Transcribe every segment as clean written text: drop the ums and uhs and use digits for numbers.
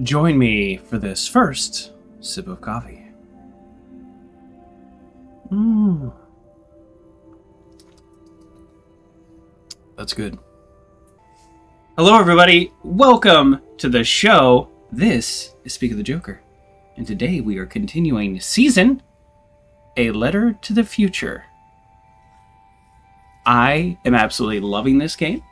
Join me for this first sip of coffee. That's good. Hello, everybody. Welcome to the show. This is Speak of the Joker. And today we are continuing season A Letter to the Future. I am absolutely loving this game.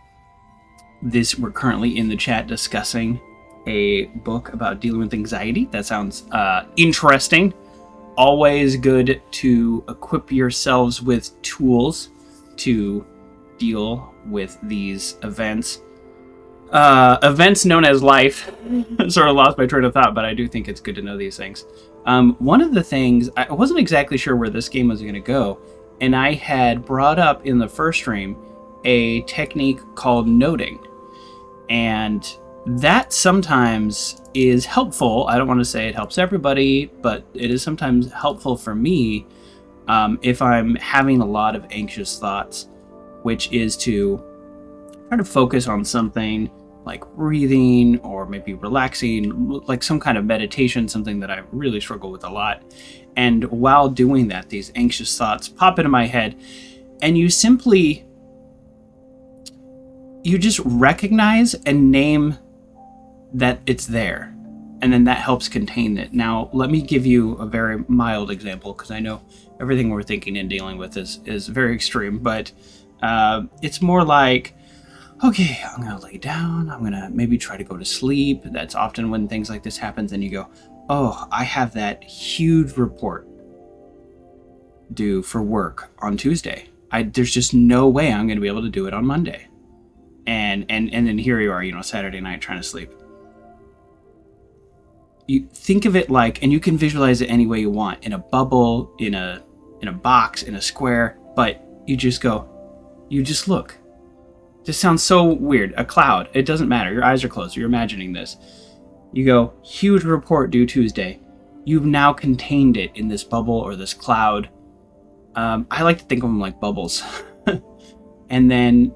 We're currently in the chat discussing a book about dealing with anxiety. That sounds interesting. Always good to equip yourselves with tools to deal with these events. Events known as life. Sort of lost my train of thought, but I do think it's good to know these things. One of the things, I wasn't exactly sure where this game was going to go, and I had brought up in the first stream a technique called noting. And that sometimes is helpful. I don't want to say it helps everybody, but it is sometimes helpful for me if I'm having a lot of anxious thoughts, which is to try to focus on something like breathing or maybe relaxing, like some kind of meditation, something that I really struggle with a lot. And while doing that, these anxious thoughts pop into my head, and you just recognize and name that it's there, and then that helps contain it. Now, let me give you a very mild example, because I know everything we're thinking and dealing with is very extreme, but it's more like, okay, I'm going to lay down, I'm going to maybe try to go to sleep. That's often when things like this happens, and you go, oh, I have that huge report due for work on Tuesday. There's just no way I'm going to be able to do it on Monday. And then here you are, Saturday night trying to sleep. You think of it like, and you can visualize it any way you want, in a bubble, in a box, in a square, but you just look. This sounds so weird. A cloud. It doesn't matter. Your eyes are closed. You're imagining this. You go, huge report due Tuesday. You've now contained it in this bubble or this cloud. I like to think of them like bubbles. And then,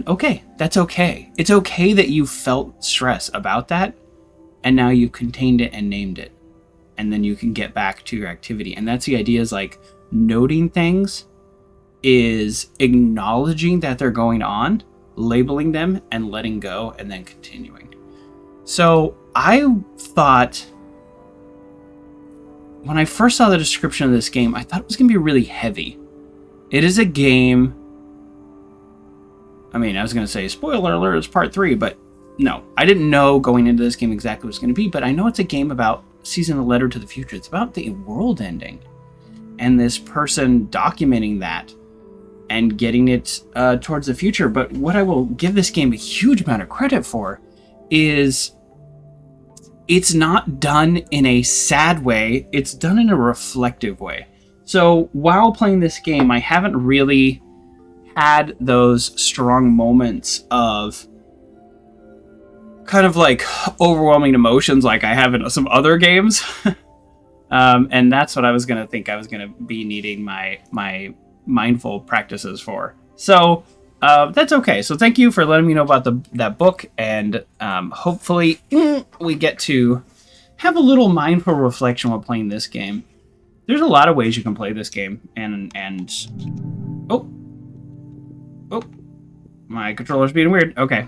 okay, that's okay. It's okay that you felt stress about that, and now you've contained it and named it. And then you can get back to your activity. And that's the idea, is like noting things is acknowledging that they're going on, labeling them, and letting go, and then continuing. So I thought, when I first saw the description of this game, I thought it was going to be really heavy. It is a game, I was going to say, spoiler alert, it's part 3, but no. I didn't know going into this game exactly what it's going to be, but I know it's a game about season A Letter to the Future. It's about the world ending, and this person documenting that and getting it towards the future. But what I will give this game a huge amount of credit for is it's not done in a sad way. It's done in a reflective way. So while playing this game, I haven't really had those strong moments of kind of like overwhelming emotions like I have in some other games. And that's what I was going to think I was going to be needing my mindful practices for. So that's okay. So thank you for letting me know about that book, and hopefully we get to have a little mindful reflection while playing this game. There's a lot of ways you can play this game, and oh, my controller's being weird. Okay.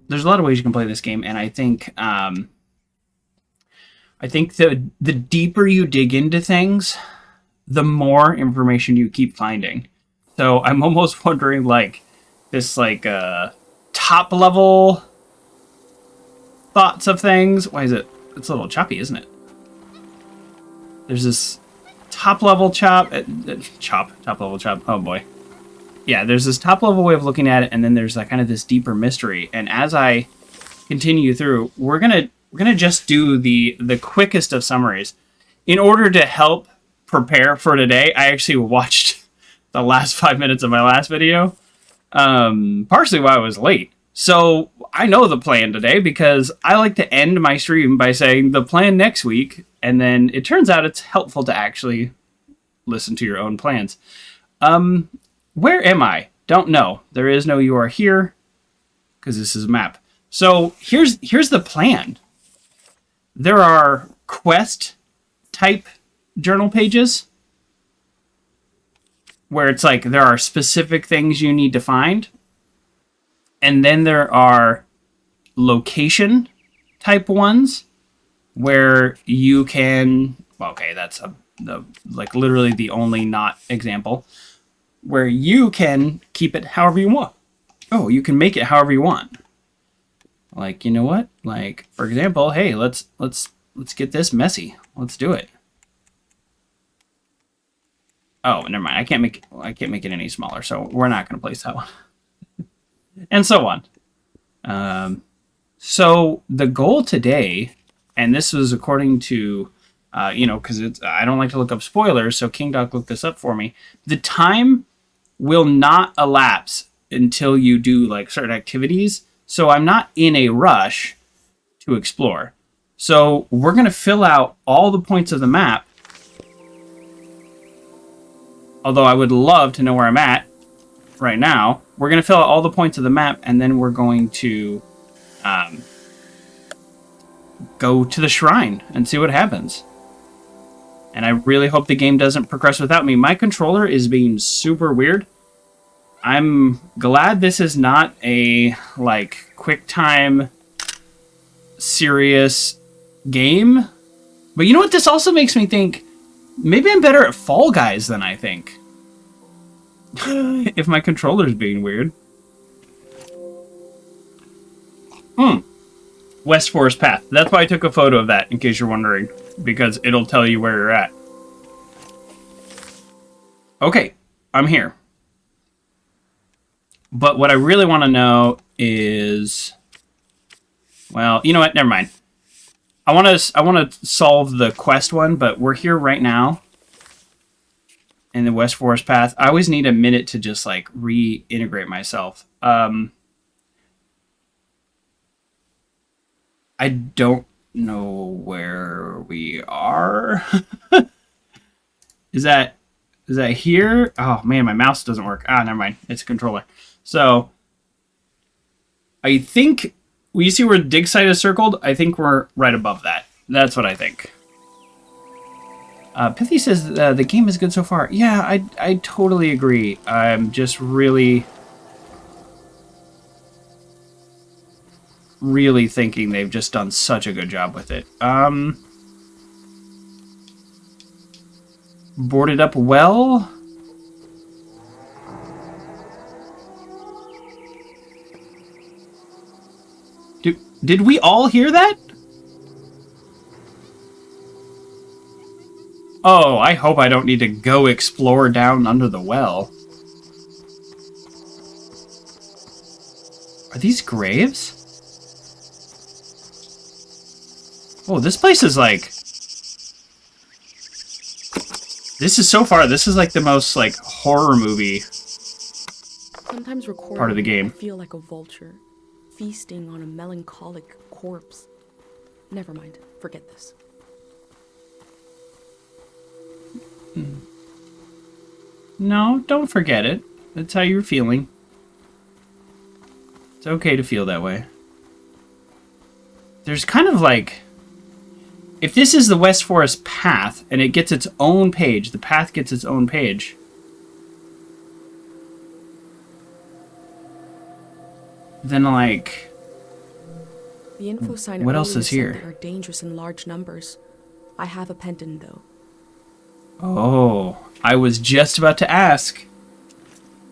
There's a lot of ways you can play this game, and I think the deeper you dig into things, the more information you keep finding. So I'm almost wondering, this top level thoughts of things. Why is it? It's a little choppy, isn't it? There's this top level top level chop. Oh boy. Yeah, there's this top level way of looking at it, and then there's kind of this deeper mystery. And as I continue through, we're gonna just do the quickest of summaries. In order to help prepare for today, I actually watched the last 5 minutes of my last video, partially while I was late. So I know the plan today, because I like to end my stream by saying the plan next week, and then it turns out it's helpful to actually listen to your own plans. Where am I? Don't know. There is no you are here, because this is a map. So here's the plan. There are quest type journal pages where it's like there are specific things you need to find. And then there are location type ones where you can, well, okay, that's like literally the only not example, where you can keep it however you want. Oh, you can make it however you want. Like, you know what? Like, for example, hey, let's get this messy. Let's do it. Oh, never mind. I can't make it any smaller, so we're not going to place that one. And so on. So the goal today, and this was according to, because I don't like to look up spoilers, so King Dog looked this up for me. The time will not elapse until you do like certain activities, so I'm not in a rush to explore. So we're going to fill out all the points of the map, although I would love to know where I'm at right now. We're going to fill out all the points of the map, and then we're going to go to the shrine and see what happens. And I really hope the game doesn't progress without me. My controller is being super weird. I'm glad this is not a, like, quick time, serious game. But you know what? This also makes me think, maybe I'm better at Fall Guys than I think. If my controller's being weird. West Forest Path. That's why I took a photo of that, in case you're wondering. Because it'll tell you where you're at. Okay, I'm here. But what I really want to know is... Well, you know what? Never mind. I want to solve the quest one, but we're here right now. In the West Forest Path. I always need a minute to just, like, reintegrate myself. I don't know where we are. Is that here? Oh, man, my mouse doesn't work. Ah, never mind. It's a controller. So, I think... Well, you see where dig site is circled? I think we're right above that. That's what I think. Pithy says the game is good so far. Yeah, I totally agree. I'm just really thinking they've just done such a good job with it. Boarded up well. Did we all hear that? Oh, I hope I don't need to go explore down under the well. Are these graves? Oh, this place is like... This is so far, this is like the most like horror movie Sometimes part of the game. I feel like a vulture, feasting on a melancholic corpse. Never mind, forget this. No, don't forget it. That's how you're feeling. It's okay to feel that way. There's kind of like... If this is the West Forest Path, and it gets its own page, the path gets its own page... Then, like... The info sign what else is said here? They are dangerous in large numbers. I have a pendant, though. Oh, I was just about to ask,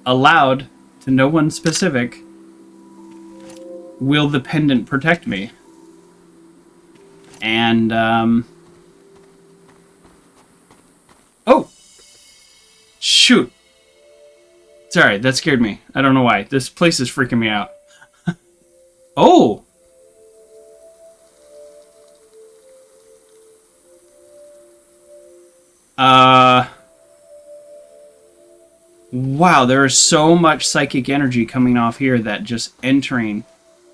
aloud, to no one specific, will the pendant protect me? And, oh! Shoot! Sorry, that scared me. I don't know why. This place is freaking me out. Oh! Wow, there is so much psychic energy coming off here that just entering...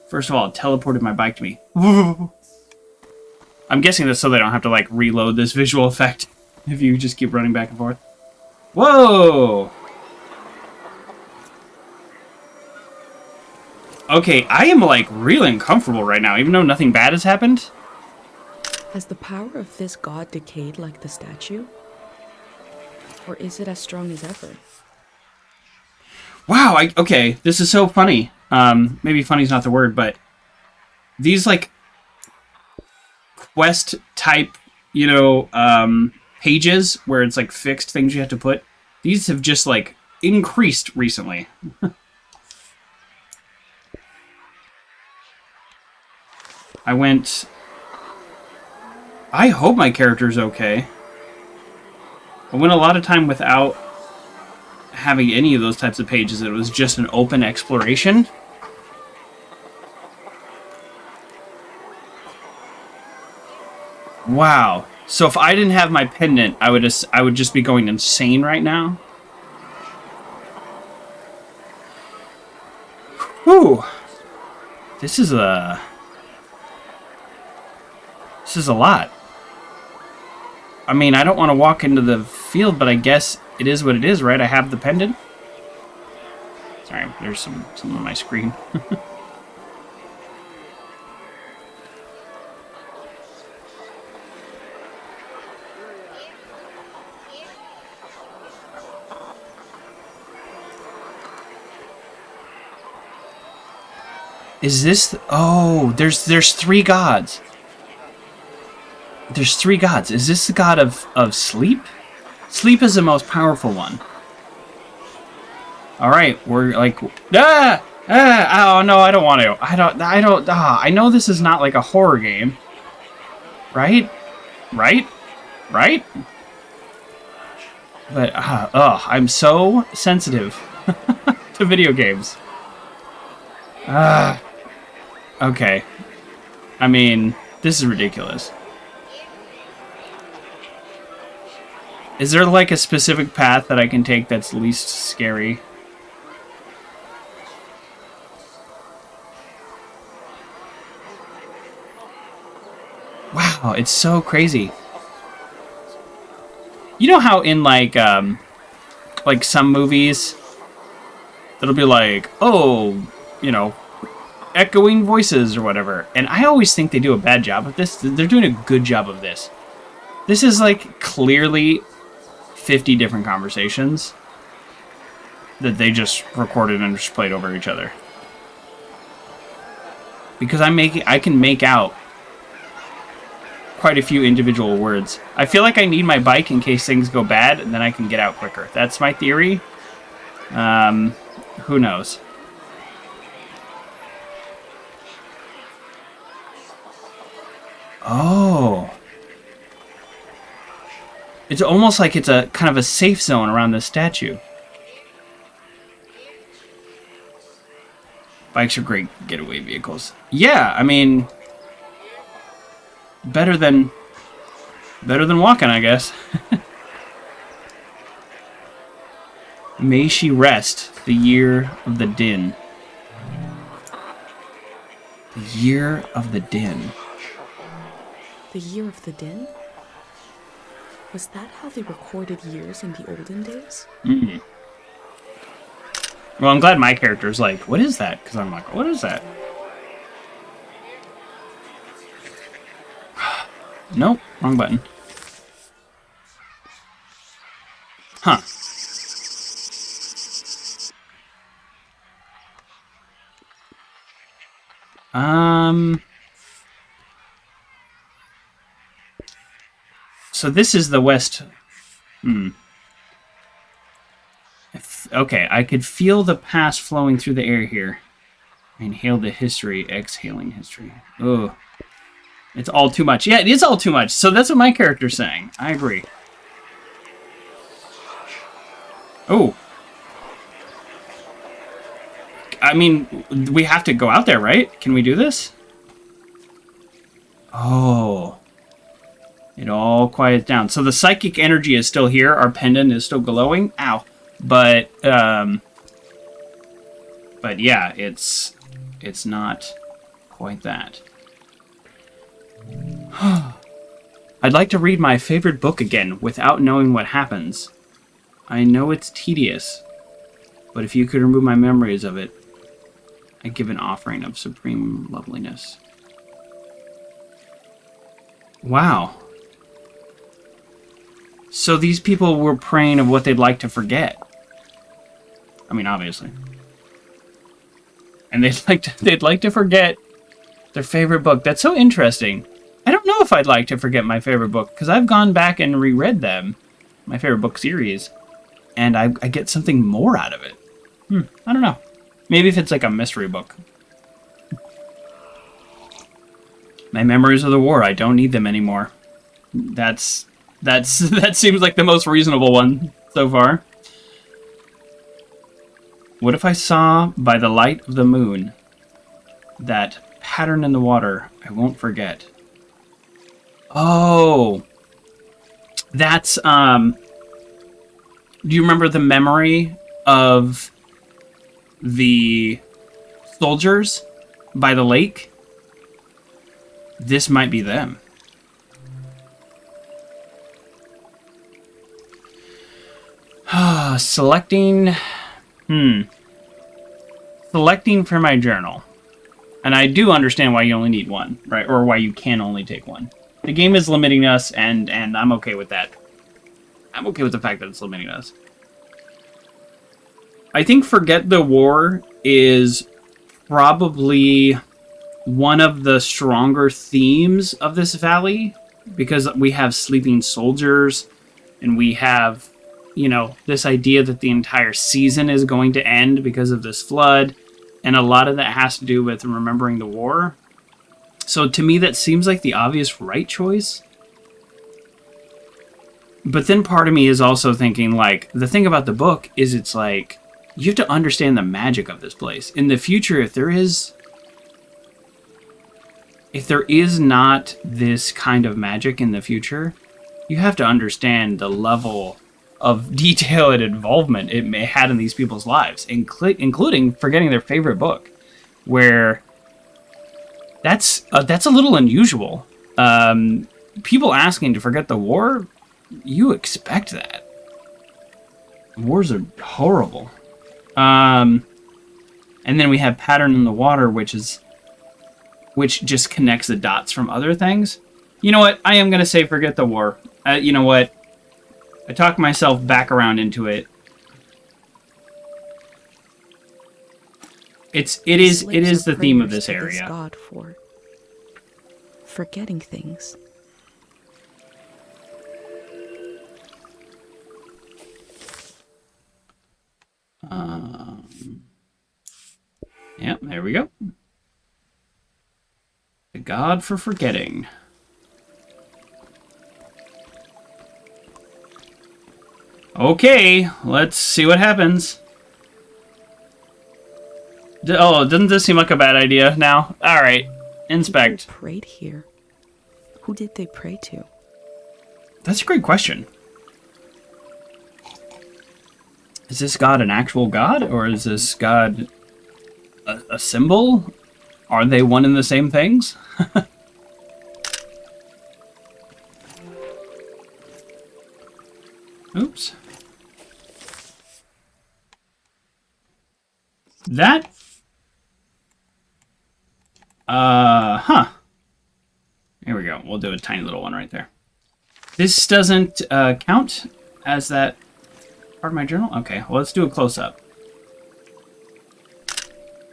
First of all, it teleported my bike to me. I'm guessing that's so they don't have to, like, reload this visual effect if you just keep running back and forth. Whoa! Okay, I am, like, really uncomfortable right now, even though nothing bad has happened. Has the power of this god decayed like the statue? Or is it as strong as ever? Wow, okay, this is so funny. Maybe funny's not the word, but these, like, quest type, you know, pages where it's, like, fixed things you have to put, these have just, like, increased recently. I hope my character's okay. I went a lot of time without having any of those types of pages. It was just an open exploration. Wow. So if I didn't have my pendant, I would just be going insane right now. Whew. This is a lot. I mean, I don't want to walk into the field, but I guess it is what it is, right? I have the pendant. Sorry, there's some on my screen. Is this... Oh, there's three gods. There's three gods. Is this the god of sleep? Sleep is the most powerful one. Alright, we're like... oh, no, I don't want to. I know this is not like a horror game. Right? Right? Right? But, I'm so sensitive to video games. Okay. I mean, this is ridiculous. Is there, like, a specific path that I can take that's least scary? Wow, it's so crazy. You know how in, like some movies, it'll be like, oh, you know, echoing voices or whatever. And I always think they do a bad job of this. They're doing a good job of this. This is, like, clearly 50 different conversations that they just recorded and just played over each other. Because I can make out quite a few individual words. I feel like I need my bike in case things go bad, and then I can get out quicker. That's my theory. Who knows? Oh. It's almost like it's a kind of a safe zone around this statue. Bikes are great getaway vehicles. Yeah, I mean, better than walking, I guess. May she rest, the year of the din. The year of the din. The year of the din? Was that how they recorded years in the olden days? Mm-hmm. Well, I'm glad my character's like, what is that? Because I'm like, what is that? Nope, wrong button. Huh. So this is the west. Okay, I could feel the past flowing through the air here. Inhale the history, exhaling history. Ugh. It's all too much. Yeah, it is all too much. So that's what my character's saying. I agree. Oh. I mean, we have to go out there, right? Can we do this? Oh. It all quiets down. So the psychic energy is still here. Our pendant is still glowing. Ow. But yeah, it's not quite that. I'd like to read my favorite book again without knowing what happens. I know it's tedious, but if you could remove my memories of it, I give an offering of supreme loveliness. Wow. So these people were praying of what they'd like to forget. I mean, obviously. And they'd like to forget their favorite book. That's so interesting. I don't know if I'd like to forget my favorite book, because I've gone back and reread them, my favorite book series, and I get something more out of it. I don't know. Maybe if it's like a mystery book. My memories of the war, I don't need them anymore. That seems like the most reasonable one so far. What if I saw by the light of the moon that pattern in the water I won't forget? Oh, that's, do you remember the memory of the soldiers by the lake? This might be them. Selecting, Selecting for my journal. And I do understand why you only need one, right? Or why you can only take one. The game is limiting us, and I'm okay with that. I'm okay with the fact that it's limiting us. I think Forget the War is probably one of the stronger themes of this valley, because we have sleeping soldiers, and we have, you know, this idea that the entire season is going to end because of this flood, and a lot of that has to do with remembering the war. So to me, that seems like the obvious right choice. But then part of me is also thinking, like, the thing about the book is it's like, you have to understand the magic of this place. In the future, if there is not this kind of magic in the future, you have to understand the level of detail and involvement it may had in these people's lives, including forgetting their favorite book, where that's a little unusual. People asking to forget the war, you expect that. Wars are horrible. And then we have pattern in the water, which just connects the dots from other things. You know what? I am going to say forget the war. You know what? I talked myself back around into it. It is the theme of this area. God for forgetting things. Yeah, there we go. The God for forgetting. Okay, let's see what happens. Oh, doesn't this seem like a bad idea now? Alright, inspect. People prayed here. Who did they pray to? That's a great question. Is this God an actual God, or is this God a symbol? Are they one and the same things? Oops. That... huh. Here we go. We'll do a tiny little one right there. This doesn't count as that part of my journal? Okay, well, let's do a close-up.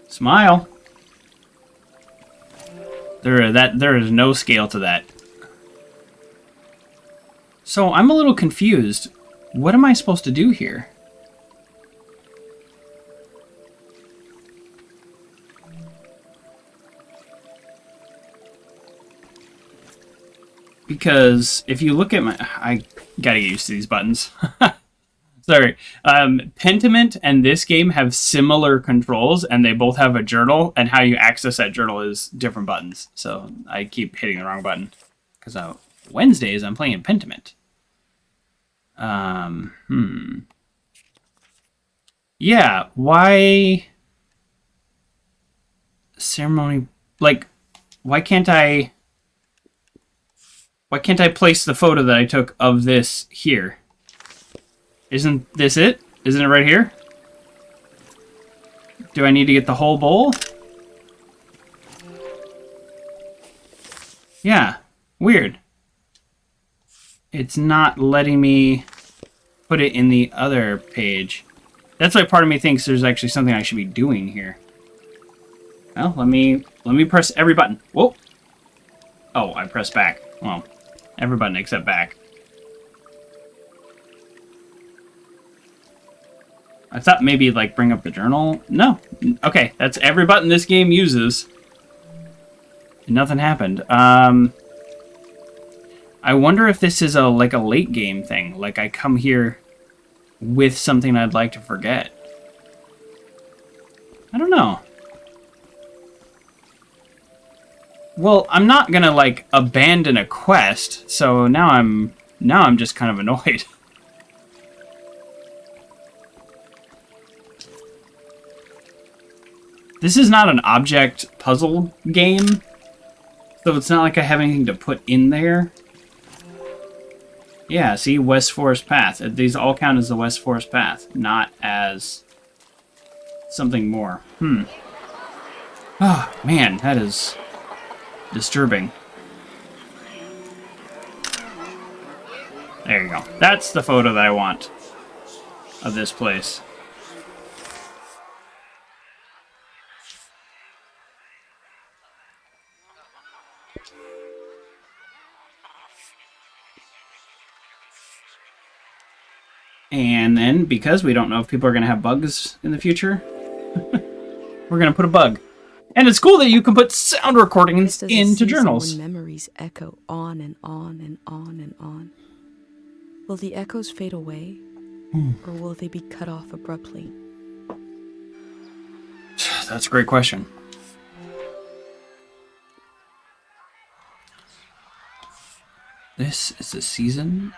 Smile. There is no scale to that. So I'm a little confused. What am I supposed to do here? Because if you look at my... I gotta get used to these buttons. Sorry. Pentiment and this game have similar controls, and they both have a journal, and how you access that journal is different buttons. So I keep hitting the wrong button. Because Wednesdays I'm playing Pentiment. Yeah, why... Ceremony... Like, why can't I place the photo that I took of this here? Isn't this it? Isn't it right here? Do I need to get the whole bowl? Yeah, weird. It's not letting me put it in the other page. That's why part of me thinks there's actually something I should be doing here. Well, let me press every button. Whoa! Oh, I pressed back. Well, every button except back. I thought maybe, like, bring up the journal. No. Okay, that's every button this game uses. And nothing happened. I wonder if this is like a late game thing. Like, I come here with something I'd like to forget. I don't know. Well, I'm not gonna, like, abandon a quest, so now I'm just kind of annoyed. This is not an object puzzle game, so it's not like I have anything to put in there. Yeah, see, West Forest Path. These all count as the West Forest Path, not as something more. Oh, man, that is disturbing. There you go. That's the photo that I want of this place. And then, because we don't know if people are going to have bugs in the future, we're going to put a bug. And it's cool that you can put sound recordings into journals. When memories echo on and on and on and on. Will the echoes fade away, or will they be cut off abruptly? That's a great question. This is the season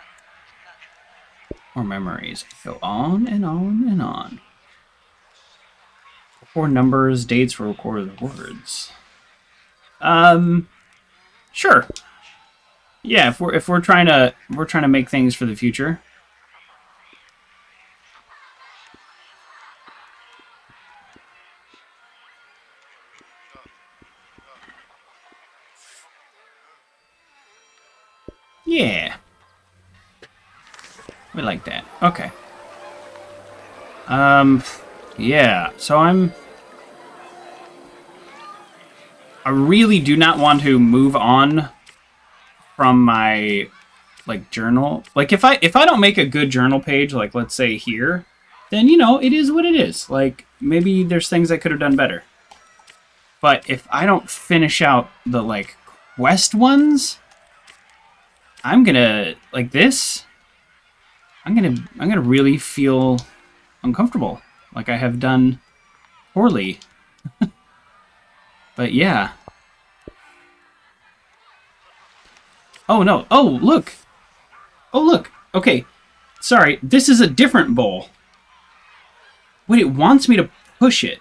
or memories go on and on and on. Before numbers, dates were recorded words. Sure. Yeah, if we're trying to make things for the future. Yeah. We like that. Okay. Yeah. So I really do not want to move on from my, like, journal. Like, if I don't make a good journal page, like, let's say here, then, you know, it is what it is. Like, maybe there's things I could have done better. But if I don't finish out the, like, quest ones, I'm gonna, like this, I'm gonna really feel uncomfortable. Like I have done poorly. But yeah. Oh no. Oh, look. Oh, look. Okay. Sorry. This is a different bowl. Wait, it wants me to push it.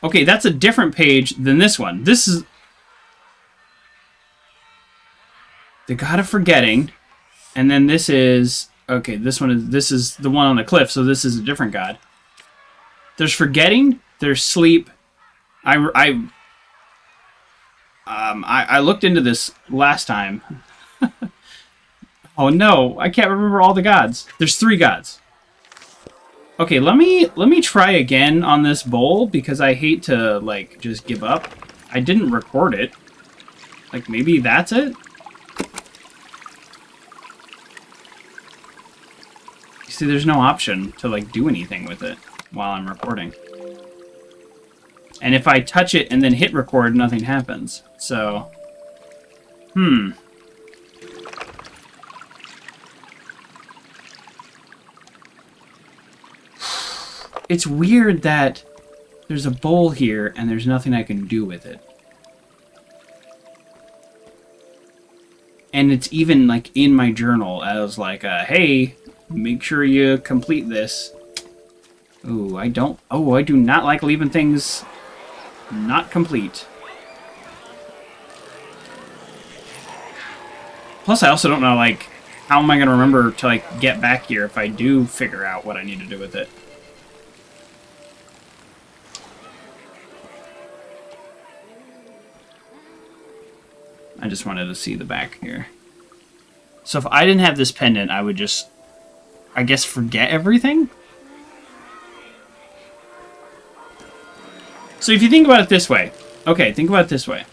Okay, that's a different page than this one. This is the God of Forgetting. And then this is... Okay, this is the one on the cliff, so this is a different god. There's Forgetting. There's Sleep. I looked into this last time. Oh no, I can't remember all the gods. There's 3 gods. Okay, let me try again on this bowl because I hate to like just give up. I didn't record it. Like maybe that's it? You see, there's no option to like do anything with it while I'm recording. And if I touch it and then hit record, nothing happens. So, It's weird that there's a bowl here and there's nothing I can do with it. And it's even like in my journal as like, hey, make sure you complete this. Ooh, I do not like leaving things not complete. Plus, I also don't know, like, how am I going to remember to, like, get back here if I do figure out what I need to do with it? I just wanted to see the back here. So if I didn't have this pendant, I would just, I guess, forget everything? So if you think about it this way. Okay, think about it this way.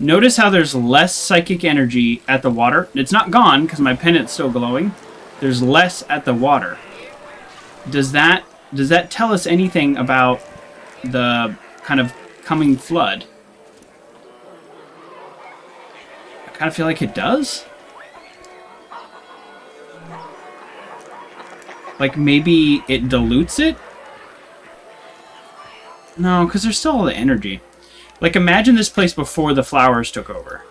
Notice how there's less psychic energy at the water. It's not gone, because my pendant's still glowing. There's less at the water. Does that tell us anything about the kind of coming flood? I kind of feel like it does. Like maybe it dilutes it? No, because there's still all the energy. Like imagine this place before the flowers took over.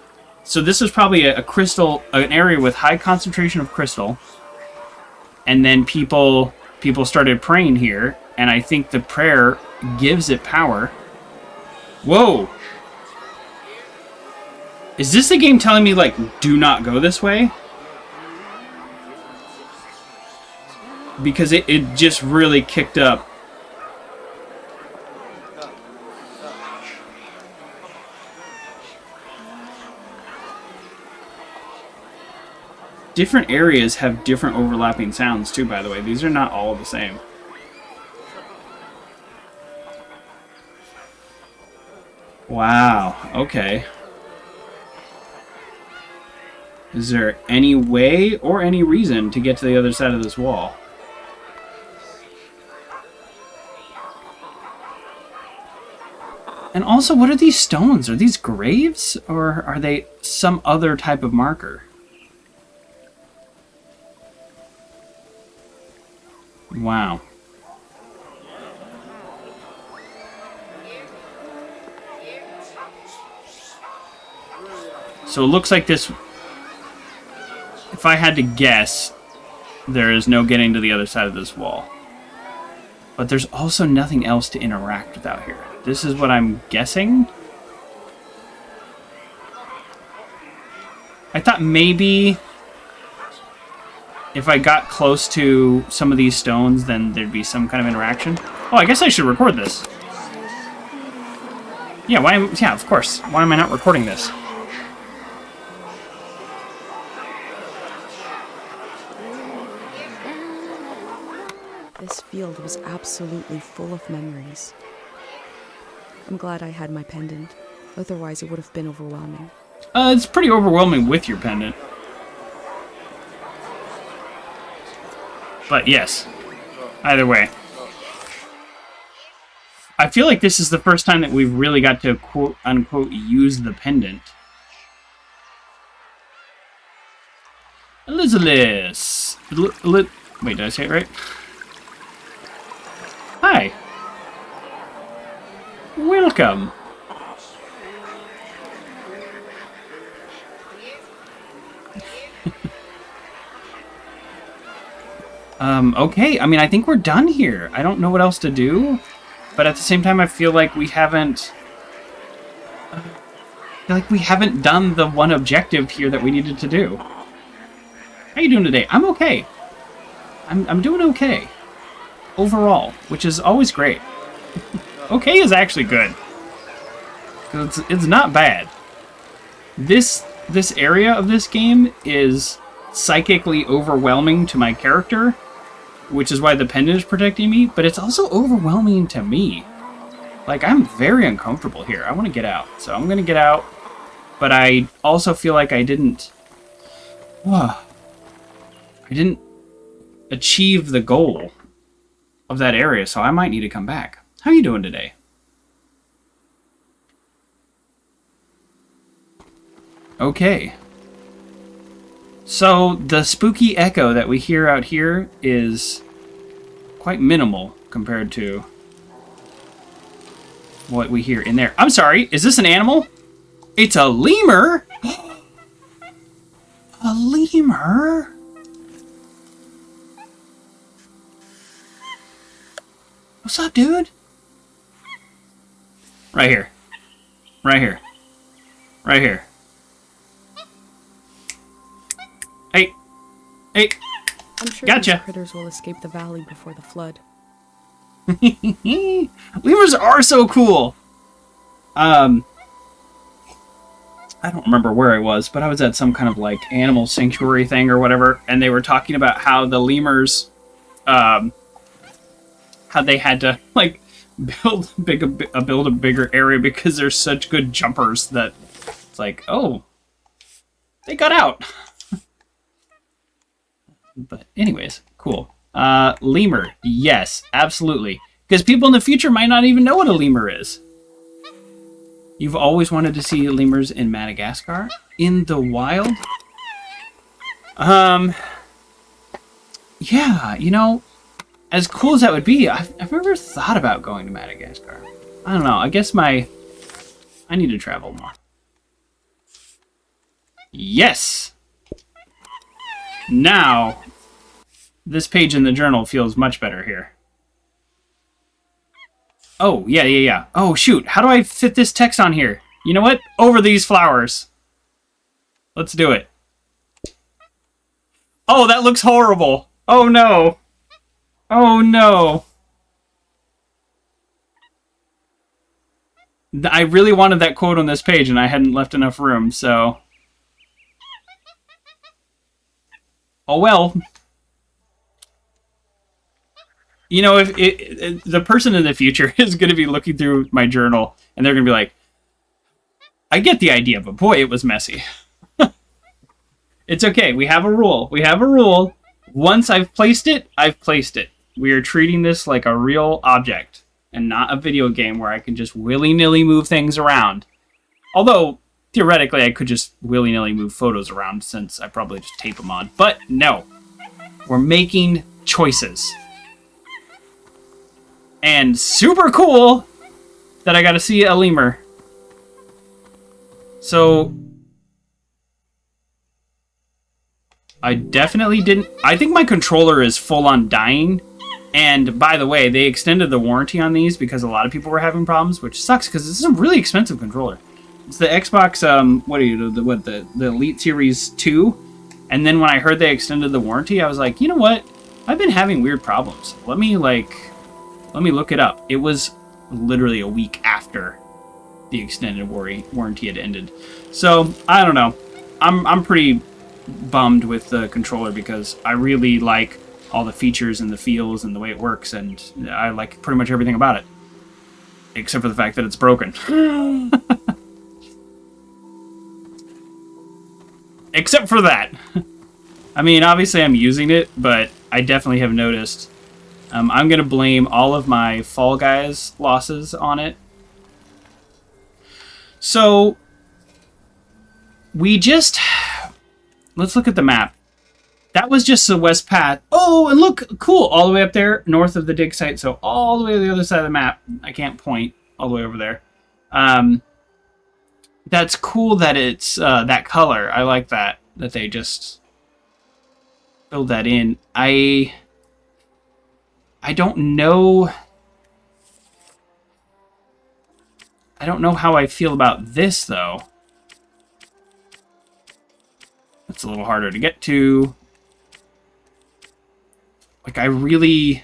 So this is probably a crystal, an area with high concentration of crystal. And then people started praying here, and I think the prayer gives it power. Whoa! Is this the game telling me, like, do not go this way? Because it just really kicked up. Different areas have different overlapping sounds too, by the way. These are not all the same. Wow, okay. Is there any way or any reason to get to the other side of this wall? And also, what are these stones? Are these graves? Or are they some other type of marker? Wow. So it looks like this... If I had to guess, there is no getting to the other side of this wall. But there's also nothing else to interact with out here. This is what I'm guessing. I thought maybe if I got close to some of these stones, then there'd be some kind of interaction. Oh, I guess I should record this. Yeah, yeah, of course. Why am I not recording this? This field was absolutely full of memories. I'm glad I had my pendant. Otherwise, it would have been overwhelming. It's pretty overwhelming with your pendant. But yes, either way. I feel like this is the first time that we've really got to quote-unquote use the pendant. Elizabeth! Wait, did I say it right? Hi! Welcome! Okay, I mean, I think we're done here. I don't know what else to do, but at the same time, I feel like we haven't... done the one objective here that we needed to do. How you doing today? I'm okay. I'm doing okay. Overall, which is always great. Okay is actually good. It's not bad. This area of this game is psychically overwhelming to my character, which is why the pendant is protecting me, but it's also overwhelming to me. Like, I'm very uncomfortable here. I want to get out, so I'm going to get out, but I also feel like I didn't achieve the goal of that area, so I might need to come back. How are you doing today? Okay. So, the spooky echo that we hear out here is quite minimal compared to what we hear in there. I'm sorry, is this an animal? It's a lemur? A lemur? What's up, dude? Right here. Right here. Right here. Hey. Hey. I'm sure Gotcha. these critters will escape the valley before the flood. Lemurs are so cool. I I don't remember where I was, but I was at some kind of like animal sanctuary thing or whatever, and they were talking about how the lemurs, how they had to like build a bigger area because they're such good jumpers that it's like, oh, they got out. But anyways, cool. Lemur, yes, absolutely, because people in the future might not even know what a lemur is. You've always wanted to see lemurs in Madagascar? In the wild? Yeah, you know, as cool as that would be, I've never thought about going to Madagascar. I don't know, I guess I need to travel more. Yes! Now, this page in the journal feels much better here. Oh, yeah. Oh, shoot. How do I fit this text on here? You know what? Over these flowers. Let's do it. Oh, that looks horrible. Oh, no. Oh, no. I really wanted that quote on this page, and I hadn't left enough room, so... Oh, well. You know, if the person in the future is going to be looking through my journal, and they're going to be like, I get the idea, but boy, it was messy. It's okay. We have a rule. We have a rule. Once I've placed it, I've placed it. We are treating this like a real object, and not a video game where I can just willy-nilly move things around. Although, theoretically, I could just willy-nilly move photos around, since I probably just tape them on. But no. We're making choices. And super cool that I got to see a lemur. So, I definitely didn't... I think my controller is full on dying. And by the way, they extended the warranty on these because a lot of people were having problems, which sucks because this is a really expensive controller. It's the Xbox, the Elite Series 2. And then when I heard they extended the warranty, I was like, you know what? I've been having weird problems. Let me look it up. It was literally a week after the extended warranty had ended. So, I don't know. I'm pretty bummed with the controller because I really like all the features and the feels and the way it works, and I like pretty much everything about it. Except for the fact that it's broken. Except for that. I mean, obviously I'm using it, but I definitely have noticed. I'm going to blame all of my Fall Guys losses on it. So, let's look at the map. That was just the west path. Oh, and look, cool, all the way up there, north of the dig site. So all the way to the other side of the map. I can't point all the way over there. That's cool that it's that color. I like that they just filled that in. I don't know. I don't know how I feel about this, though. It's a little harder to get to. Like, I really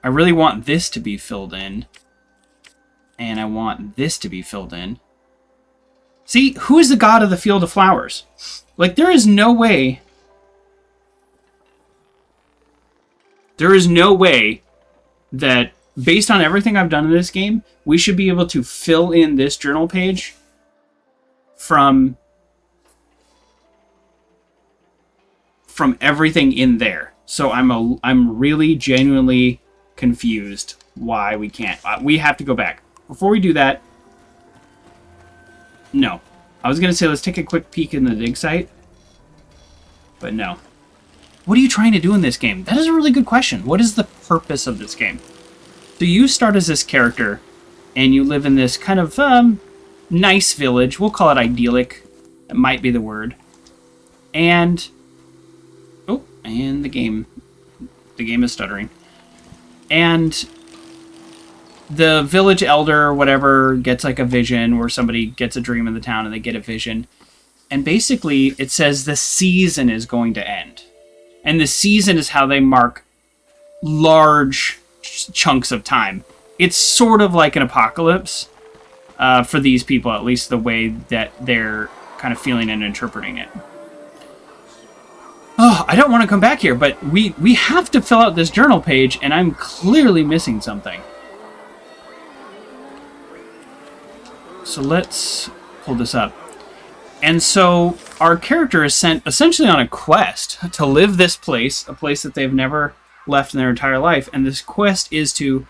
want this to be filled in. And I want this to be filled in. See, who is the god of the field of flowers? Like, there is no way... There is no way that, based on everything I've done in this game, we should be able to fill in this journal page from everything in there. So I'm really genuinely confused why we can't. We have to go back. Before we do that, no. I was going to say let's take a quick peek in the dig site, but no. What are you trying to do in this game? That is a really good question. What is the purpose of this game? So you start as this character, and you live in this kind of nice village. We'll call it idyllic. That might be the word. And... oh, and the game is stuttering. And the village elder or whatever gets like a vision, where somebody gets a dream in the town and they get a vision. And basically, it says the season is going to end. And the season is how they mark large chunks of time. It's sort of like an apocalypse. for these people, at least the way that they're kind of feeling and interpreting it. Oh, I don't want to come back here, but we have to fill out this journal page, and I'm clearly missing something. So let's pull this up. And so our character is sent essentially on a quest to live this place, a place that they've never left in their entire life. And this quest is to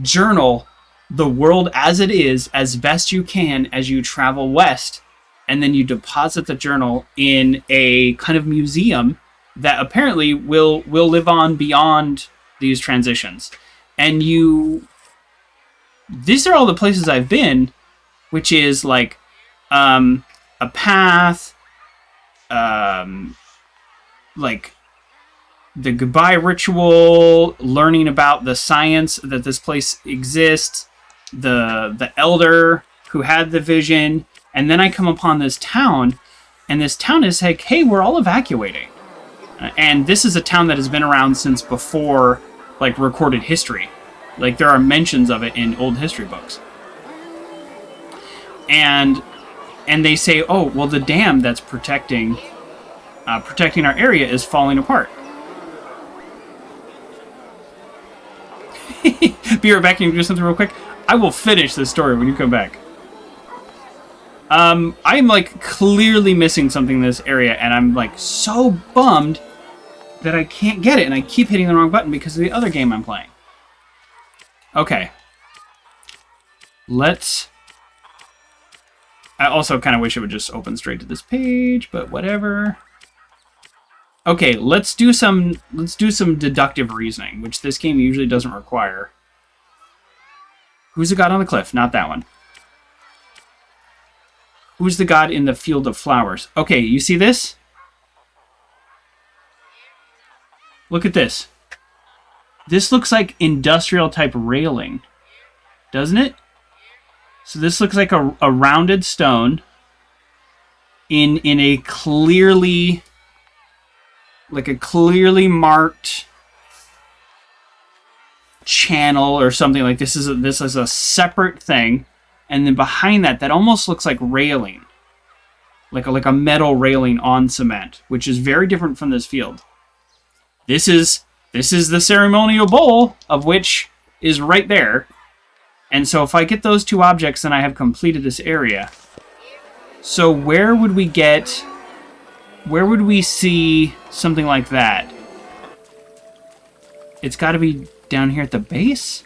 journal the world as it is as best you can as you travel west. And then you deposit the journal in a kind of museum that apparently will live on beyond these transitions. And these are all the places I've been, which is like a path, like the goodbye ritual, learning about the science that this place exists, the elder who had the vision, and then I come upon this town, and this town is like, hey, we're all evacuating. And this is a town that has been around since before, like, recorded history. Like, there are mentions of it in old history books. And they say, oh, well, the dam that's protecting our area is falling apart. Be right back. Can you do something real quick? I will finish this story when you come back. I'm like clearly missing something in this area, and I'm like so bummed that I can't get it, and I keep hitting the wrong button because of the other game I'm playing. Okay. I also kind of wish it would just open straight to this page, but whatever. Okay, let's do some deductive reasoning, which this game usually doesn't require. Who's the god on the cliff? Not that one. Who's the god in the field of flowers? Okay, you see this? Look at this. This looks like industrial type railing, doesn't it? So this looks like a rounded stone in a clearly marked channel or something. Like this is a separate thing, and then behind that almost looks like railing, like a metal railing on cement, which is very different from this field. This is the ceremonial bowl, of which is right there. And so if I get those two objects, then I have completed this area. So where would we see something like that? It's got to be down here at the base?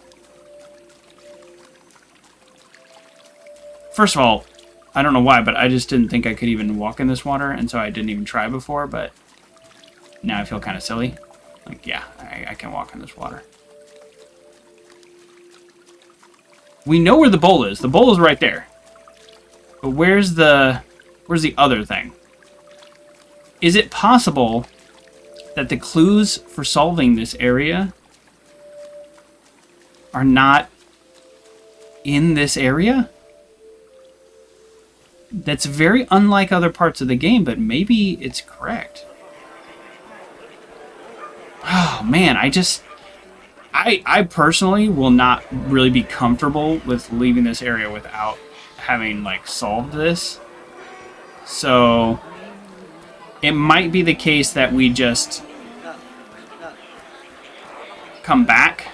First of all, I don't know why, but I just didn't think I could even walk in this water, and so I didn't even try before, but now I feel kind of silly. Like, yeah, I can walk in this water. We know where the bowl is. The bowl is right there. But where's the other thing? Is it possible that the clues for solving this area are not in this area? That's very unlike other parts of the game, but maybe it's correct. Oh, man, I personally will not really be comfortable with leaving this area without having, like, solved this. So it might be the case that we just come back.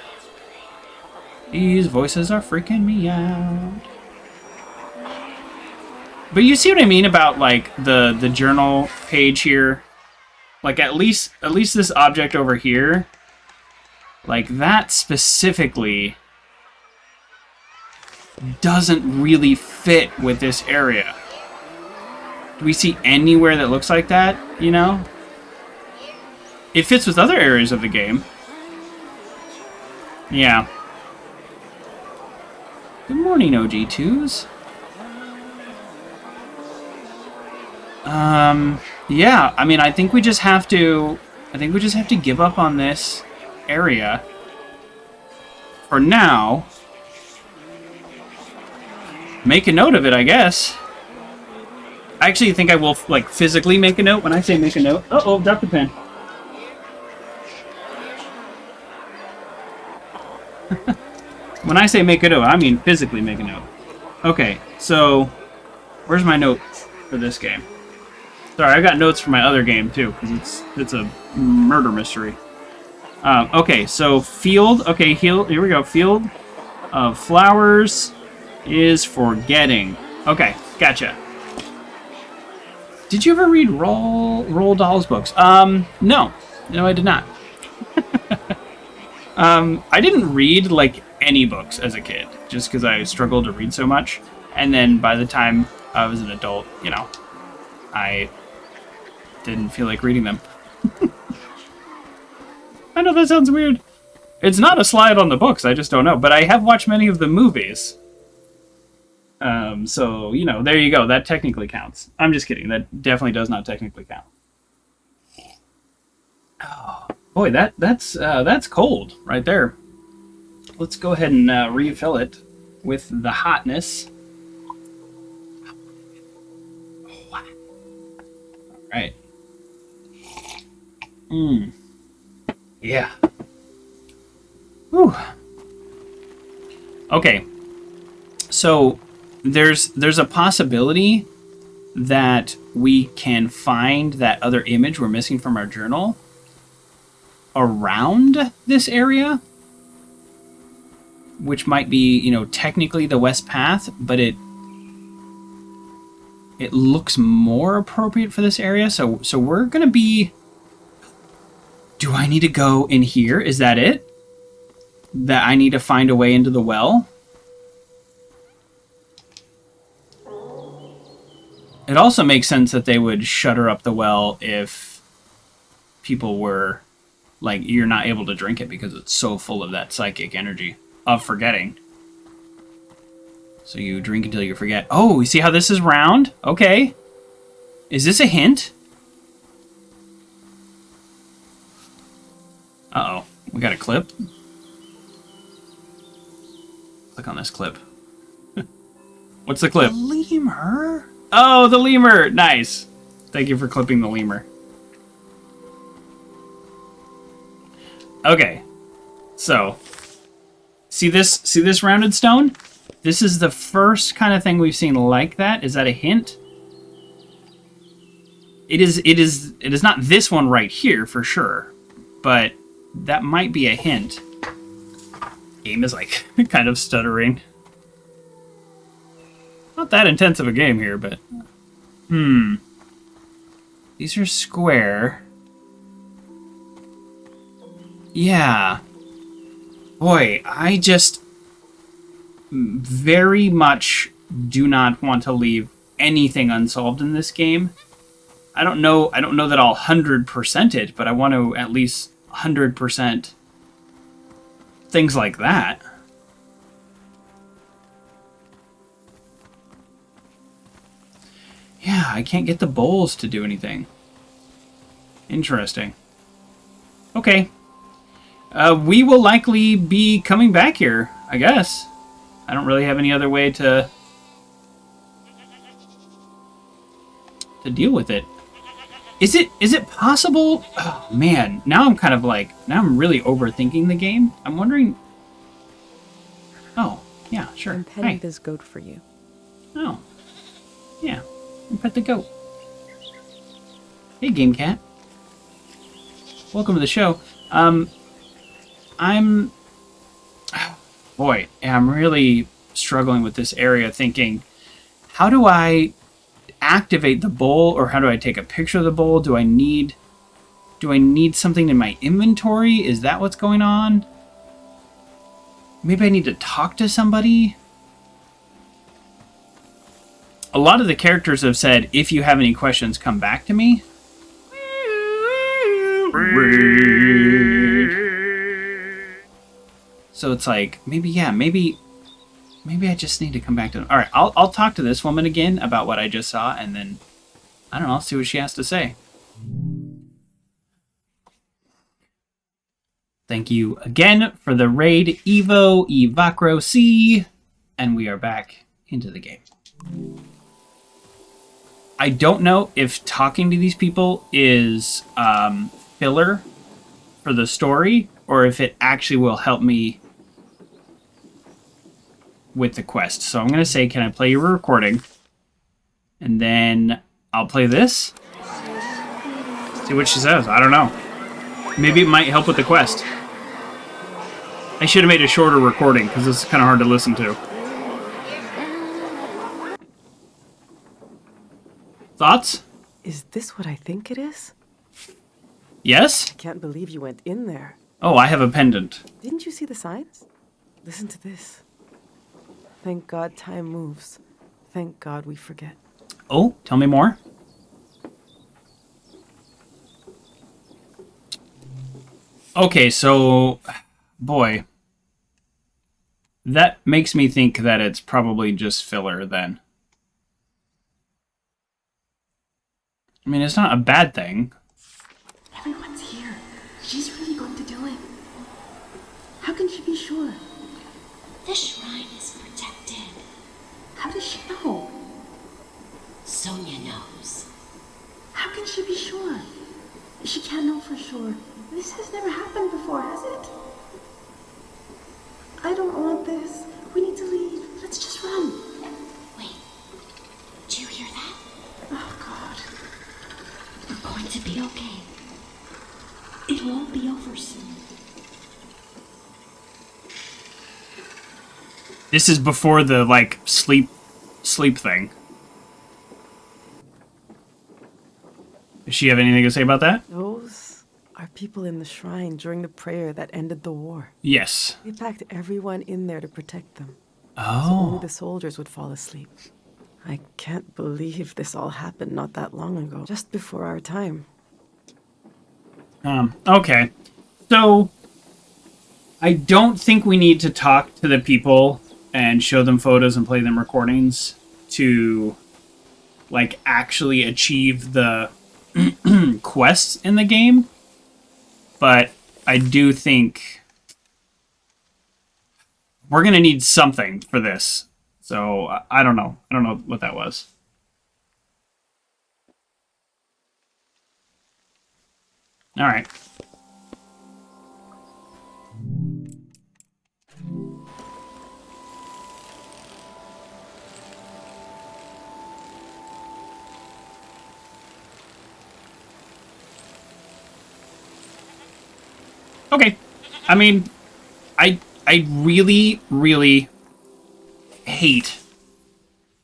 These voices are freaking me out. But you see what I mean about, like, the journal page here? Like, at least this object over here, like, that specifically doesn't really fit with this area. Do we see anywhere that looks like that, you know? It fits with other areas of the game. Yeah. Good morning, OG2s. Yeah, I mean, I think we just have to give up on this area for now. Make a note of it, I guess. I actually think I will, like, physically make a note. When I say make a note... Uh-oh, dropped the pen. When I say make a note, I mean physically make a note. Okay, so where's my note for this game? Sorry, I got notes for my other game too, because it's a murder mystery. Okay, so field. Okay, here we go. Field of flowers is forgetting. Okay, gotcha. Did you ever read Roald Dahl's books? No, I did not. I didn't read like any books as a kid, just because I struggled to read so much. And then by the time I was an adult, I didn't feel like reading them. I know that sounds weird. It's not a slide on the books, I just don't know. But I have watched many of the movies. So, there you go. That technically counts. I'm just kidding. That definitely does not technically count. Oh, boy, that's cold right there. Let's go ahead and refill it with the hotness. All right. Yeah. Whew. Okay. So there's a possibility that we can find that other image we're missing from our journal around this area, which might be, technically the west path, but it looks more appropriate for this area. So we're gonna be. Do I need to go in here? Is that it? That I need to find a way into the well? It also makes sense that they would shutter up the well if people were, like, you're not able to drink it because it's so full of that psychic energy of forgetting. So you drink until you forget. Oh, you see how this is round? Okay. Is this a hint? Uh-oh. We got a clip? Click on this clip. What's the clip? The lemur? Oh, the lemur! Nice. Thank you for clipping the lemur. Okay. So, see this rounded stone? This is the first kind of thing we've seen like that. Is that a hint? It is not this one right here for sure, but that might be a hint. Game is like kind of stuttering. Not that intense of a game here, but these are square. Yeah. Boy, I just very much do not want to leave anything unsolved in this game. I don't know that I'll 100% it, but I want to at least 100% things like that. Yeah, I can't get the bowls to do anything. Interesting. Okay. We will likely be coming back here, I guess. I don't really have any other way to deal with it. Is it possible? Oh, man. Now I'm really overthinking the game. I'm wondering. Oh, yeah, sure. I'm petting Hi. this goat for you. Oh. Yeah. And pet the goat. Hey, Game Cat. Welcome to the show. Boy, I'm really struggling with this area, thinking, how do I activate the bowl, or how do I take a picture of the bowl? Do I need something in my inventory? Is that what's going on? Maybe I need to talk to somebody? A lot of the characters have said, if you have any questions, come back to me. So it's like, maybe I just need to come back to them. All right, I'll talk to this woman again about what I just saw, and then, I don't know, I'll see what she has to say. Thank you again for the raid, Evo Evacro C, and we are back into the game. I don't know if talking to these people is filler for the story, or if it actually will help me with the quest. So I'm going to say, can I play your recording? And then I'll play this. See what she says. I don't know. Maybe it might help with the quest. I should have made a shorter recording because it's kind of hard to listen to. Thoughts? Is this what I think it is? Yes? I can't believe you went in there. Oh, I have a pendant. Didn't you see the signs? Listen to this. Thank God time moves. Thank God we forget. Oh, tell me more. Okay, so, boy, that makes me think that it's probably just filler then. I mean, it's not a bad thing. Everyone's here. She's really going to do it. How can she be sure? The shrine is protected. How does she know? Sonia knows. How can she be sure? She can't know for sure. This has never happened before, has it? I don't want this. We need to leave. Let's just run. Wait. Do you hear that? Oh, God. We're going to be okay. It won't be over soon. This is before the, like, sleep thing. Does she have anything to say about that? Those are people in the shrine during the prayer that ended the war. Yes. They packed everyone in there to protect them. So only Oh. the soldiers would fall asleep. I can't believe this all happened not that long ago. Just before our time. Okay. So, I don't think we need to talk to the people and show them photos and play them recordings to, like, actually achieve the quests in the game. But I do think we're going to need something for this. So, I don't know. I don't know what that was. All right. Okay. I mean, I really, really hate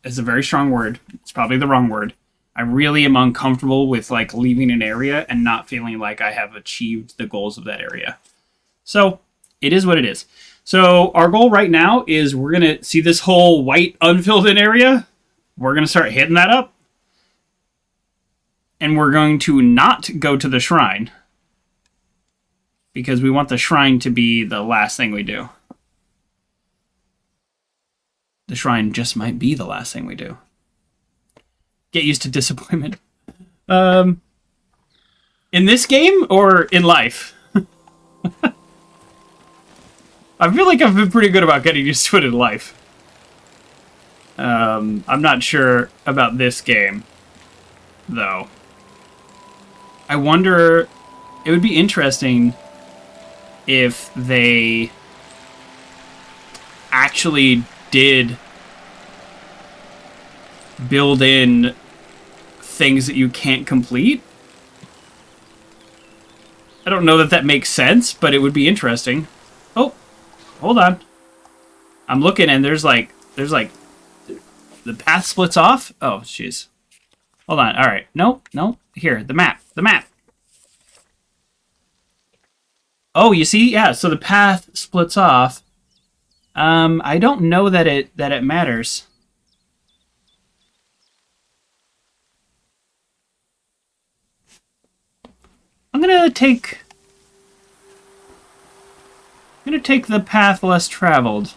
is a very strong word. It's probably the wrong word. I really am uncomfortable with, like, leaving an area and not feeling like I have achieved the goals of that area. So, it is what it is. So, our goal right now is we're going to see this whole white unfilled in area. We're going to start hitting that up. And we're going to not go to the shrine. Because we want the shrine to be the last thing we do. The shrine just might be the last thing we do. Get used to disappointment. In this game or in life? I feel like I've been pretty good about getting used to it in life. I'm not sure about this game, though. I wonder... It would be interesting if they actually did build in things that you can't complete. I don't know that that makes sense, but it would be interesting. Oh, hold on. I'm looking and there's like the path splits off. Oh, jeez. Hold on. All right. No. Here, the map. Oh, you see? Yeah, so the path splits off. I don't know that it matters. I'm gonna take the path less traveled.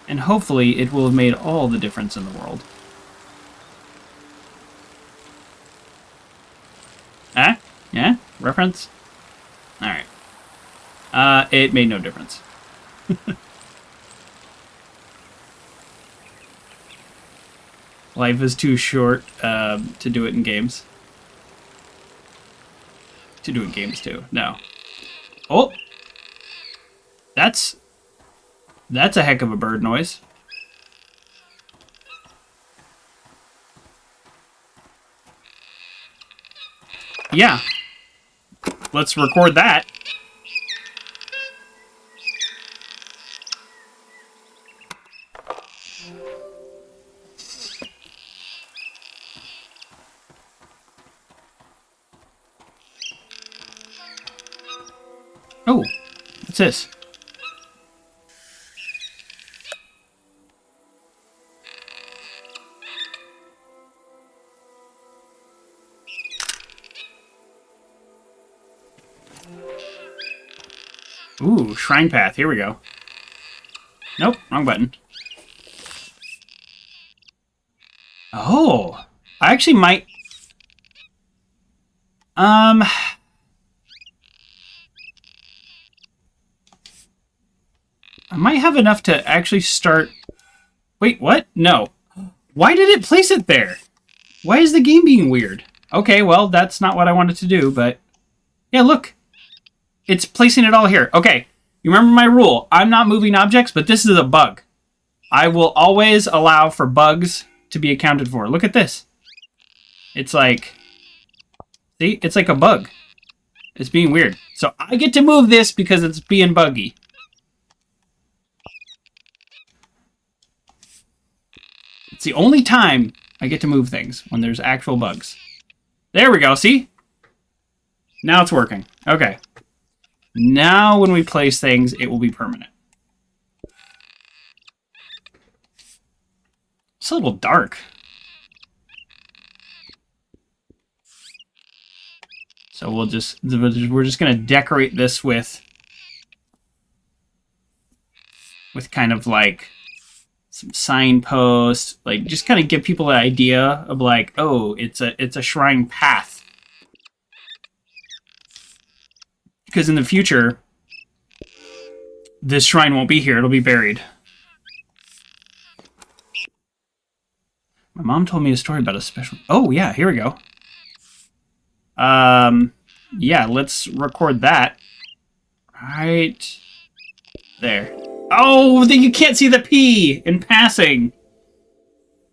And hopefully it will have made all the difference in the world. Yeah? Reference? Alright. It made no difference. Life is too short to do it in games. To do it in games too. No. Oh! That's That's a heck of a bird noise. Yeah. Let's record that. Oh, what's this? Ooh, shrine path. Here we go. Nope, wrong button. Oh, I actually might... I might have enough to actually start... Wait, what? No. Why did it place it there? Why is the game being weird? Okay, well, that's not what I wanted to do, but... Yeah, look. It's placing it all here. Okay, you remember my rule. I'm not moving objects, but this is a bug. I will always allow for bugs to be accounted for. Look at this. It's like... See? It's like a bug. It's being weird. So I get to move this because it's being buggy. It's the only time I get to move things, when there's actual bugs. There we go, see? Now it's working. Okay. Now when we place things, it will be permanent. It's a little dark. So we're just going to decorate this with kind of like some signposts, like just kind of give people an idea of like, oh, it's a shrine path. Because in the future, this shrine won't be here, it'll be buried. My mom told me a story about a special... Oh, yeah, here we go. Yeah, let's record that. Right there. Oh, then you can't see the P in passing.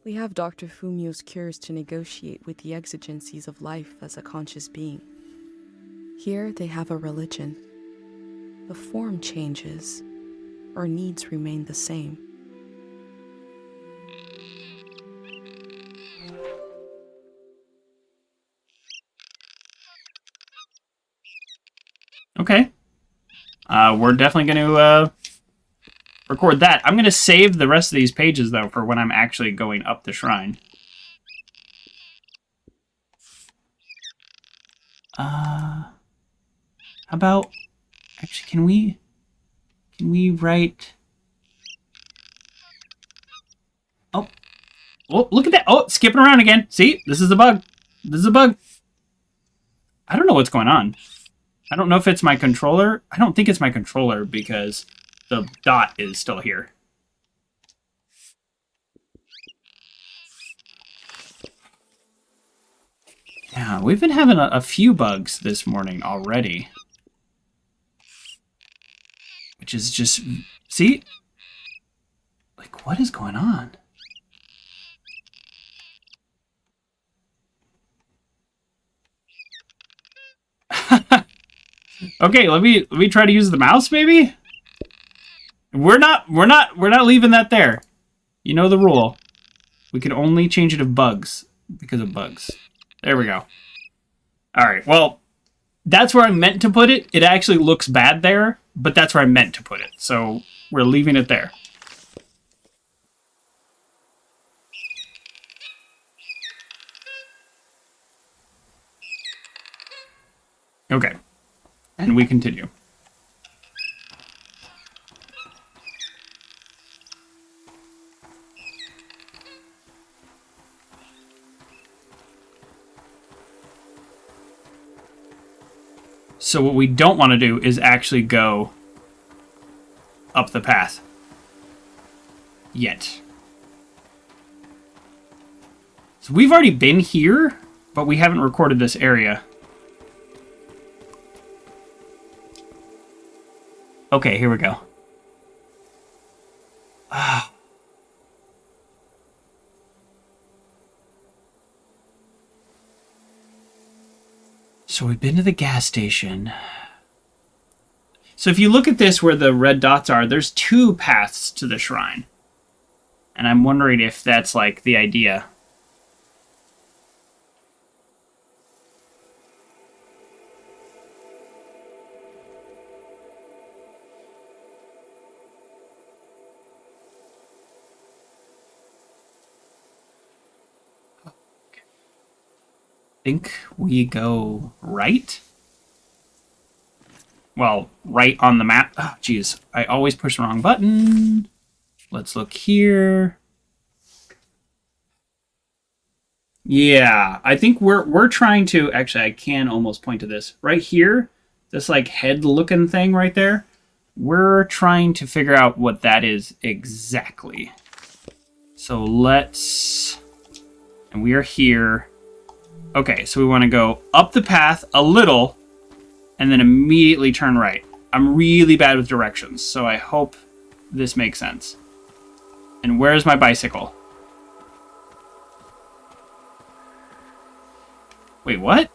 We have Dr. Fumio's cures to negotiate with the exigencies of life as a conscious being. Here they have a religion. The form changes. Our needs remain the same. Okay. We're definitely going to record that. I'm going to save the rest of these pages, though, for when I'm actually going up the shrine. How about... Actually, can we write... Oh. Oh, look at that. Oh, skipping around again. See? This is a bug. This is a bug. I don't know what's going on. I don't know if it's my controller. I don't think it's my controller because the dot is still here. Yeah, we've been having a few bugs this morning already. Which is just... See? Like, what is going on? Okay, let me try to use the mouse, maybe? We're not leaving that there. You know the rule. We can only change it of bugs because of bugs. There we go. Alright, well, that's where I meant to put it. It actually looks bad there, but that's where I meant to put it. So we're leaving it there. Okay. And we continue. So what we don't want to do is actually go up the path. Yet. So we've already been here, but we haven't recorded this area. Okay, here we go. So we've been to the gas station. So if you look at this where the red dots are, there's 2 paths to the shrine. And I'm wondering if that's like the idea. Think we go right? Well, right on the map. Oh, geez. I always push the wrong button. Let's look here. Yeah, I think we're trying to... Actually, I can almost point to this. Right here, this like head-looking thing right there. We're trying to figure out what that is exactly. So let's... And we are here... Okay, so we want to go up the path a little and then immediately turn right. I'm really bad with directions, so I hope this makes sense. And where's my bicycle? Wait, what?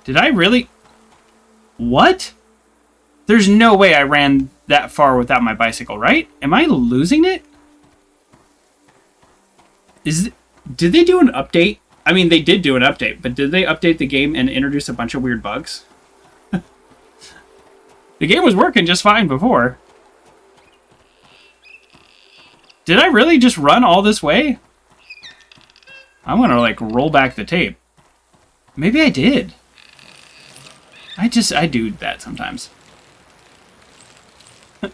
Did I really... What? There's no way I ran that far without my bicycle, right? Am I losing it? Did they do an update? I mean, they did do an update, but did they update the game and introduce a bunch of weird bugs? The game was working just fine before. Did I really just run all this way? I'm gonna, like, roll back the tape. Maybe I did. I do that sometimes.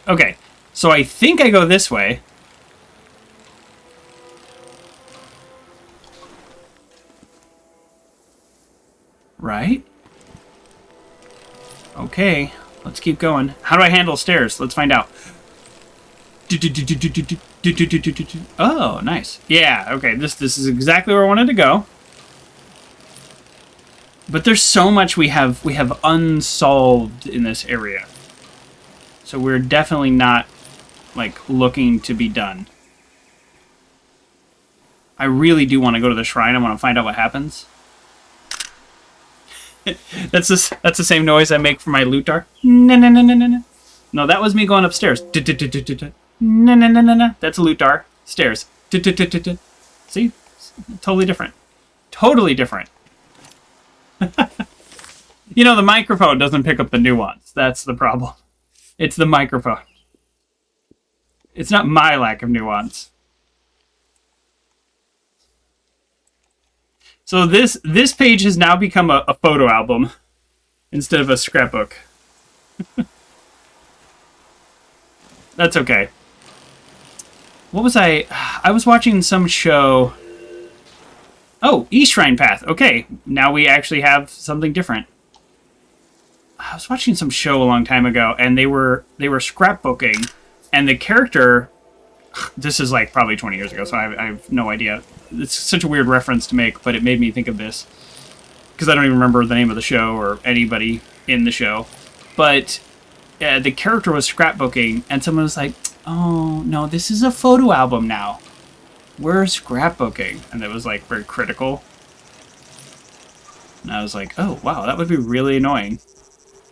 Okay, so I think I go this way. Right? Okay, let's keep going. How do I handle stairs? Let's find out. Oh, nice. Yeah, okay, this is exactly where I wanted to go. But there's so much we have unsolved in this area. So we're definitely not, like, looking to be done. I really do want to go to the shrine. I want to find out what happens. That's the same noise I make for my lutar. No, no, no, no, no, no. No, that was me going upstairs. No, no, no, no, no. That's a lutar. Stairs. See? Totally different. Totally different. You know, the microphone doesn't pick up the nuance. That's the problem. It's the microphone. It's not my lack of nuance. So this page has now become a photo album instead of a scrapbook. That's okay. What was I was watching some show. Oh, East Shrine Path. Okay, now we actually have something different. I was watching some show a long time ago, and they were scrapbooking, and the character... This is like probably 20 years ago, so I have no idea. It's such a weird reference to make, but it made me think of this. Because I don't even remember the name of the show or anybody in the show. But the character was scrapbooking, and someone was like, oh, no, this is a photo album now. We're scrapbooking. And it was like very critical. And I was like, oh, wow, that would be really annoying.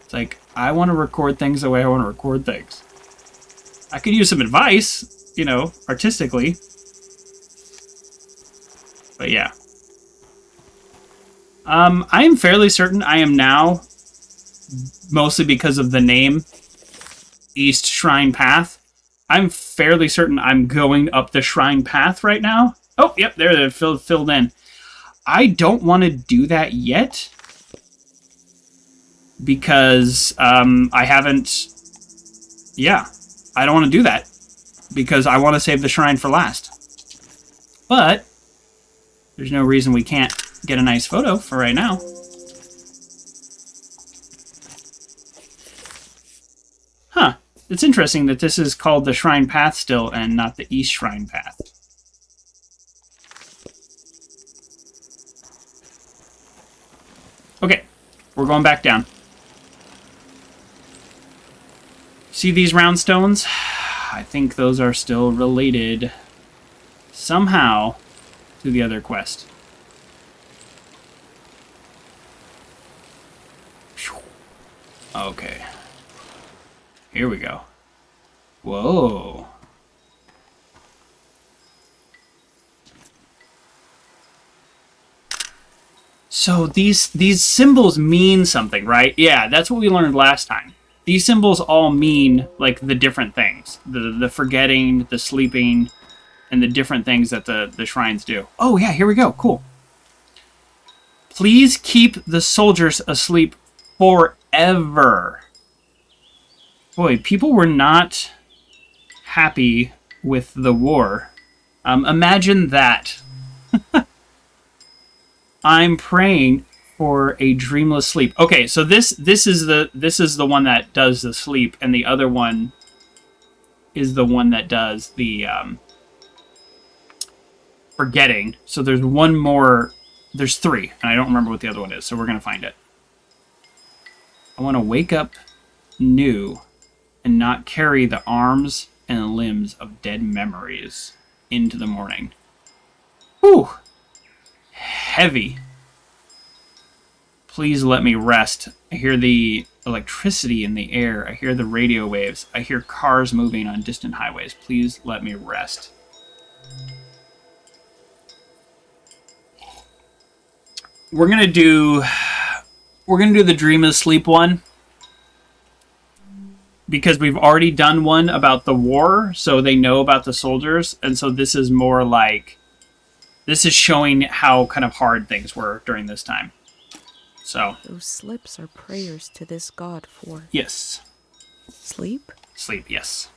It's like, I want to record things the way I want to record things. I could use some advice, you know, artistically. But yeah. I am fairly certain I am now, mostly because of the name, East Shrine Path. I'm fairly certain I'm going up the Shrine Path right now. Oh, yep, there, they're filled in. I don't want to do that yet. Because I haven't... Yeah, I don't want to do that. Because I want to save the shrine for last. But there's no reason we can't get a nice photo for right now. Huh. It's interesting that this is called the Shrine Path still and not the East Shrine Path. Okay, we're going back down. See these round stones? I think those are still related somehow to the other quest. Okay. Here we go. Whoa. So these symbols mean something, right? Yeah, that's what we learned last time. These symbols all mean, like, the different things. The forgetting, the sleeping, and the different things that the shrines do. Oh, yeah, here we go. Cool. Please keep the soldiers asleep forever. Boy, people were not happy with the war. Imagine that. I'm praying for a dreamless sleep. Okay, so this is the one that does the sleep, and the other one is the one that does the forgetting. So there's one more. There's three, and I don't remember what the other one is. So we're gonna find it. I want to wake up new and not carry the arms and limbs of dead memories into the morning. Whew. Heavy. Please let me rest. I hear the electricity in the air. I hear the radio waves. I hear cars moving on distant highways. Please let me rest. We're gonna do the dream of sleep one, because we've already done one about the war, so they know about the soldiers, and so this is more like, this is showing how kind of hard things were during this time. So Those slips are prayers to this god for yes, sleep? sleep, yes.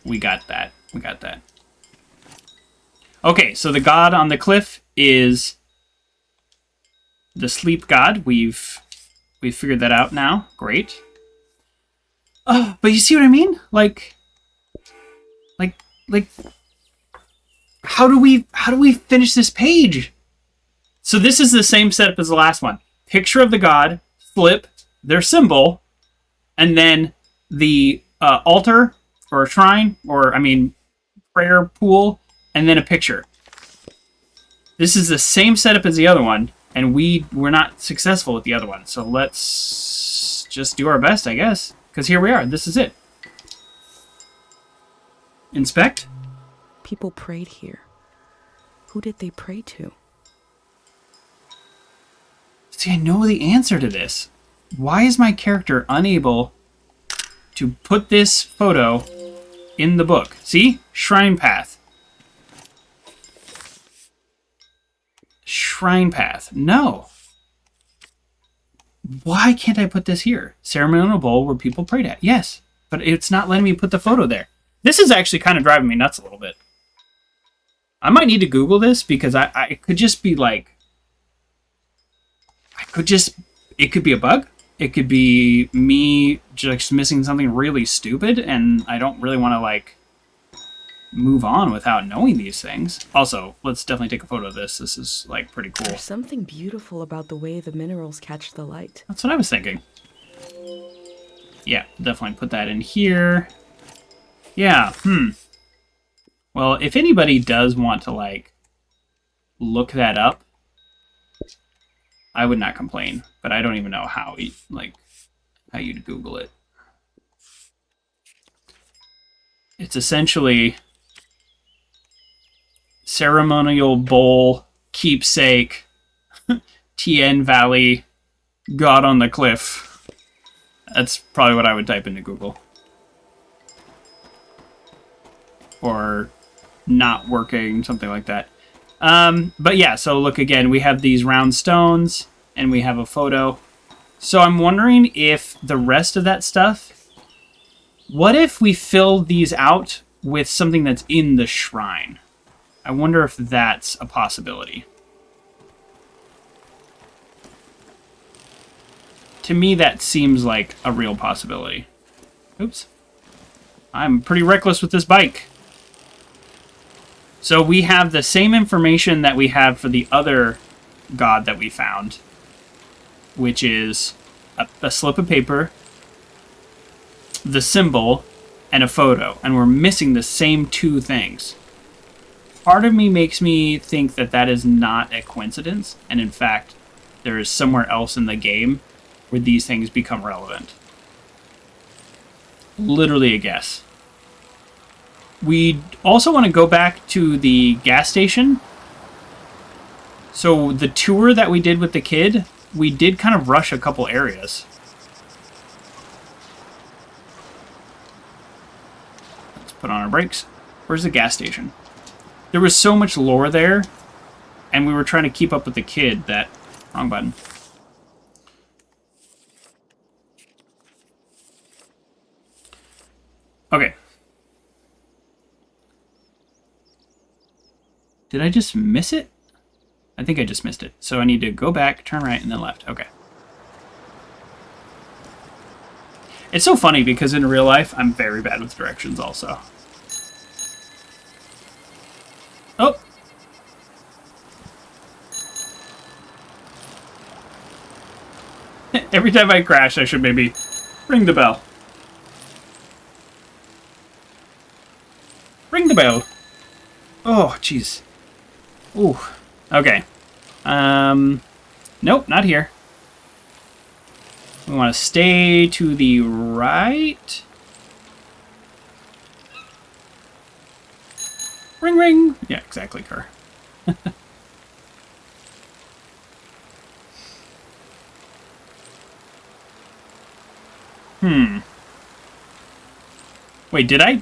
We got that. We got that. Okay, so the god on the cliff is the sleep god. We've figured that out now. Great. But you see what I mean? Like how do we finish this page? So this is the same setup as the last one. Picture of the god, flip, their symbol, and then the altar or shrine, or prayer pool, and then a picture. This is the same setup as the other one, and we're not successful with the other one. So let's just do our best, I guess. Because here we are. This is it. Inspect. People prayed here. Who did they pray to? See, I know the answer to this. Why is my character unable to put this photo in the book? See? Shrine path. Shrine path. No. Why can't I put this here? Ceremonial bowl where people prayed at. Yes, but it's not letting me put the photo there. This is actually kind of driving me nuts a little bit. I might need to Google this, because I could just be like... It could be a bug. It could be me just missing something really stupid, and I don't really want to, like, move on without knowing these things. Also, let's definitely take a photo of this. This is, like, pretty cool. There's something beautiful about the way the minerals catch the light. That's what I was thinking. Yeah, definitely put that in here. Yeah, Well, if anybody does want to, like, look that up, I would not complain, but I don't even know how you'd Google it. It's essentially ceremonial bowl, keepsake, Tien Valley, God on the cliff. That's probably what I would type into Google. Or not working, something like that. But yeah, so look again, we have these round stones, and we have a photo. So I'm wondering if the rest of that stuff, what if we fill these out with something that's in the shrine? I wonder if that's a possibility. To me, that seems like a real possibility. Oops. I'm pretty reckless with this bike. So we have the same information that we have for the other god that we found, which is a slip of paper, the symbol, and a photo. And we're missing the same two things. Part of me makes me think that that is not a coincidence, and in fact, there is somewhere else in the game where these things become relevant. Literally a guess. We also want to go back to the gas station. So the tour that we did with the kid, we did kind of rush a couple areas. Let's put on our brakes. Where's the gas station? There was so much lore there, and we were trying to keep up with the kid that... Wrong button. Okay. Did I just miss it? I think I just missed it. So I need to go back, turn right, and then left. Okay. It's so funny because in real life, I'm very bad with directions also. Oh! Every time I crash, I should maybe ring the bell. Ring the bell. Oh, jeez. Ooh. Okay. Nope, not here. We want to stay to the right. Ring, ring. Yeah, exactly, Kerr. Wait, did I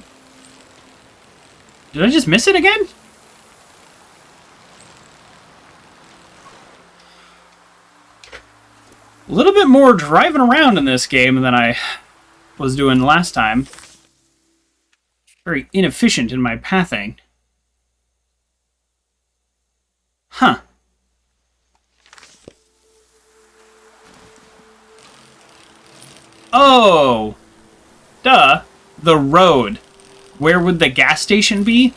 just miss it again? A little bit more driving around in this game than I was doing last time. Very inefficient in my pathing. Huh. Oh! Duh. The road. Where would the gas station be?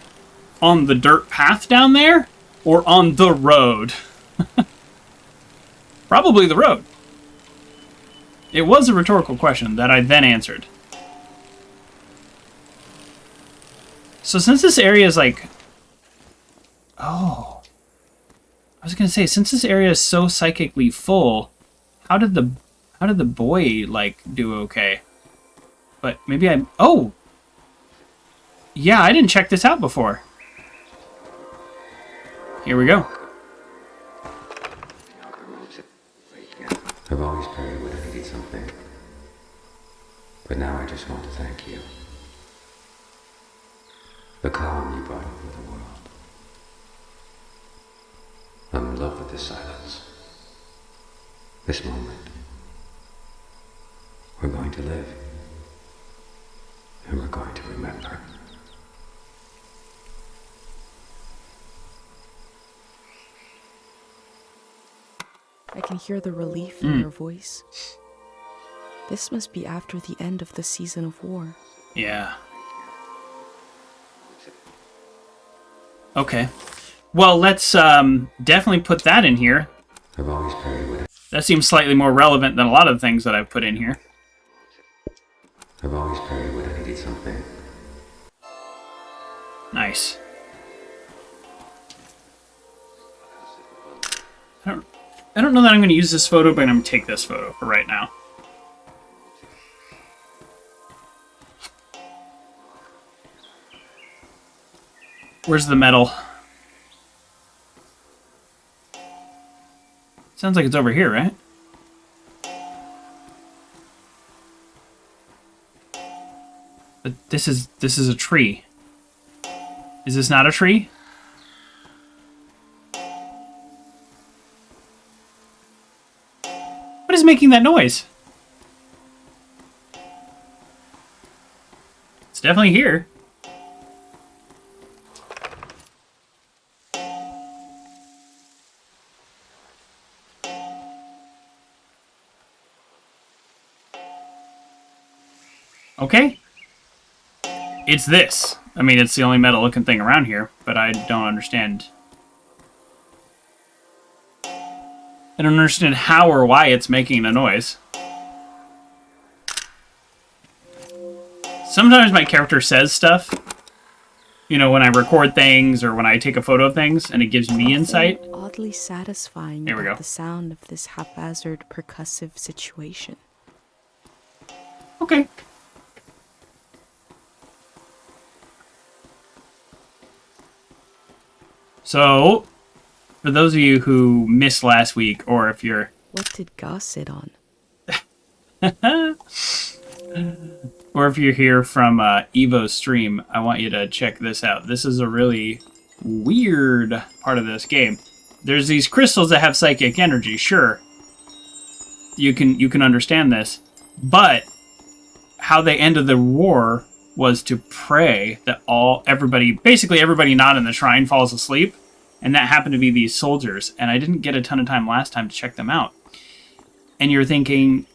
On the dirt path down there? Or on the road? Probably the road. It was a rhetorical question that I then answered. So since this area is like... Oh. I was gonna say, since this area is so psychically full, how did the boy, like, do okay? But maybe I... Oh! Yeah, I didn't check this out before. Here we go. I've always prayed when I needed something. But now I just want to thank you. The calm you brought into the world. I'm in love with this silence. This moment. We're going to live. And we're going to remember. I can hear the relief in your voice. This must be after the end of the season of war. Yeah. Okay. Well, let's definitely put that in here. I've always prayed with it. That seems slightly more relevant than a lot of the things that I've put in here. I've always prayed when I needed something. Nice. I don't know that I'm going to use this photo, but I'm going to take this photo for right now. Where's the medal? Sounds like it's over here, right? But this is a tree. Is this not a tree? What is making that noise? It's definitely here. Okay. It's this. I mean, it's the only metal-looking thing around here, but I don't understand. I don't understand how or why it's making a noise. Sometimes my character says stuff you know, when I record things or when I take a photo of things and it gives me insight. Oddly satisfying There we about go. the sound of this haphazard percussive situation. Okay. So, for those of you who missed last week, or if you're... What did Goss sit on? Or if you're here from Evo's stream, I want you to check this out. This is a really weird part of this game. There's these crystals that have psychic energy, sure. You can understand this. But how they ended the war was to pray that basically everybody not in the shrine falls asleep. And that happened to be these soldiers. And I didn't get a ton of time last time to check them out. And you're thinking,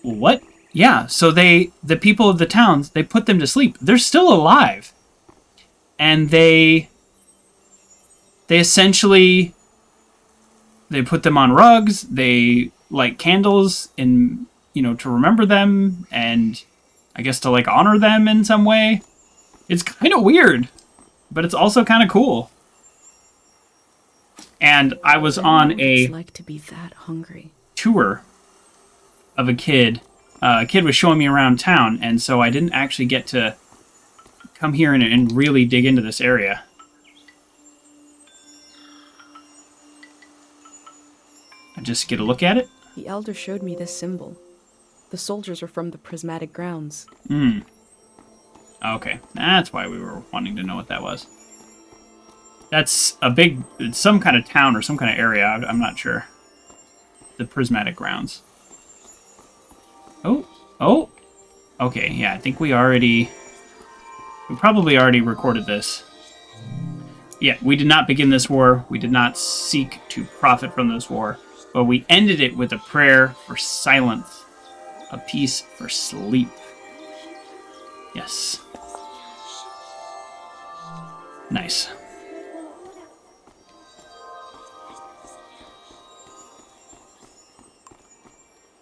what? Yeah, so the people of the towns, they put them to sleep. They're still alive. And they essentially, they put them on rugs, they light candles in, you know, to remember them, and I guess to like honor them in some way. It's kind of weird, but it's also kind of cool. And I was on a like to be that hungry. tour of a kid. A kid was showing me around town, and so I didn't actually get to come here and really dig into this area. I just get a look at it. The elder showed me this symbol. The soldiers are from the prismatic grounds. Okay, that's why we were wanting to know what that was. It's some kind of town or some kind of area, I'm not sure. The prismatic grounds. Oh! Okay, yeah, I think we probably already recorded this. Yeah, we did not begin this war. We did not seek to profit from this war. But we ended it with a prayer for silence. A peace for sleep. Yes. Nice.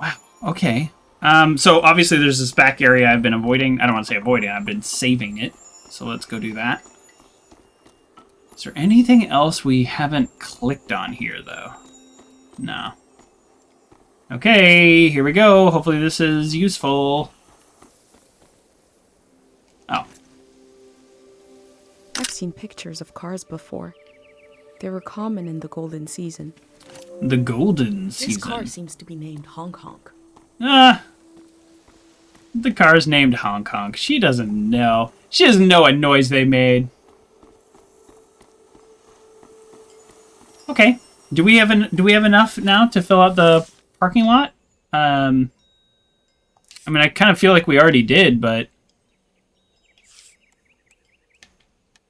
Wow, okay. So obviously there's this back area I've been avoiding. I don't want to say avoiding, I've been saving it. So let's go do that. Is there anything else we haven't clicked on here, though? No. Okay, here we go. Hopefully this is useful. Oh. I've seen pictures of cars before. They were common in the golden season. The golden season. This car seems to be named Honk Honk. The car's named Honk Honk. She doesn't know. She doesn't know what noise they made. Okay. Do we have enough now to fill out the parking lot? I mean, I kind of feel like we already did, but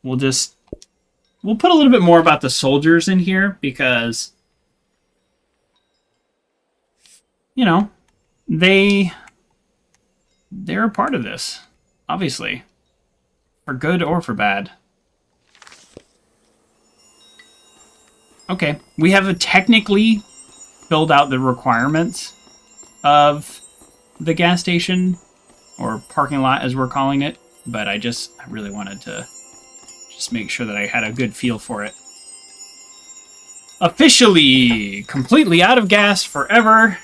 we'll put a little bit more about the soldiers in here because, you know, they're a part of this, obviously, for good or for bad. Okay, we have technically filled out the requirements of the gas station, or parking lot as we're calling it, but I really wanted to just make sure that I had a good feel for it. Officially, completely out of gas forever.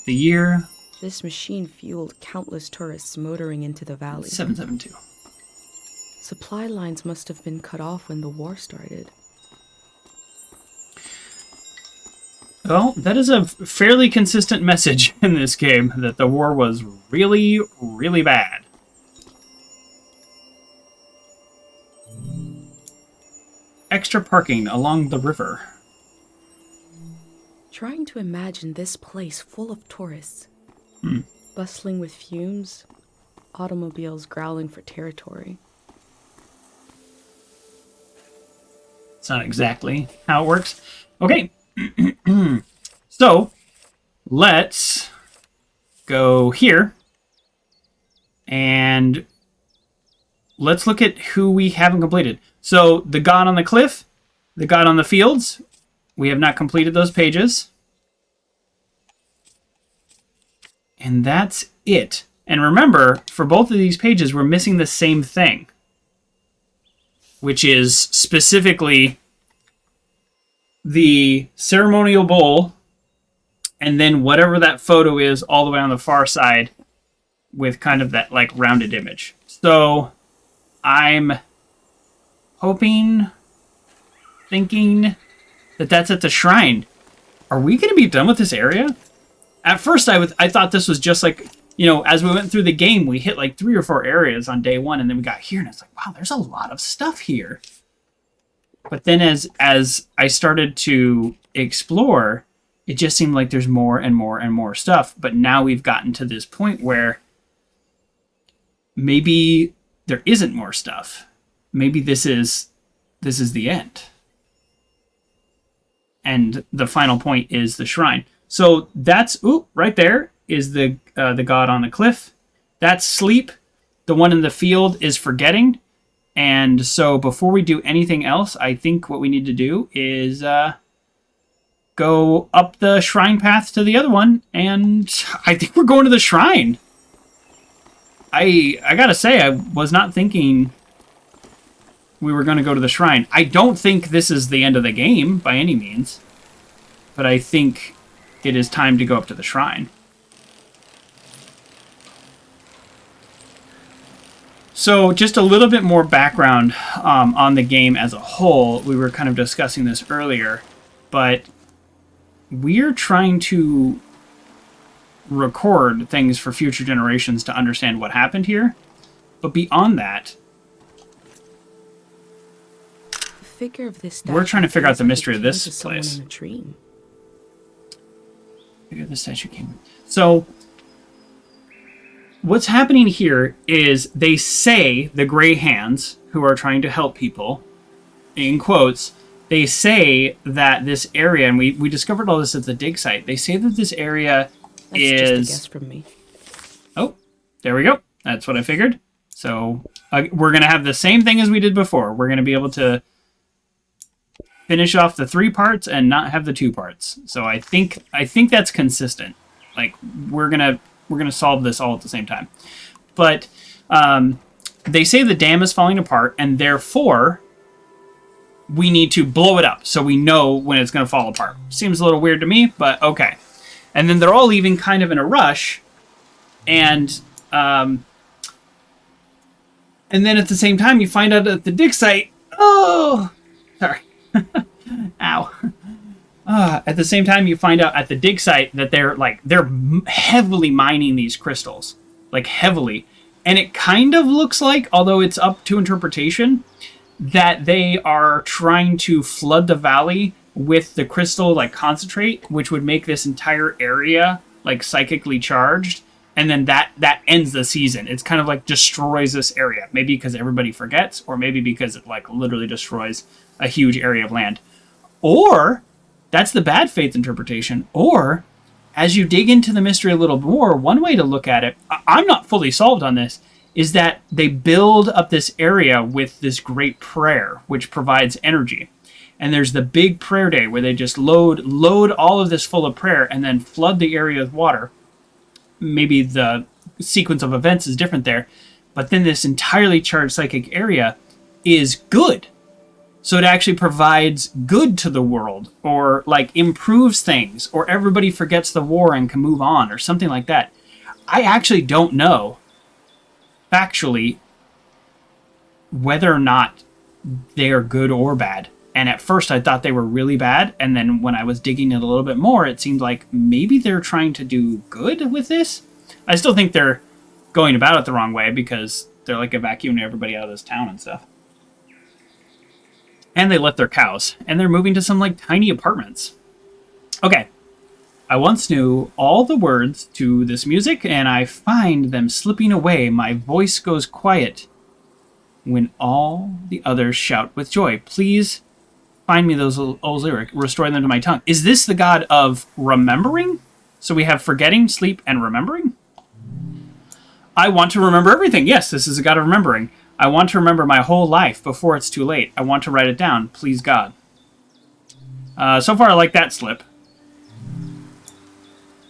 The year... This machine fueled countless tourists motoring into the valley. 772. Supply lines must have been cut off when the war started. Well, that is a fairly consistent message in this game, that the war was really, really bad. Extra parking along the river. Trying to imagine this place full of tourists. Bustling with fumes, automobiles growling for territory. It's not exactly how it works. Okay. So, let's go here. And let's look at who we haven't completed. So, the God on the Cliff, the God on the Fields, we have not completed those pages. And that's it. And remember, for both of these pages, we're missing the same thing. which is specifically the ceremonial bowl, and then whatever that photo is all the way on the far side with kind of that like rounded image. So I'm thinking that that's at the shrine. Are we going to be done with this area? At first, I thought this was just like, you know, as we went through the game, we hit like 3 or 4 areas on day 1, and then we got here, and it's like, wow, there's a lot of stuff here. But then as I started to explore, it just seemed like there's more and more and more stuff. But now we've gotten to this point where maybe there isn't more stuff. Maybe this is the end. And the final point is the shrine. So that's, right there is the god on the cliff. That's sleep. The one in the field is forgetting. And so before we do anything else, I think what we need to do is go up the shrine path to the other one. And I think we're going to the shrine. I gotta say, I was not thinking we were going to go to the shrine. I don't think this is the end of the game by any means, but I think it is time to go up to the shrine. So just a little bit more background on the game as a whole. We were kind of discussing this earlier, but we're trying to record things for future generations to understand what happened here. But beyond that, Figure of this we're trying to figure out the mystery of this someone place. in a dream. Figure the statue came. So what's happening here is they say, the gray hands who are trying to help people, in quotes, they say that this area, and we discovered all this at the dig site, they say that this area That's is... just a guess from me. Oh, there we go. That's what I figured. So we're going to have the same thing as we did before. We're going to be able to finish off the 3 parts and not have the 2 parts. So I think that's consistent. Like we're gonna solve this all at the same time. But they say the dam is falling apart, and therefore we need to blow it up so we know when it's going to fall apart. Seems a little weird to me, but okay. And then they're all leaving kind of in a rush, and then at the same time you find out at the dig site. Oh, sorry. Ow. At the same time, you find out at the dig site that they're heavily mining these crystals, like heavily, and it kind of looks like, although it's up to interpretation, that they are trying to flood the valley with the crystal like concentrate, which would make this entire area like psychically charged, and then that ends the season. It's kind of like destroys this area, maybe because everybody forgets, or maybe because it like literally destroys a huge area of land. Or that's the bad faith interpretation. Or as you dig into the mystery a little more, one way to look at it, I'm not fully solved on this, is that they build up this area with this great prayer, which provides energy. And there's the big prayer day where they just load all of this full of prayer and then flood the area with water. Maybe the sequence of events is different there, but then this entirely charged psychic area is good. So it actually provides good to the world, or like improves things, or everybody forgets the war and can move on, or something like that. I actually don't know, factually, whether or not they are good or bad. And at first I thought they were really bad, and then when I was digging it a little bit more, it seemed like maybe they're trying to do good with this. I still think they're going about it the wrong way, because they're like evacuating everybody out of this town and stuff. And they left their cows, and they're moving to some like tiny apartments. Okay. I once knew all the words to this music, and I find them slipping away. My voice goes quiet when all the others shout with joy. Please find me those old lyrics, restore them to my tongue. Is this the god of remembering? So we have forgetting, sleep, and remembering? I want to remember everything. Yes, this is a god of remembering. I want to remember my whole life before it's too late. I want to write it down. Please, God. So far, I like that slip.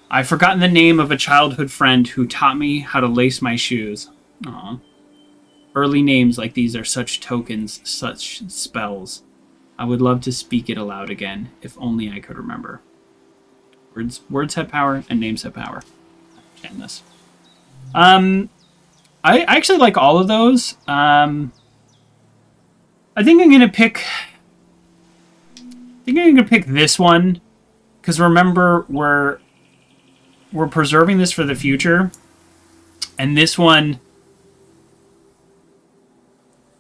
I've forgotten the name of a childhood friend who taught me how to lace my shoes. Aww. Early names like these are such tokens, such spells. I would love to speak it aloud again, if only I could remember. Words have power, and names have power. Understand this. I actually like all of those. I think I'm gonna pick. I think I'm gonna pick this one, because remember we're preserving this for the future, and this one.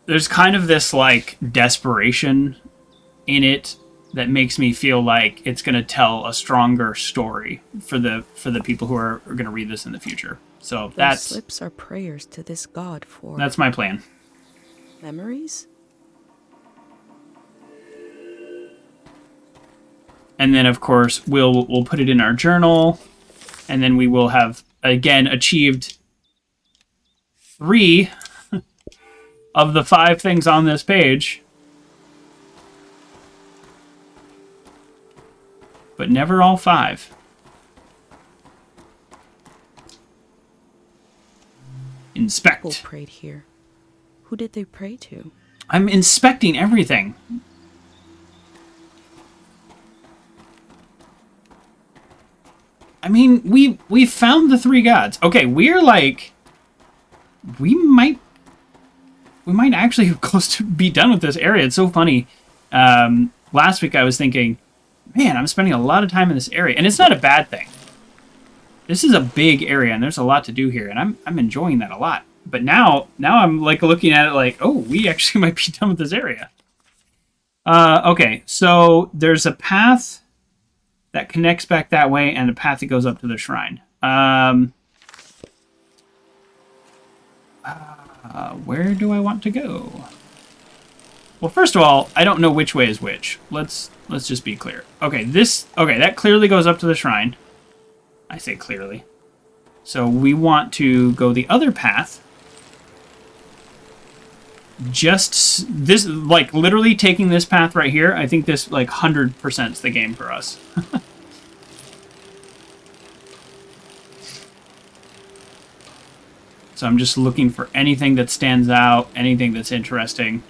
There's kind of this like desperation in it that makes me feel like it's going to tell a stronger story for the people who are going to read this in the future. So Those slips are prayers to this god for... That's my plan. memories? And then, of course, we'll put it in our journal, and then we will have, again, achieved 3 of the 5 things on this page. But never all 5. Inspect. People prayed here. Who did they pray to? I'm inspecting everything. I mean, we found the 3 gods. Okay, we're like... We might actually be close to be done with this area. It's so funny. Last week I was thinking, man, I'm spending a lot of time in this area. And it's not a bad thing. This is a big area, and there's a lot to do here. And I'm enjoying that a lot. But now I'm like looking at it like, oh, we actually might be done with this area. Okay, so there's a path that connects back that way, and a path that goes up to the shrine. Where do I want to go? Well, first of all, I don't know which way is which. Let's just be clear. Okay, that clearly goes up to the shrine. I say clearly. So we want to go the other path. Just this, like literally taking this path right here. I think this like 100% is the game for us. So I'm just looking for anything that stands out, anything that's interesting.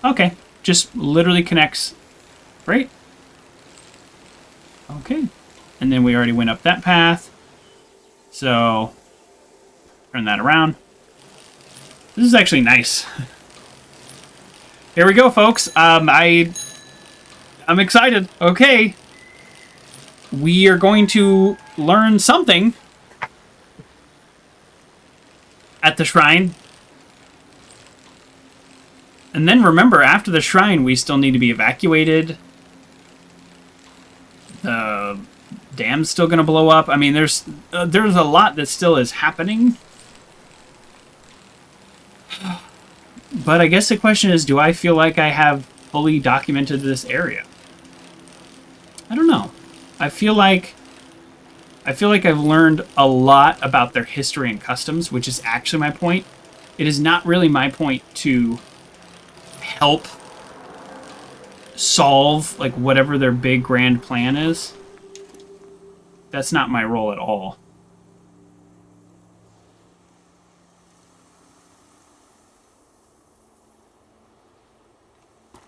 Okay, just literally connects. Great. Okay. And then we already went up that path. So, turn that around. This is actually nice. Here we go, folks. I'm excited. Okay. We are going to learn something at the shrine. And then remember, after the shrine, we still need to be evacuated. The dam's still going to blow up. I mean, there's a lot that still is happening. But I guess the question is, do I feel like I have fully documented this area? I don't know. I feel like I've learned a lot about their history and customs, which is actually my point. It is not really my point to help solve like whatever their big grand plan is. That's not my role at all.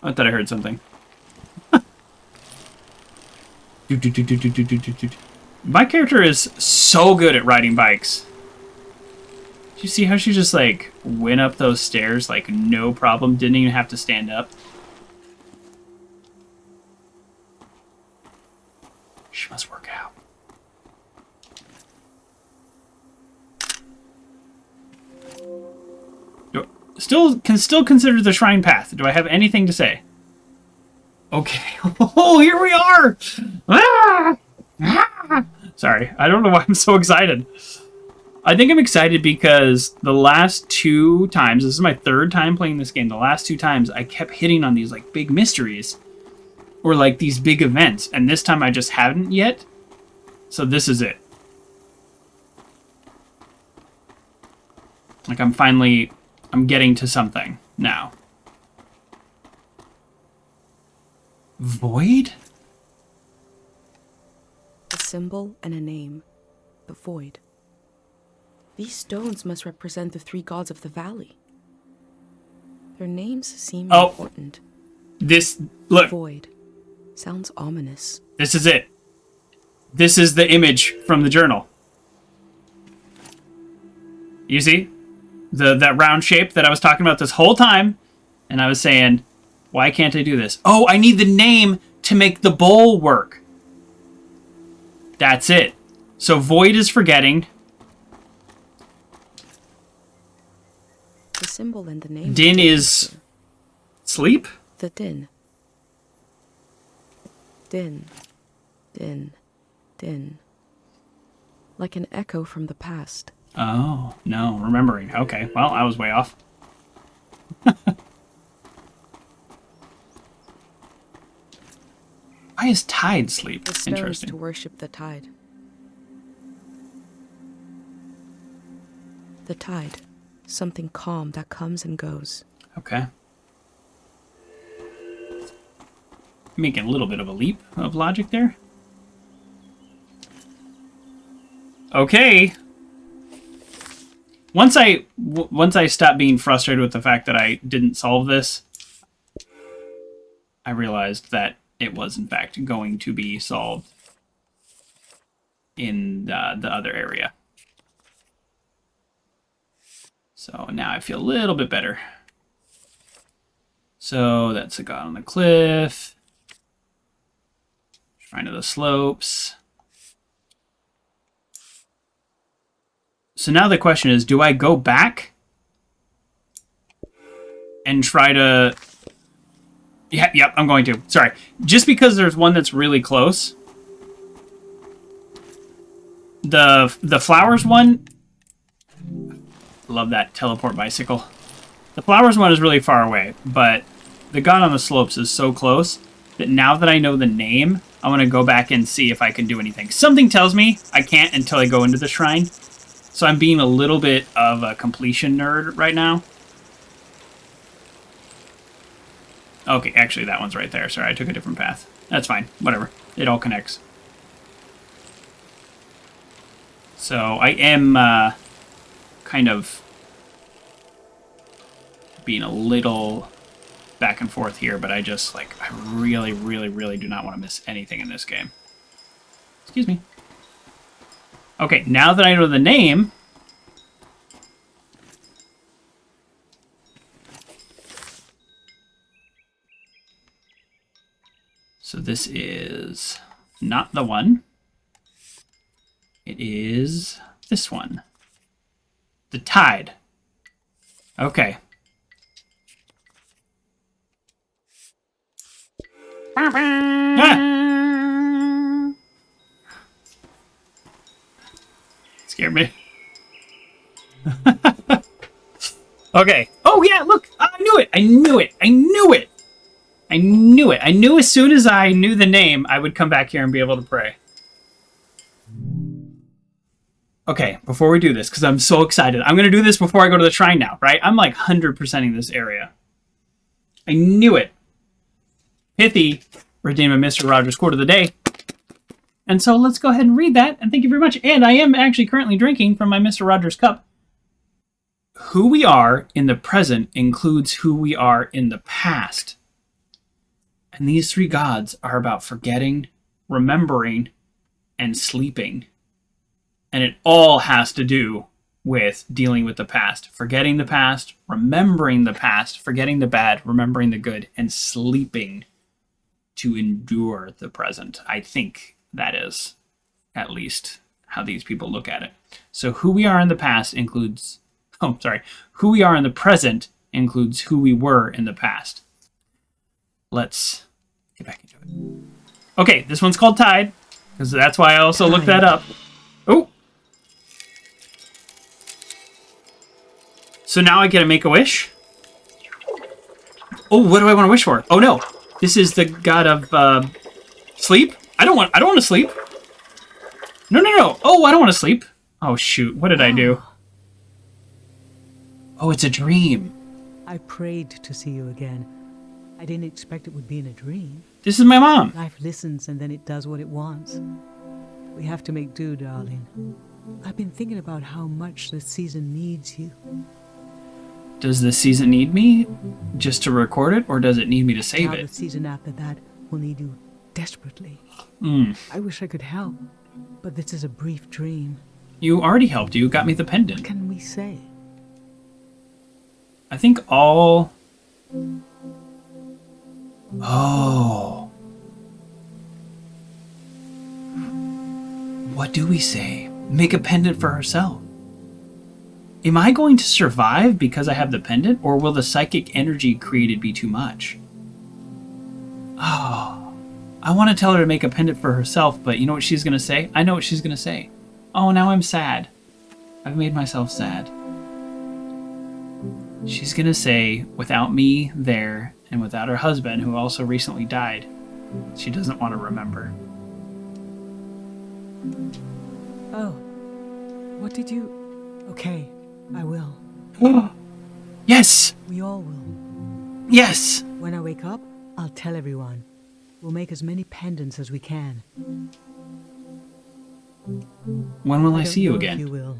I thought I heard something. My character is so good at riding bikes. Did you see how she just like went up those stairs like no problem, didn't even have to stand up? She must work out. Still consider the shrine path. Do I have anything to say? Okay. Oh, here we are! Ah! Ah! Sorry, I don't know why I'm so excited. I think I'm excited because the last 2 times, this is my 3rd time playing this game, the last 2 times I kept hitting on these like big mysteries. Or like these big events, and this time I just haven't yet. So this is it. Like I'm getting to something now. Void? A symbol and a name. The void. These stones must represent the 3 gods of the valley. Their names seem Oh. important. This, look, Void. Sounds ominous. this is it. This is the image from the journal. You see? That round shape that I was talking about this whole time. And I was saying, why can't I do this? Oh, I need the name to make the bowl work. That's it. So void is forgetting. The symbol and the name. Din is sleep? The din. Din. Din. Din. Like an echo from the past. Oh, no, remembering. Okay, well, I was way off. Why is tide sleep? The stones Interesting. to worship the tide. The tide. Something calm that comes and goes. Okay. Making a little bit of a leap of logic there. Okay. Once I stopped being frustrated with the fact that I didn't solve this, I realized that it was in fact going to be solved in the other area. So now I feel a little bit better. So that's a god on the cliff. Shrine of the slopes. So now the question is, do I go back and try to... Yep, I'm going to. Sorry. Just because there's one that's really close. The flowers one... Love that teleport bicycle. The flowers one is really far away, but the god on the slopes is so close that now that I know the name, I want to go back and see if I can do anything. Something tells me I can't until I go into the shrine. So I'm being a little bit of a completion nerd right now. Okay, actually that one's right there. Sorry, I took a different path. That's fine. Whatever. It all connects. So I am kind of being a little back and forth here, but I just, like, I really, really, really do not want to miss anything in this game. Excuse me. Okay, now that I know the name... So this is not the one. It is this one. The tide. Okay. Ah! Scared me. Okay. Oh, yeah, look. I knew it. I knew it. I knew it. I knew it. I knew as soon as I knew the name, I would come back here and be able to pray. Okay, before we do this, because I'm so excited. I'm going to do this before I go to the shrine now, right? I'm like 100%ing this area. I knew it. Pithy, redeem a Mr. Rogers quote of the day. And so let's go ahead and read that, and thank you very much. And I am actually currently drinking from my Mr. Rogers cup. Who we are in the present includes who we are in the past. And these 3 gods are about forgetting, remembering, and sleeping. And it all has to do with dealing with the past. Forgetting the past, remembering the past, forgetting the bad, remembering the good, and sleeping to endure the present. I think that is at least how these people look at it. So who we are in the past includes... Oh, sorry. Who we are in the present includes who we were in the past. Let's get back into it. Okay, this one's called Tide, because that's why I also looked that up. Oh! So now I get to make a wish? Oh, what do I want to wish for? Oh no, this is the god of sleep? I don't want to sleep. No. Oh, I don't want to sleep. Oh shoot, what did I do? Oh, it's a dream. I prayed to see you again. I didn't expect it would be in a dream. This is my mom. Life listens and then it does what it wants. We have to make do, darling. I've been thinking about how much the season needs you. Does the season need me just to record it, or does it need me to save Now the it? season after that will need you desperately. I wish I could help, but this is a brief dream. You already helped. You got me the What pendant. can we say? I think all... Oh. What do we say? Make a pendant for herself. Am I going to survive because I have the pendant, or will the psychic energy created be too much? Oh. I want to tell her to make a pendant for herself, but you know what she's going to say? I know what she's going to say. Oh, now I'm sad. I've made myself sad. She's going to say, without me there, and without her husband, who also recently died, she doesn't want to remember. Oh, what did you... Okay, I will. Yes! We all will. Yes! When I wake up, I'll tell everyone. We'll make as many pendants as we can. When will I don't see you know if again? You will.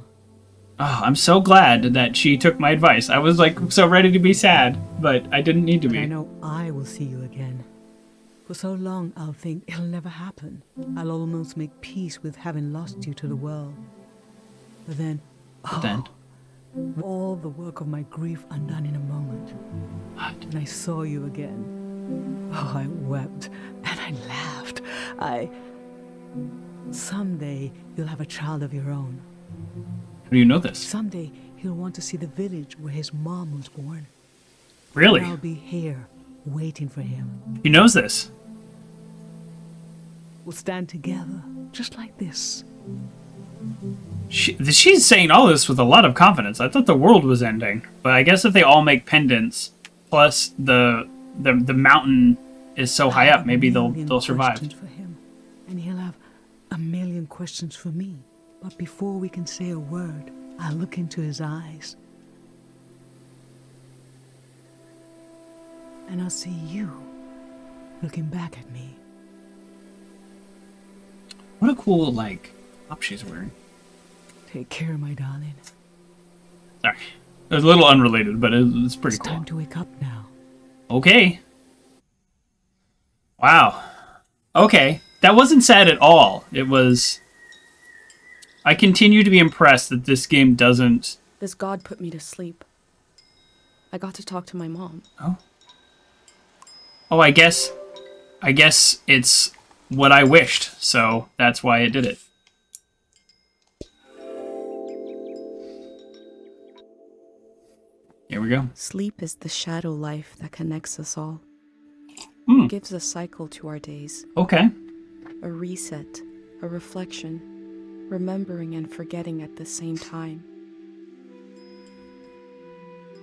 Oh, I'm so glad that she took my advice. I was like so ready to be sad, but I didn't need to But I be. know I will see you again. For so long, I'll think it'll never happen. I'll almost make peace with having lost you to the world. But then, Then, all the work of my grief undone in a moment. what? And I saw you again. Oh, I wept and I laughed. Someday you'll have a child of your own. How do you know this? Someday he'll want to see the village where his mom was born. Really? And I'll be here, waiting for him. He knows this. We'll stand together, just like this. She's saying all this with a lot of confidence. I thought the world was ending, but I guess if they all make pendants, plus the mountain is so high up, maybe they'll survive. Questions for him, and he'll have a million questions for me. But before we can say a word, I'll look into his eyes. And I'll see you looking back at me. What a cool, top she's wearing. Take care, my darling. Sorry. It's a little unrelated, but it's pretty It's cool. time to wake up now. Okay. Wow. Okay. That wasn't sad at all. It was... I continue to be impressed that this game doesn't... This god put me to sleep. I got to talk to my mom. Oh. Oh, I guess it's what I wished, so that's why it did it. Here we go. Sleep is the shadow life that connects us all. Hmm. Gives a cycle to our days, Okay. a reset, a reflection, remembering and forgetting at the same time.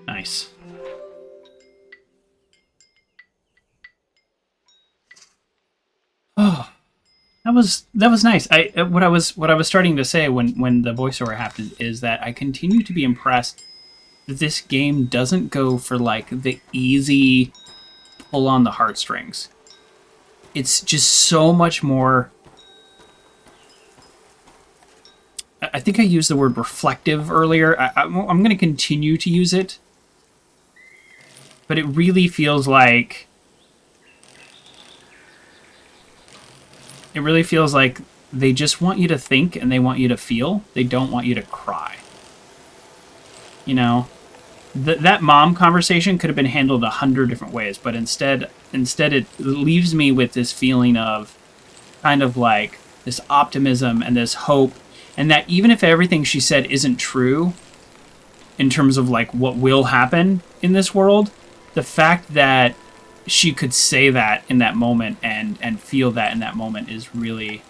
Nice. Oh, that was nice. What I was starting to say when the voiceover happened is that I continue to be impressed that this game doesn't go for the easy pull on the heartstrings. It's just so much more. I think I used the word reflective earlier. I'm going to continue to use it. But it really feels like... It really feels like they just want you to think and they want you to feel. They don't want you to cry. You know? That mom conversation could have been handled 100 different ways, but instead it leaves me with this feeling of kind of this optimism and this hope, and that even if everything she said isn't true in terms of what will happen in this world, the fact that she could say that in that moment and feel that in that moment is really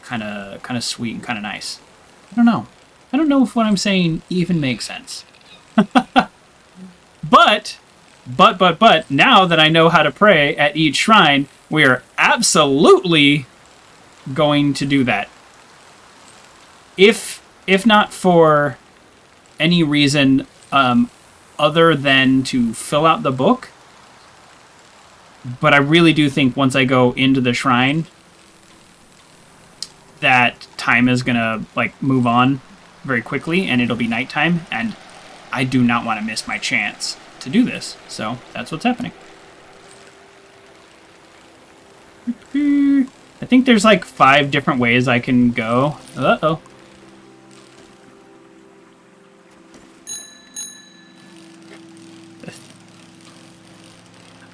kind of sweet and kind of nice. I don't know if what I'm saying even makes sense. But now that I know how to pray at each shrine, we are absolutely going to do that. If not for any reason other than to fill out the book, but I really do think once I go into the shrine that time is gonna like move on very quickly and it'll be nighttime, and I do not want to miss my chance to do this. So that's what's happening. I think there's like 5 different ways I can go. Uh-oh.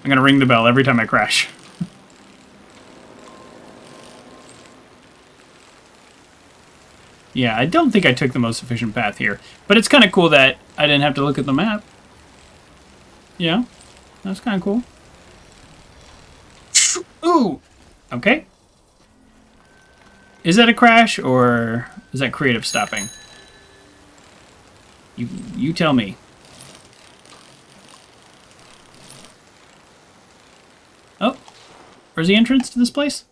I'm gonna ring the bell every time I crash. Yeah, I don't think I took the most efficient path here. But it's kind of cool that I didn't have to look at the map. Yeah, that's kind of cool. Ooh! Okay. Is that a crash, or is that creative stopping? You tell me. Oh, where's the entrance to this place?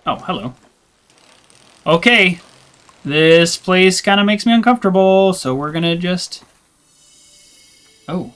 Oh, hello. Okay, this place kind of makes me uncomfortable, so we're gonna just... Oh.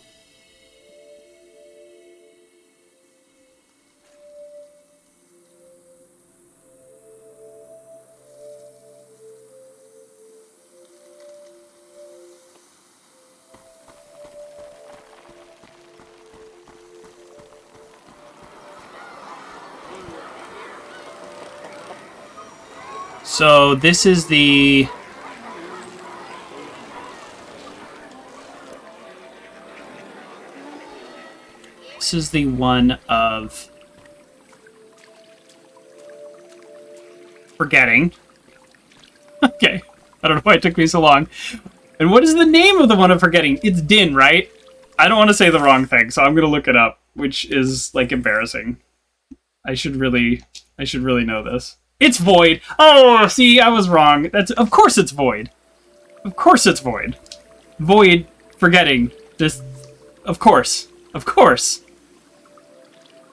So this is the... This is the one of... forgetting. Okay. I don't know why it took me so long. And what is the name of the one of forgetting? It's Din, right? I don't want to say the wrong thing, so I'm going to look it up, which is, like, embarrassing. I should really know this. It's Void. Oh, see, I was wrong. Of course it's Void. Of course it's Void. Void, forgetting. Just, of course. Of course.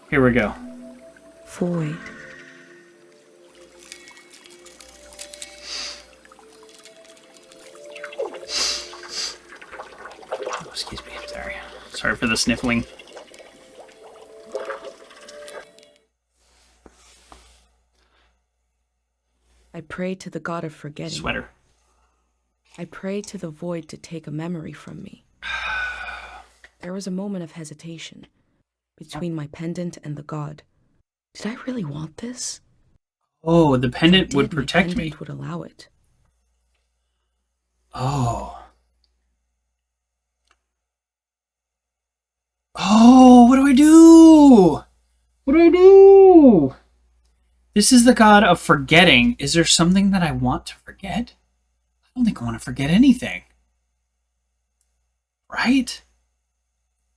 Here we go. Void. Oh, excuse me. Sorry. Sorry for the sniffling. I pray to the god of forgetting. Sweater. I pray to the void to take a memory from me. There was a moment of hesitation between my pendant and the god. Did I really want this? Oh, the pendant would protect me. My pendant would allow it. Oh. Oh, what do I do? What do I do? This is the god of forgetting. Is there something that I want to forget? I don't think I want to forget anything. Right?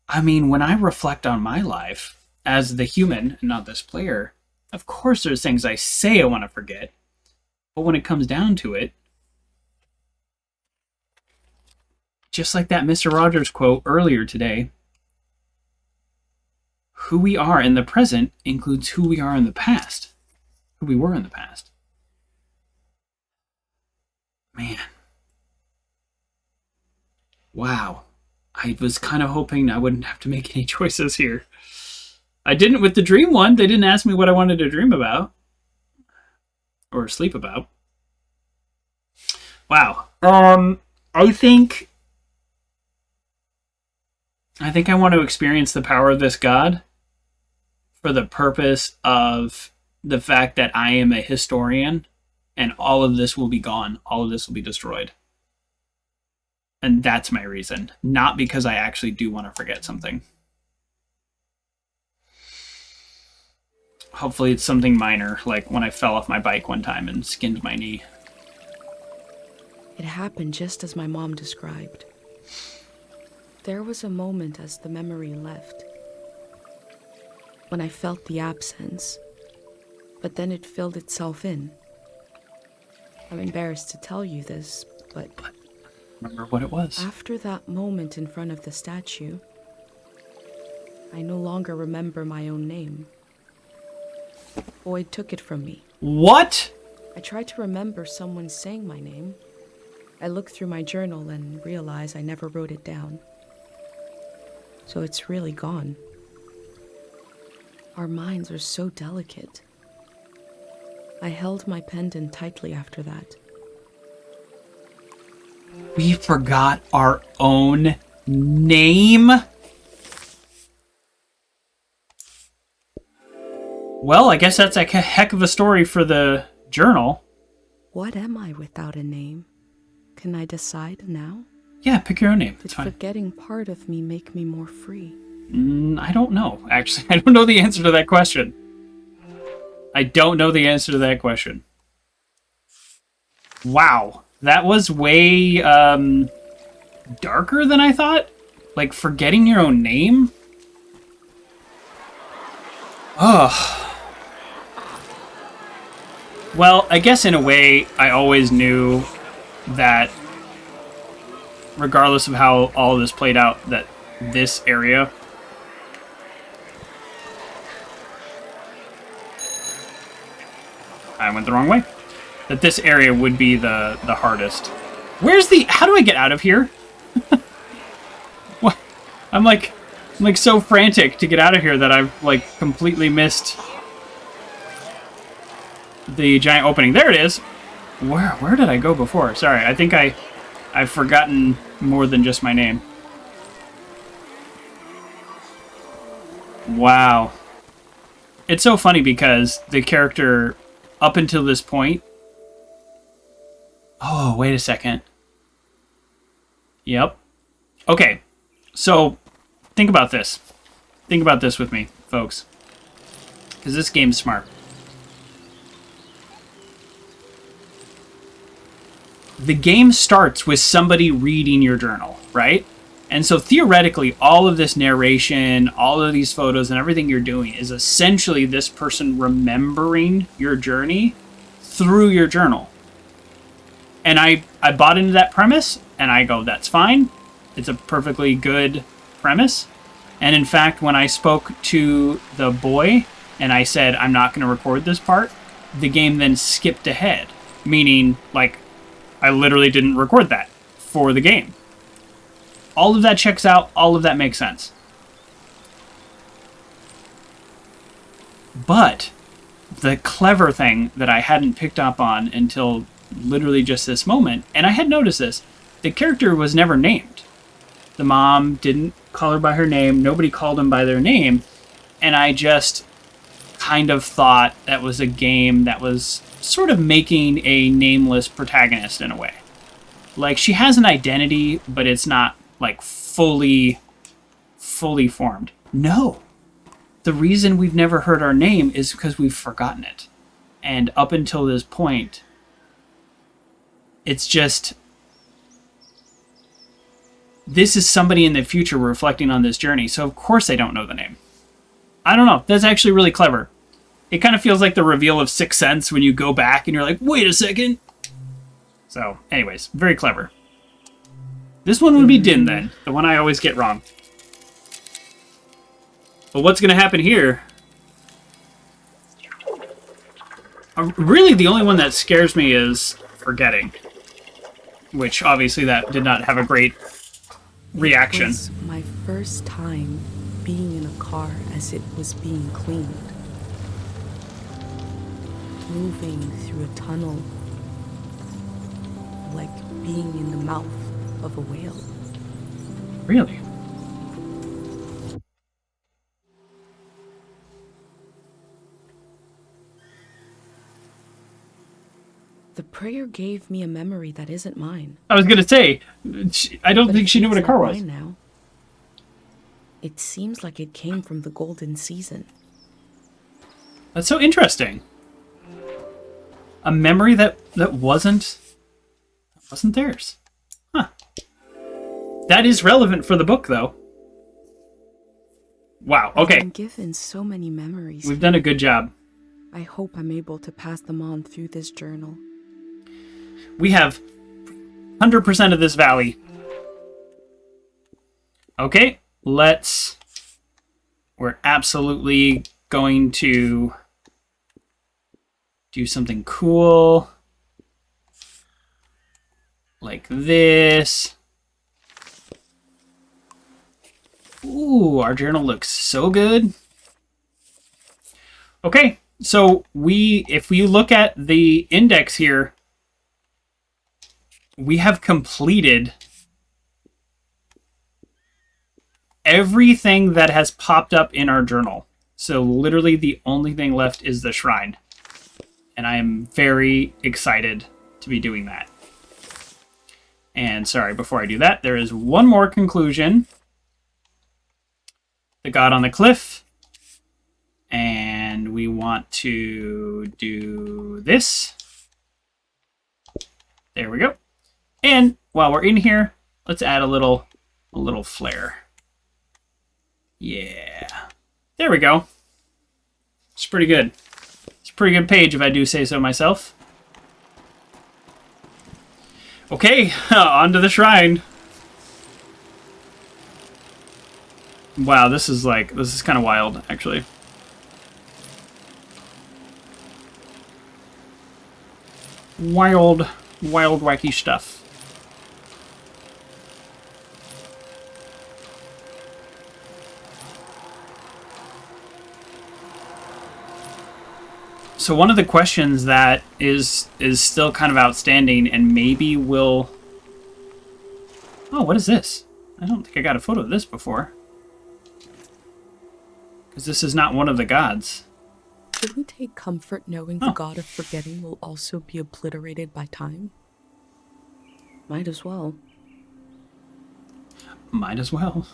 I mean, when I reflect on my life as the human and not this player, of course there's things I say I want to forget. But when it comes down to it, just like that Mr. Rogers quote earlier today, who we are in the present includes who we are in the past. Who we were in the past. Man. Wow. I was kind of hoping I wouldn't have to make any choices here. I didn't with the dream one. They didn't ask me what I wanted to dream about. Or sleep about. Wow. I think I want to experience the power of this god for the purpose of the fact that I am a historian and all of this will be gone. All of this will be destroyed. And that's my reason. Not because I actually do want to forget something. Hopefully it's something minor, like when I fell off my bike one time and skinned my knee. It happened just as my mom described. There was a moment as the memory left, when I felt the absence, but then it filled itself in. I'm embarrassed to tell you this, but remember what it was. After that moment in front of the statue, I no longer remember my own name. Void took it from me. What? I tried to remember someone saying my name. I looked through my journal and realized I never wrote it down. So it's really gone. Our minds are so delicate. I held my pendant tightly after that. We forgot our own name? Well, I guess that's a heck of a story for the journal. What am I without a name? Can I decide now? Yeah, pick your own name. Did It's fine. forgetting part of me make me more free? I don't know, actually. I don't know the answer to that question. I don't know the answer to that question. Wow. That was way darker than I thought. Like, forgetting your own name? Oh. Well, I guess in a way, I always knew that regardless of how all of this played out, that this area... I went the wrong way. That this area would be the hardest. Where's the... How do I get out of here? What? I'm like so frantic to get out of here that I've like completely missed the giant opening. There it is. Where did I go before? Sorry, I think I've forgotten more than just my name. Wow. It's so funny because the character up until this point... Oh, wait a second. Yep. Okay. So, think about this. Think about this with me, folks. Because this game's smart. The game starts with somebody reading your journal, right? And so theoretically, all of this narration, all of these photos, and everything you're doing is essentially this person remembering your journey through your journal. And I bought into that premise, and I go, that's fine. It's a perfectly good premise. And in fact, when I spoke to the boy, and I said, I'm not going to record this part, the game then skipped ahead. Meaning, like, I literally didn't record that for the game. All of that checks out. All of that makes sense. But the clever thing that I hadn't picked up on until literally just this moment, and I had noticed this, the character was never named. The mom didn't call her by her name. Nobody called him by their name. And I just kind of thought that was a game that was sort of making a nameless protagonist in a way. Like, she has an identity, but it's not, like, fully formed. No. The reason we've never heard our name is because we've forgotten it. And up until this point, it's just... This is somebody in the future reflecting on this journey, so of course they don't know the name. I don't know. That's actually really clever. It kind of feels like the reveal of Sixth Sense when you go back and you're like, wait a second. So, anyways, very clever. This one would be Din, then. The one I always get wrong. But what's going to happen here? Really, the only one that scares me is forgetting. Which, obviously, that did not have a great reaction. It was my first time being in a car as it was being cleaned. Moving through a tunnel, like being in the mouth of a whale. Really? The prayer gave me a memory that isn't mine. I was going to say, I don't think she knew what a It's car not was. mine now. It seems like it came from the golden season. That's so interesting. A memory that wasn't theirs. Huh. That is relevant for the book, though. Wow, okay. I've been given so many memories. We've done a good job. I hope I'm able to pass them on through this journal. We have 100% of this valley. Okay, we're absolutely going to do something cool. Like this. Ooh, our journal looks so good. Okay, So if we look at the index here, we have completed everything that has popped up in our journal. So literally the only thing left is the shrine. And I am very excited to be doing that. And sorry, before I do that, there is one more conclusion. The god on the cliff. And we want to do this. There we go. And while we're in here, let's add a little flare. Yeah. There we go. It's pretty good. It's a pretty good page if I do say so myself. Okay, on to the shrine. Wow, this is kind of wild, actually. Wild, wacky stuff. So one of the questions that is still kind of outstanding and maybe will... Oh, what is this? I don't think I got a photo of this before. Because this is not one of the gods. Should we take comfort knowing the god of forgetting will also be obliterated by time? Might as well. Might as well.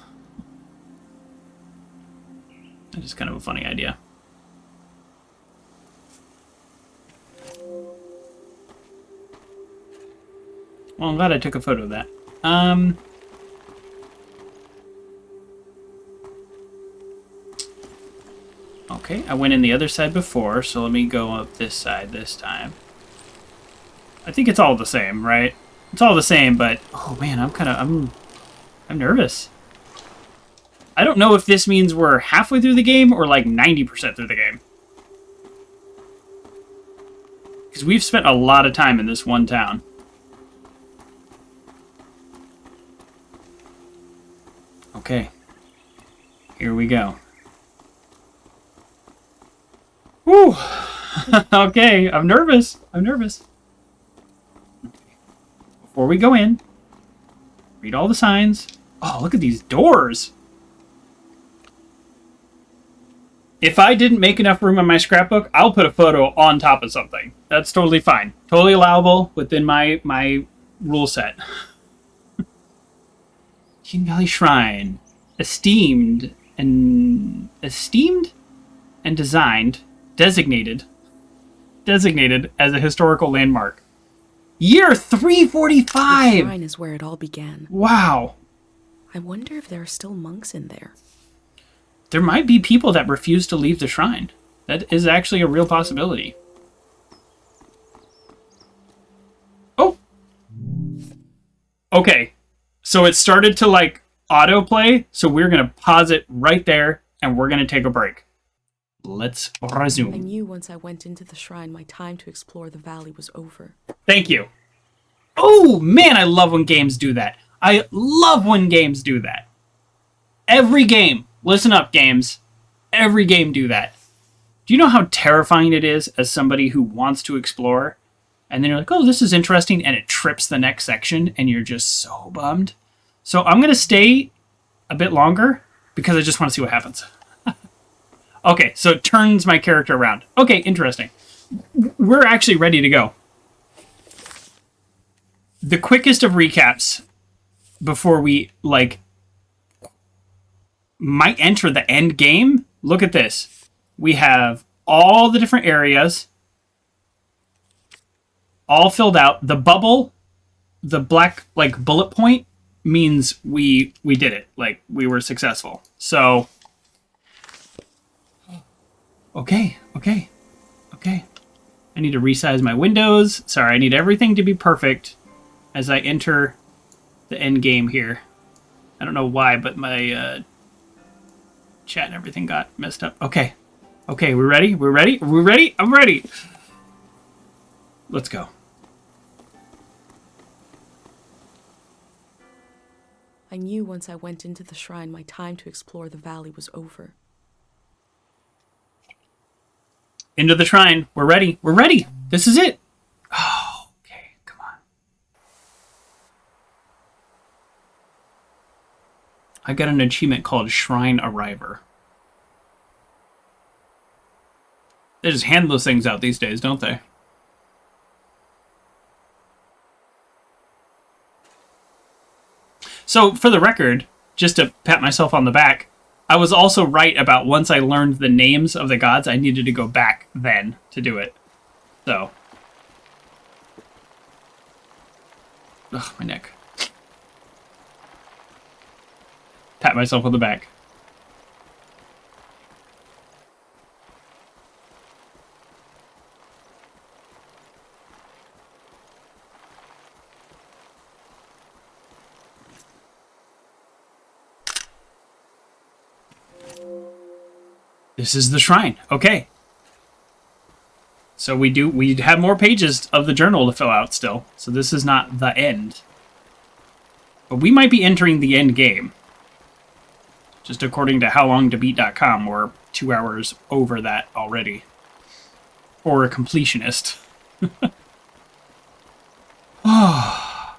That is kind of a funny idea. Well, I'm glad I took a photo of that. Okay, I went in the other side before, so let me go up this side this time. I think it's all the same, right? It's all the same, but oh man, I'm nervous. I don't know if this means we're halfway through the game or like 90% through the game. Because we've spent a lot of time in this one town. Okay. Here we go. Woo! Okay, I'm nervous. I'm nervous. Before we go in, read all the signs. Oh, look at these doors. If I didn't make enough room in my scrapbook, I'll put a photo on top of something. That's totally fine. Totally allowable within my rule set. Hidden Valley Shrine. Esteemed and designated as a historical landmark. Year 345! The shrine is where it all began. Wow. I wonder if there are still monks in there. There might be people that refuse to leave the shrine. That is actually a real possibility. Oh! Okay. So it started to, like, autoplay, so we're going to pause it right there, and we're going to take a break. Let's resume. I knew once I went into the shrine, my time to explore the valley was over. Thank you. Oh, man, I love when games do that. I love when games do that. Every game. Listen up, games. Every game do that. Do you know how terrifying it is as somebody who wants to explore? And then you're like, oh, this is interesting, and it trips the next section, and you're just so bummed. So I'm going to stay a bit longer because I just want to see what happens. Okay, so it turns my character around. Okay, interesting. We're actually ready to go. The quickest of recaps before we, like, might enter the end game. Look at this. We have all the different areas all filled out. The bubble, the black, like, bullet point means we did it. Like, we were successful. So... Okay. I need to resize my windows. Sorry, I need everything to be perfect as I enter the end game here. I don't know why, but my chat and everything got messed up. Okay, we're ready? We're ready? Are we ready? I'm ready! Let's go. I knew once I went into the shrine, my time to explore the valley was over. Into the shrine. We're ready. We're ready. This is it. Oh, okay. Come on. I got an achievement called Shrine Arriver. They just hand those things out these days, don't they? So, for the record, just to pat myself on the back, I was also right about once I learned the names of the gods, I needed to go back then to do it. So. Ugh, my neck. Pat myself on the back. This is the shrine. Okay. So we have more pages of the journal to fill out still. So this is not the end. But we might be entering the end game. Just according to howlongtobeat.com, we're 2 hours over that already. For a completionist. Oh.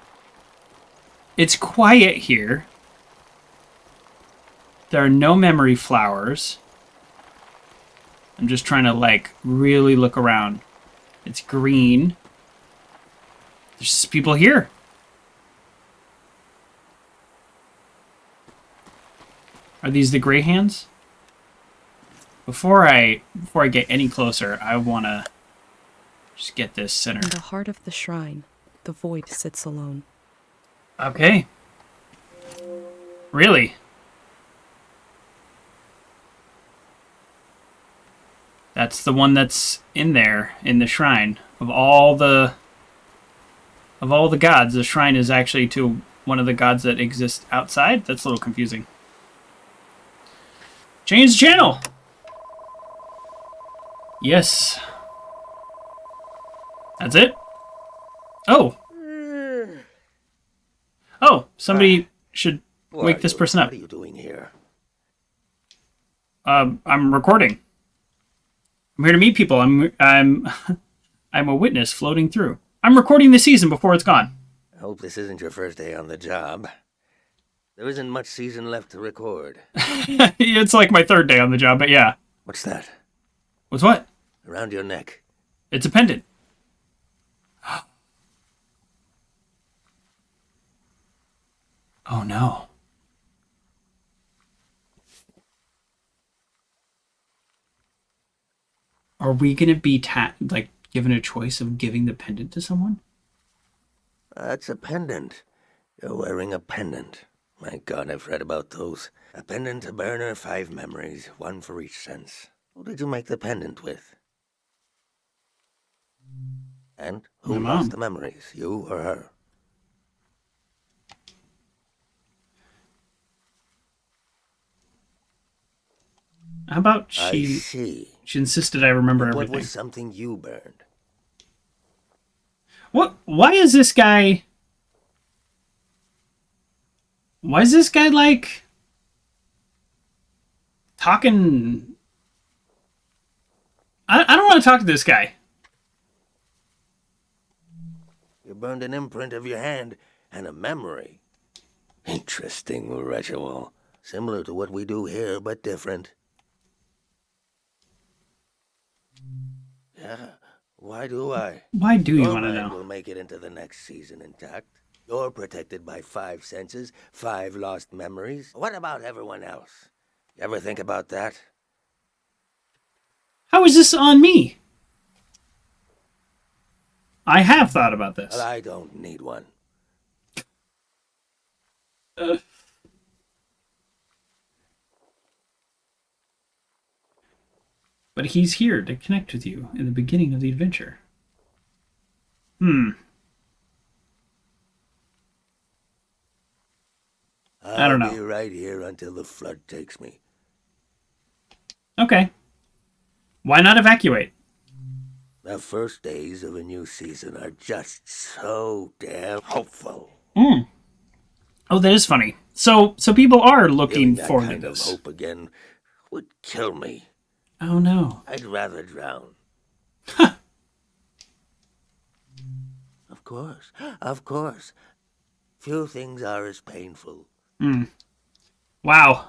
It's quiet here. There are no memory flowers. I'm just trying to, like, really look around. It's green. There's people here. Are these the gray hands? Before I get any closer, I want to just get this center. In the heart of the shrine, the void sits alone. Okay. Really? That's the one that's in there, in the shrine. Of all the gods, the shrine is actually to one of the gods that exist outside? That's a little confusing. Change channel! Yes. That's it? Oh. Oh, somebody should wake this person up. What are you doing here? I'm recording. I'm here to meet people. I'm a witness floating through. I'm recording the season before it's gone. I hope this isn't your first day on the job. There isn't much season left to record. It's like my third day on the job, but yeah. What's that? What's what? Around your neck. It's a pendant. Oh no. Are we gonna be given a choice of giving the pendant to someone? That's a pendant. You're wearing a pendant. My God, I've read about those. A pendant, a burner, 5 memories, 1 for each sense. Who did you make the pendant with? And who My mom. lost the memories, you or her? How about I see. she insisted I remember What everything. was something you burned? Why is this guy like talking? I don't want to talk to this guy. You burned an imprint of your hand and a memory. Interesting ritual. Similar to what we do here, but different. Yeah, why do I? Why do you Your want to mind know? will make it into the next season intact. You're protected by 5 senses, 5 lost memories. What about everyone else? You ever think about that? How is this on me? I have thought about this. Well, I don't need one. But he's here to connect with you in the beginning of the adventure. I don't know. I'll be right here until the flood takes me. Okay. Why not evacuate? The first days of a new season are just so damn hopeful. Oh, that is funny. So people are looking Feeling that forward to kind of this. hope again would kill me. Oh no. I'd rather drown. Of course, of course. Few things are as painful. Wow.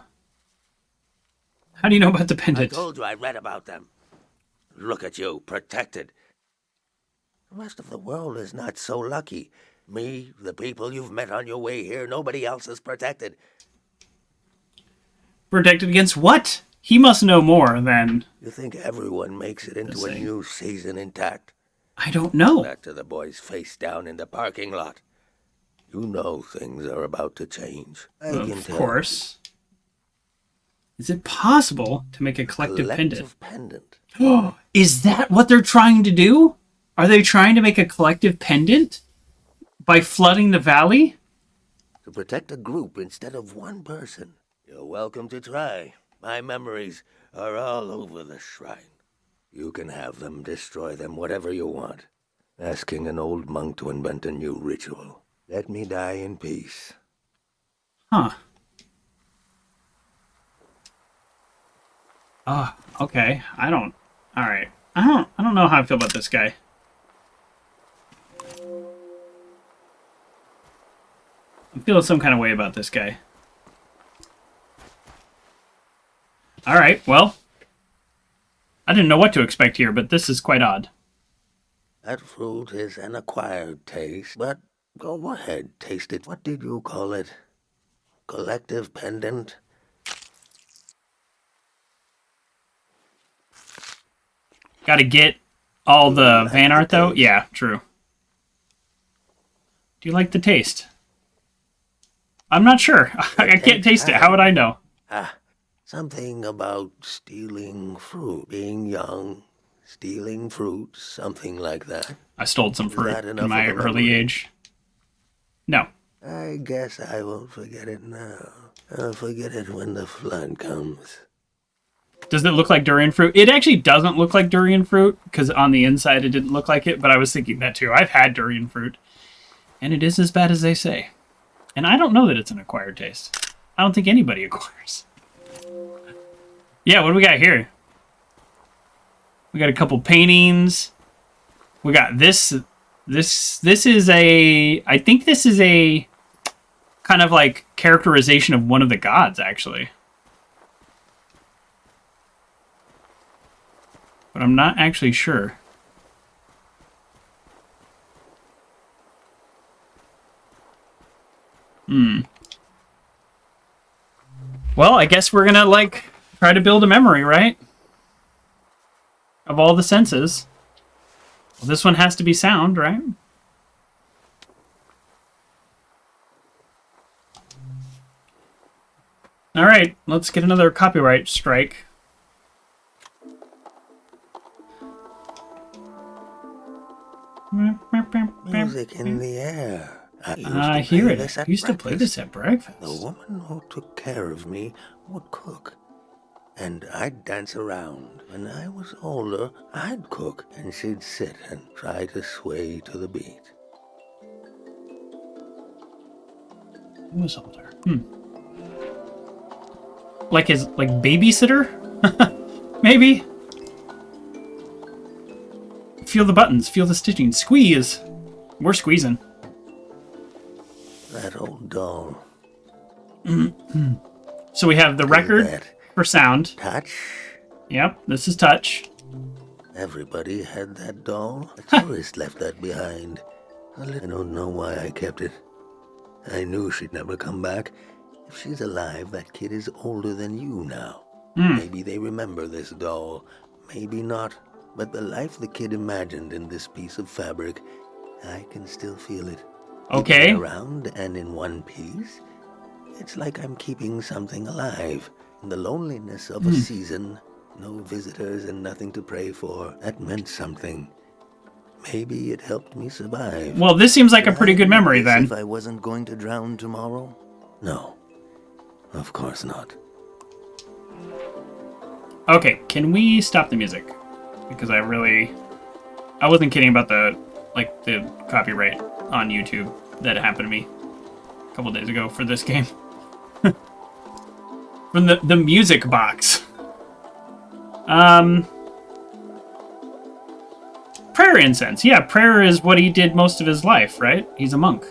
How do you know about the I pendant? told you I read about them. Look at you, protected. The rest of the world is not so lucky. Me, the people you've met on your way here, nobody else is protected. Protected against what? He must know more than... You think everyone makes it into a thing. new season intact? I don't know. Back to the boys face down in the parking lot. You know things are about to change. I can Of tell. course. Is it possible to make a collective pendant? pendant. Is that what they're trying to do? Are they trying to make a collective pendant? By flooding the valley? To protect a group instead of one person. You're welcome to try. My memories are all over the shrine. You can have them, destroy them, whatever you want. Asking an old monk to invent a new ritual. Let me die in peace. Huh. Okay. Alright. I don't know how I feel about this guy. I'm feeling some kind of way about this guy. Alright, well. I didn't know what to expect here, but this is quite odd. That fruit is an acquired taste, but go ahead, taste it. What did you call it? Collective pendant? Gotta get all the like van the art, though? taste? Yeah, true. Do you like the taste? I'm not sure. I can't taste it. How would I know? Something about stealing fruit, being young, stealing fruit, something like that. I stole some Is fruit that in enough my of a early memory? age. No. I guess I won't forget it now. I'll forget it when the flood comes. Does it look like durian fruit? It actually doesn't look like durian fruit, because on the inside it didn't look like it, but I was thinking that too. I've had durian fruit, and it is as bad as they say. And I don't know that it's an acquired taste. I don't think anybody acquires. Yeah, what do we got here? We got a couple paintings. We got this. This is a... I think this is a kind of like characterization of one of the gods, actually. But I'm not actually sure. Well, I guess we're gonna, like, try to build a memory, right? Of all the senses. Well, this one has to be sound, right? Alright, let's get another copyright strike. Music in the air. I hear play it. this I at used to play breakfast. this at breakfast. The woman who took care of me would cook. And I'd dance around. When I was older, I'd cook, and she'd sit and try to sway to the beat. Who was older? Like his, like, babysitter? Maybe? Feel the buttons, feel the stitching. Squeeze! We're squeezing. That old doll. So we have the record That for sound. touch. Yep, this is touch. Everybody had that doll. A tourist left that behind. I don't know why I kept it. I knew she'd never come back. If she's alive, that kid is older than you now. Maybe they remember this doll. Maybe not. But the life the kid imagined in this piece of fabric, I can still feel it. Okay. Keeping it around and in one piece. It's like I'm keeping something alive. In the loneliness of a season, no visitors and nothing to pray for. That meant something. Maybe it helped me survive. Well, this seems like a Would pretty I good do memory this then. If I wasn't going to drown tomorrow? No. Of course not. Okay, can we stop the music? Because I wasn't kidding about the copyright on YouTube that happened to me a couple days ago for this game. From the music box. prayer incense. Yeah, prayer is what he did most of his life, right? He's a monk.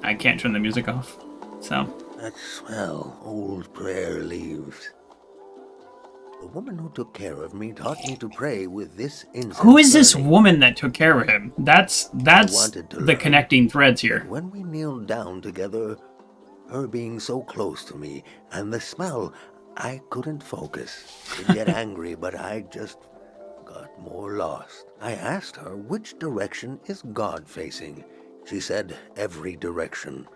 I can't turn the music off, so. That's swell. Old prayer leaves. The woman who took care of me taught me to pray with this incense. Who is this burning. woman that took care of him? That's wanted to the learn. connecting threads here. When we kneeled down together, her being so close to me, and the smell, I couldn't focus. I'd get angry, but I just got more lost. I asked her, which direction is God facing? She said, every direction.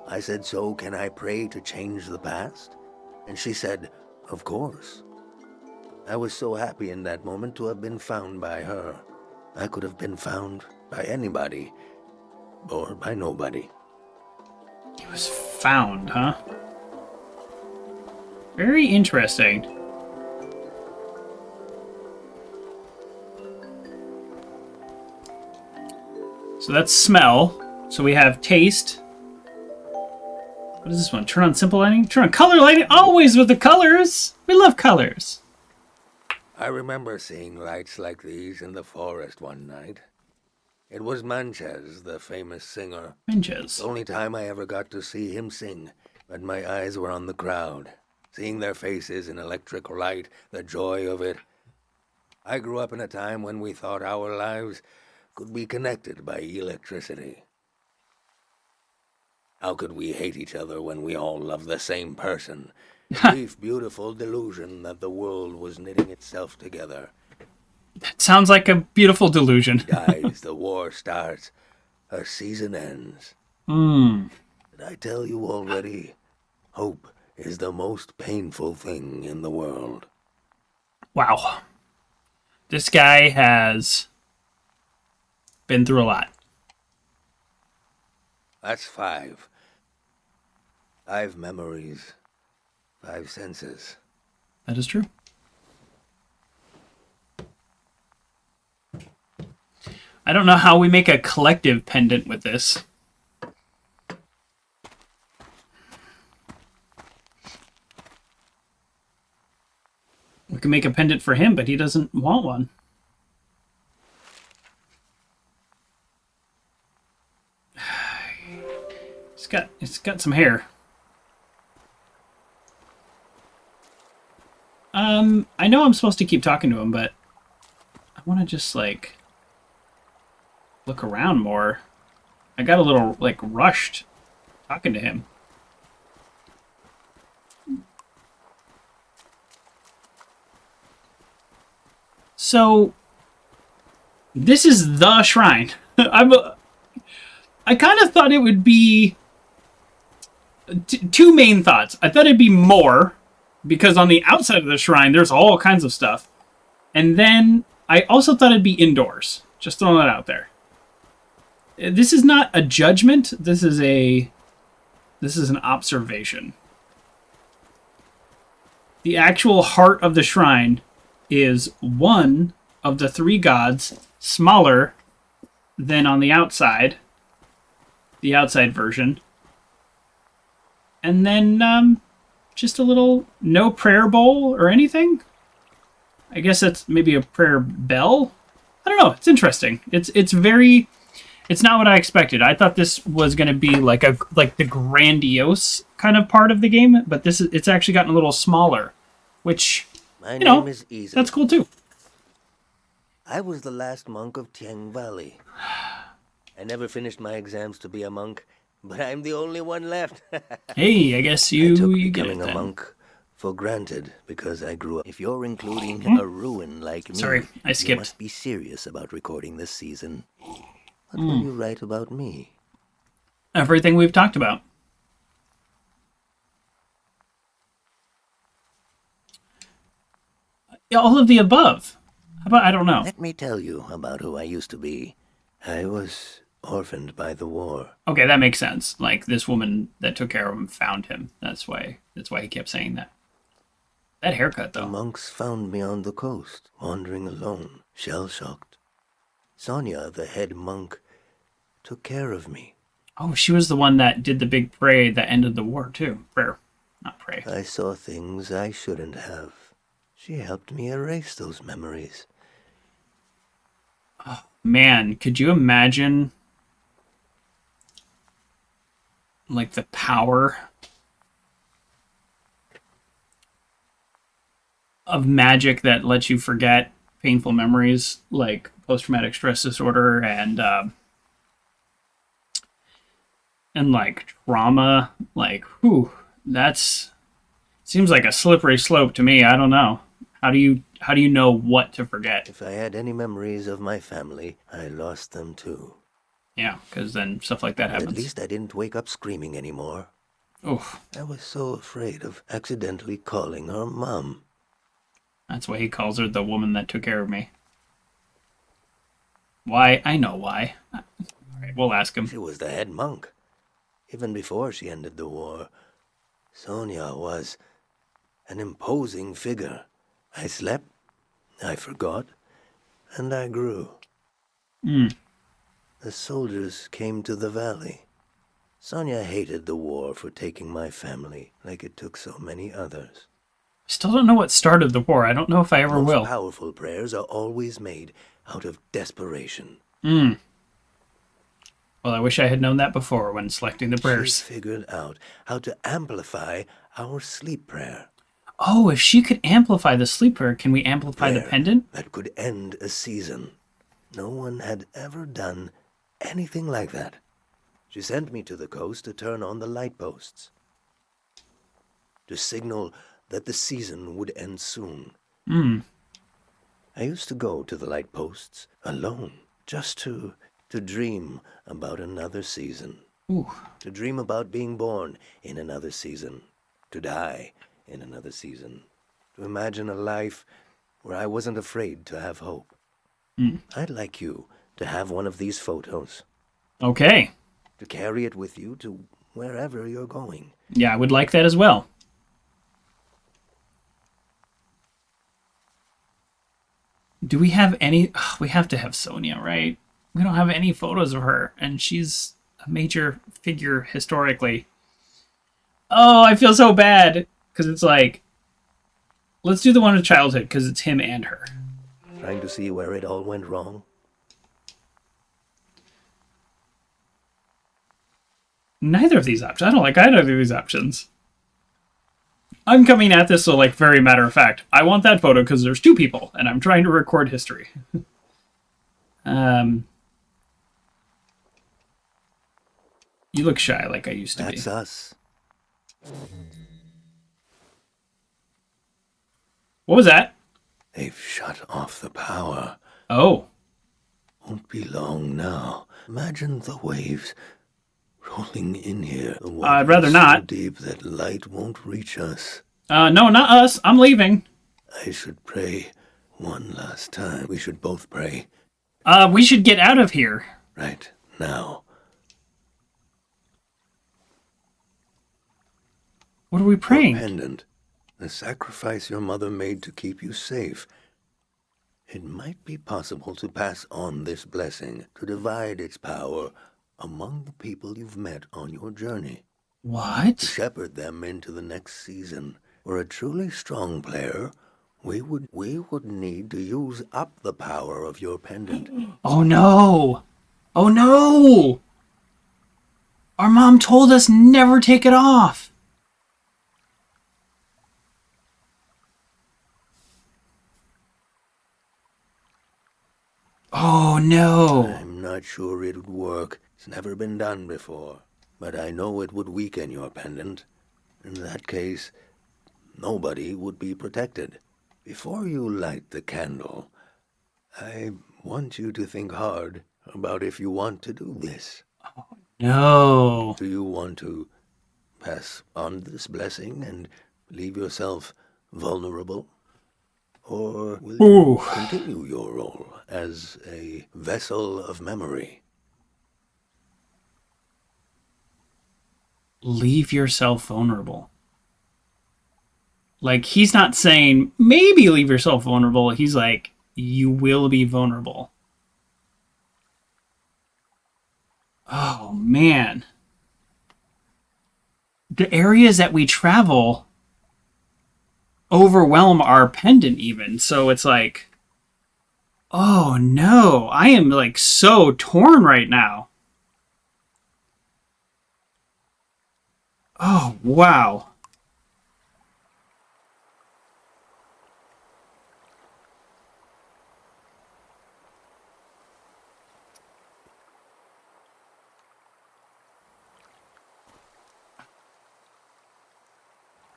I said, so can I pray to change the past? And she said, of course. I was so happy in that moment to have been found by her. I could have been found by anybody, or by nobody. He was found, huh? Very interesting. So that's smell. So we have taste. What is this one? Turn on simple lighting? Turn on color lighting? Always with the colors! We love colors. I remember seeing lights like these in the forest one night. It was Manches, the famous singer. Manches. The only time I ever got to see him sing, but my eyes were on the crowd. Seeing their faces in electric light, the joy of it. I grew up in a time when we thought our lives could be connected by electricity. How could we hate each other when we all love the same person? A brief, beautiful delusion that the world was knitting itself together. That sounds like a beautiful delusion. Dies, the war starts, a season ends. Did I tell you already? Hope is the most painful thing in the world. Wow. This guy has been through a lot. That's 5. 5 memories, 5 senses. That is true. I don't know how we make a collective pendant with this. We can make a pendant for him, but he doesn't want one. It's got some hair. I know I'm supposed to keep talking to him, but I want to just like look around more. I got a little like rushed talking to him. So this is the shrine. I kind of thought it would be two main thoughts. I thought it'd be more because on the outside of the shrine there's all kinds of stuff. And then I also thought it'd be indoors. Just throwing that out there. This is not a judgment. This is an observation. The actual heart of the shrine is one of the 3 gods, smaller than on the outside version. And then just a little no prayer bowl or anything. I guess that's maybe a prayer bell. I don't know. It's interesting. It's not what I expected. I thought this was going to be like the grandiose kind of part of the game, but it's actually gotten a little smaller, which My name is Easy. that's cool too. I was the last monk of Tiang Valley. I never finished my exams to be a monk, but I'm the only one left. Hey, I guess I you took get it becoming a then. monk for granted because I grew up. If you're including a ruin like me, Sorry, I you skipped. must be serious about recording this season. What will you write about me? Everything we've talked about. Yeah, all of the above. How about, I don't know. Let me tell you about who I used to be. I was orphaned by the war. Okay, that makes sense. Like, this woman that took care of him found him. That's why he kept saying that. That haircut, The though. monks found me on the coast, wandering alone, shell-shocked. Sonia, the head monk, took care of me. Oh, she was the one that did the big pray that ended the war, too. Prayer, not pray. I saw things I shouldn't have. She helped me erase those memories. Man, could you imagine like the power of magic that lets you forget painful memories like post-traumatic stress disorder and like trauma? Like, whew, that's seems like a slippery slope to me. I don't know. How do you know what to forget? If I had any memories of my family, I lost them too. Yeah, because then stuff like that happens. At least I didn't wake up screaming anymore. Oof. I was so afraid of accidentally calling her Mom. That's why he calls her the woman that took care of me. Why? I know why. All right, we'll ask him. She was the head monk. Even before she ended the war, Sonia was an imposing figure. I slept, I forgot, and I grew. The soldiers came to the valley. Sonia hated the war for taking my family like it took so many others. Still don't know what started the war. I don't know if I ever Most will. powerful prayers are always made out of desperation. Well, I wish I had known that before when selecting the prayers. She figured out how to amplify our sleep prayer. Oh, if she could amplify the sleep prayer, can we amplify the Prayer pendant? that could end a season. No one had ever done anything like that. She sent me to the coast to turn on the light posts, to signal that the season would end soon. I used to go to the light posts alone, just to dream about another season. Ooh. To dream about being born in another season, to die in another season, to imagine a life where I wasn't afraid to have hope. I'd like you to have one of these photos, Okay. to carry it with you to wherever you're going. Yeah, I would like that as well. Do we have any... Ugh, we have to have Sonia, right? We don't have any photos of her, and she's a major figure historically. Oh, I feel so bad, because it's like... Let's do the one of childhood, because it's him and her. Trying to see where it all went wrong. Neither of these options. I don't like either of these options. I'm coming at this so, like, very matter of fact. I want that photo because there's two people, and I'm trying to record history. You look shy like I used to be. That's us. What was that? They've shut off the power. Oh. Won't be long now. Imagine the waves rolling in here. The I'd rather water's not. so deep that light won't reach us. No, not us. I'm leaving. I should pray one last time. We should both pray We should get out of here. right now. What are we praying? Your pendant, the sacrifice your mother made to keep you safe. It might be possible to pass on this blessing, to divide its power among the people you've met on your journey. To What? shepherd them into the next season. For a truly strong player, we would need to use up the power of your pendant. Oh no! Oh no! Our mom told us never take it off. Oh no! I'm not sure it would work. It's never been done before. But I know it would weaken your pendant. In that case, nobody would be protected. Before you light the candle, I want you to think hard about if you want to do this. No. Do you want to pass on this blessing and leave yourself vulnerable? Or will Ooh. you continue your role as a vessel of memory? Leave yourself vulnerable. Like, he's not saying maybe leave yourself vulnerable. He's like, you will be vulnerable. Oh, man. The areas that we travel overwhelm our pendant even. So it's like, Oh no, I am like so torn right now. Oh, wow.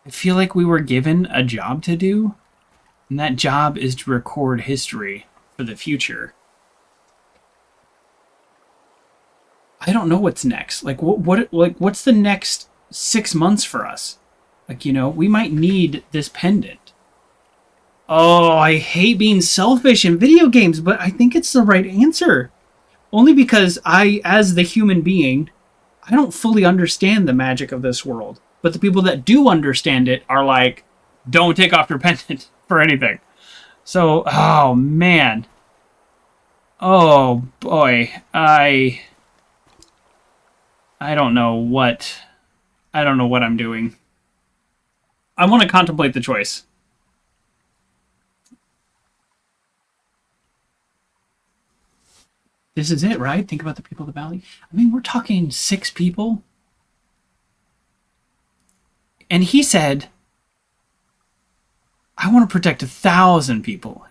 I feel like we were given a job to do, and that job is to record history for the future. I don't know what's next. Like what's the next 6 months for us? Like, we might need this pendant. Oh, I hate being selfish in video games, but I think it's the right answer. Only because I, as the human being, I don't fully understand the magic of this world. But the people that do understand it are like, don't take off your pendant for anything. So, oh man. Oh boy. I don't know what I'm doing. I want to contemplate the choice. This is it, right? Think about the people of the valley. I mean, we're talking 6 people. And he said, I want to protect 1,000 people,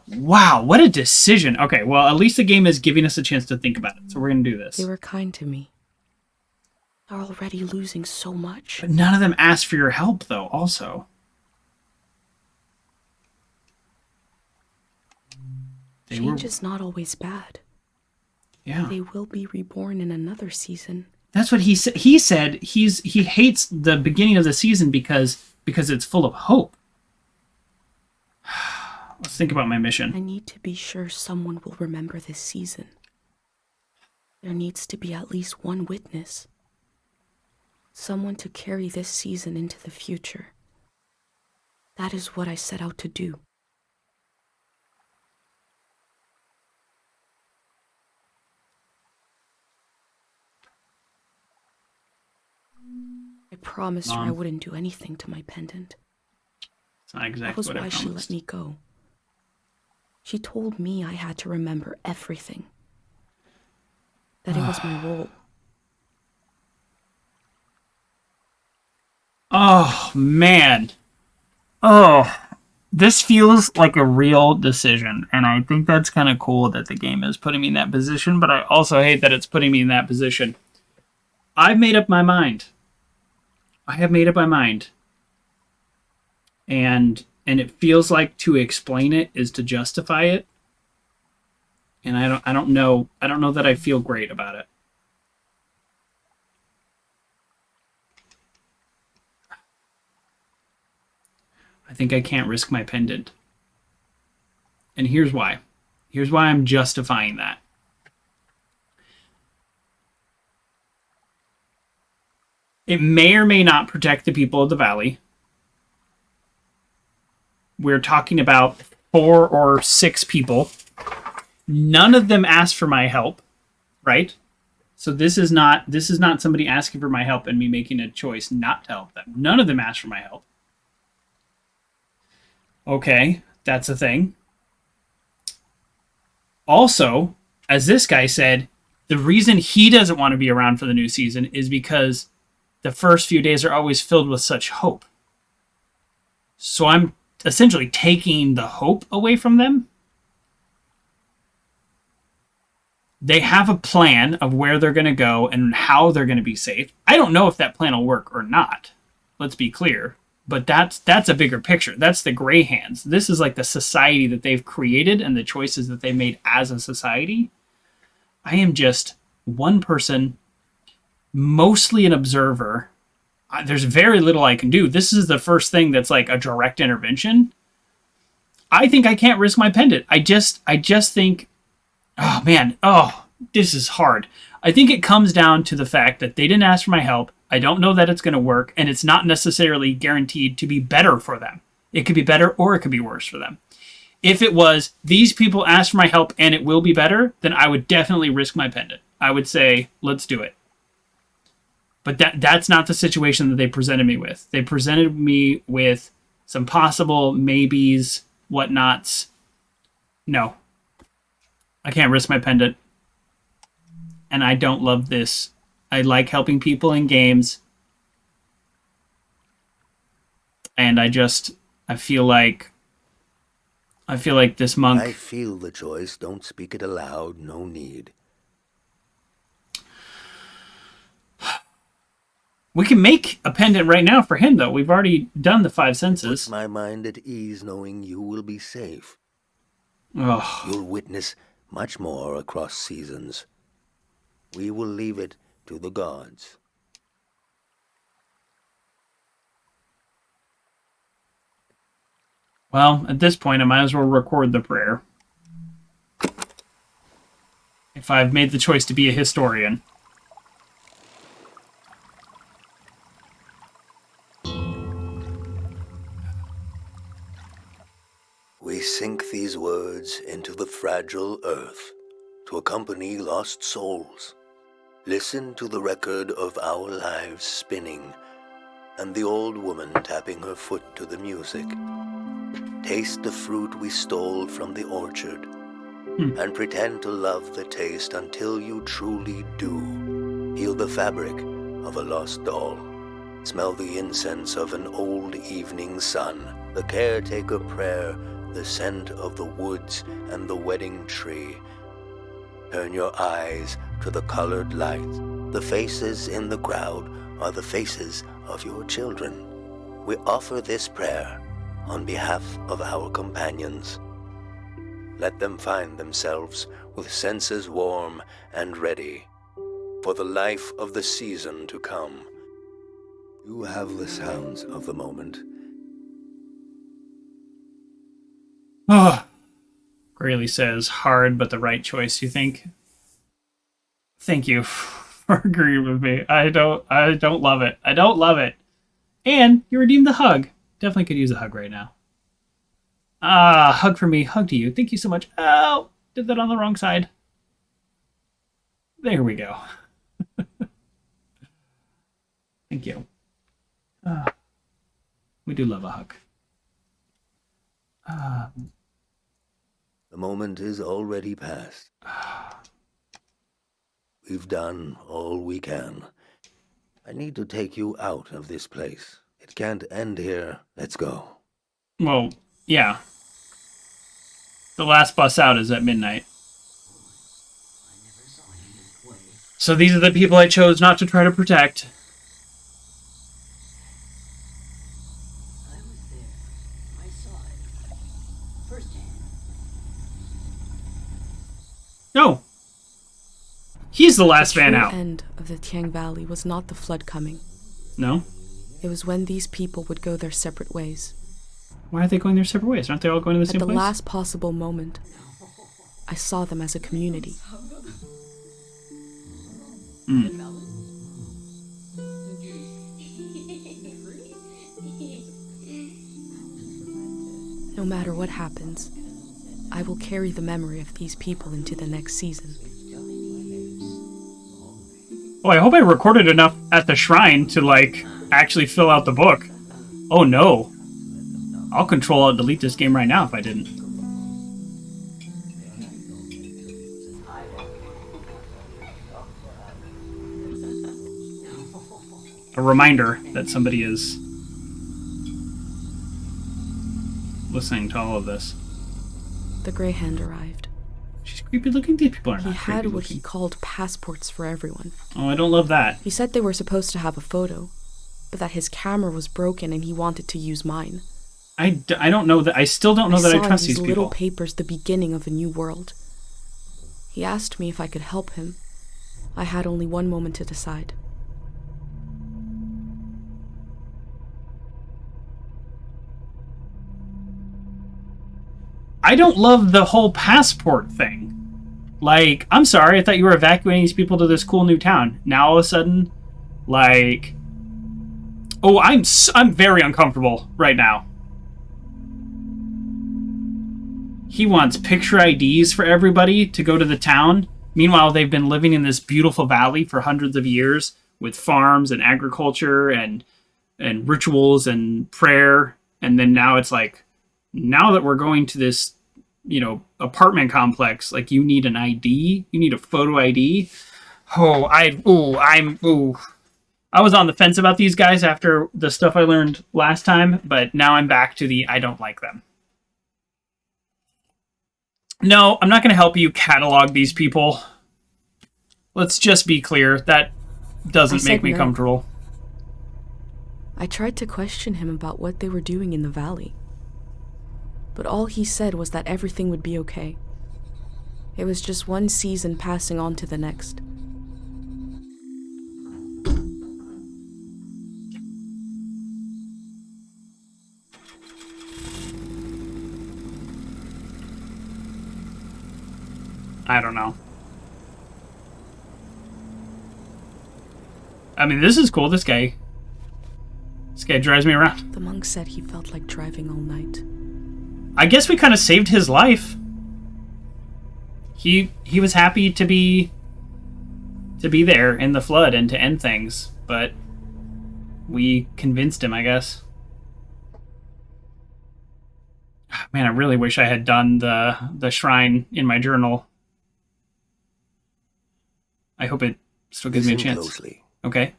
Wow, what a decision. Okay, well, at least the game is giving us a chance to think about it. So we're going to do this. They were kind to me. They're already losing so much. But none of them asked for your help, though, also. Change is not always bad. Yeah. They will be reborn in another season. That's what he said. He said he hates the beginning of the season because it's full of hope. Let's think about my mission. I need to be sure someone will remember this season. There needs to be at least one witness. Someone to carry this season into the future. That is what I set out to do. I promised her I wouldn't do anything to my pendant. It's not exactly that was what I why she promised. let me go. She told me I had to remember everything. That it was my role. Oh, man. Oh, this feels like a real decision. And I think that's kind of cool that the game is putting me in that position. But I also hate that it's putting me in that position. I've made up my mind. I have made up my mind. And it feels like to explain it is to justify it. And I don't know that I feel great about it. I think I can't risk my pendant. And here's why. Here's why I'm justifying that. It may or may not protect the people of the valley. We're talking about 4 or 6 people. None of them asked for my help, right? So this is not somebody asking for my help and me making a choice not to help them. None of them asked for my help. Okay, that's a thing. Also, as this guy said, the reason he doesn't want to be around for the new season is because the first few days are always filled with such hope. So I'm essentially taking the hope away from them. They have a plan of where they're going to go and how they're going to be safe. I don't know if that plan will work or not. Let's be clear. But that's a bigger picture. That's the gray hands. This is like the society that they've created and the choices that they made as a society. I am just one person, mostly an observer. There's very little I can do. This is the first thing that's like a direct intervention. I think I can't risk my pendant. I just think, oh man, this is hard. I think it comes down to the fact that they didn't ask for my help. I don't know that it's going to work, and it's not necessarily guaranteed to be better for them. It could be better or it could be worse for them. If it was, these people asked for my help and it will be better, then I would definitely risk my pendant. I would say, let's do it. But that's not the situation that they presented me with. They presented me with some possible maybes, whatnots. No. I can't risk my pendant. And I don't love this. I like helping people in games. And I feel like this monk... I feel the choice. Don't speak it aloud. No need. We can make a pendant right now for him, though. We've already done the 5 senses. Puts my mind at ease knowing you will be safe. Oh. You'll witness much more across seasons. We will leave it to the gods. Well, at this point, I might as well record the prayer. If I've made the choice to be a historian. We sink these words into the fragile earth to accompany lost souls. Listen to the record of our lives spinning and the old woman tapping her foot to the music. Taste the fruit we stole from the orchard and pretend to love the taste until you truly do. Feel the fabric of a lost doll. Smell the incense of an old evening sun. The caretaker prayer, the scent of the woods and the wedding tree. Turn your eyes to the colored lights. The faces in the crowd are the faces of your children. We offer this prayer on behalf of our companions. Let them find themselves with senses warm and ready for the life of the season to come. You have the sounds of the moment. Oh, Grayley says, hard but the right choice, you think? Thank you for agreeing with me. I don't love it. I don't love it. And you redeemed the hug. Definitely could use a hug right now. Hug for me, hug to you. Thank you so much. Oh, did that on the wrong side. There we go. Thank you. We do love a hug. The moment is already past. We've done all we can. I need to take you out of this place. It can't end here. Let's go. Well, yeah. The last bus out is at midnight. So these are the people I chose not to try to protect. I was there. I saw it. Firsthand. No. He's the last man The out. true end of the Tiang Valley was not the flood coming. No? It was when these people would go their separate ways. Why are they going their separate ways? Aren't they all going to the At same the place? last possible moment, I saw them as a community. No matter what happens, I will carry the memory of these people into the next season. Oh, I hope I recorded enough at the shrine to, actually fill out the book. Oh, no. I'll Control-Alt-Delete this game right now if I didn't. A reminder that somebody is listening to all of this. The Grey Hand arrived. She's creepy looking. These people are He not had creepy what he looking. called passports for everyone. Oh, I don't love that. He said they were supposed to have a photo, but that his camera was broken and he wanted to use mine. I don't know that. I still don't know that I trust saw in these these little people. papers the beginning of a new world. He asked me if I could help him. I had only one moment to decide. I don't love the whole passport thing. I'm sorry, I thought you were evacuating these people to this cool new town. Now all of a sudden, oh, I'm very uncomfortable right now. He wants picture IDs for everybody to go to the town. Meanwhile, they've been living in this beautiful valley for hundreds of years with farms and agriculture and rituals and prayer And then now it's like, now that we're going to this, apartment complex, like you need an ID, you need a photo ID. I was on the fence about these guys after the stuff I learned last time, but now I'm back to I don't like them. No, I'm not going to help you catalog these people. Let's just be clear. That doesn't make me comfortable. I tried to question him about what they were doing in the valley, but all he said was that everything would be okay. It was just one season passing on to the next. I don't know. I mean, this is cool. This guy drives me around. The monk said he felt like driving all night. I guess we kind of saved his life. He was happy to be there in the flood and to end things, but we convinced him, I guess. Man, I really wish I had done the shrine in my journal. I hope it still gives me a chance. Closely. Okay.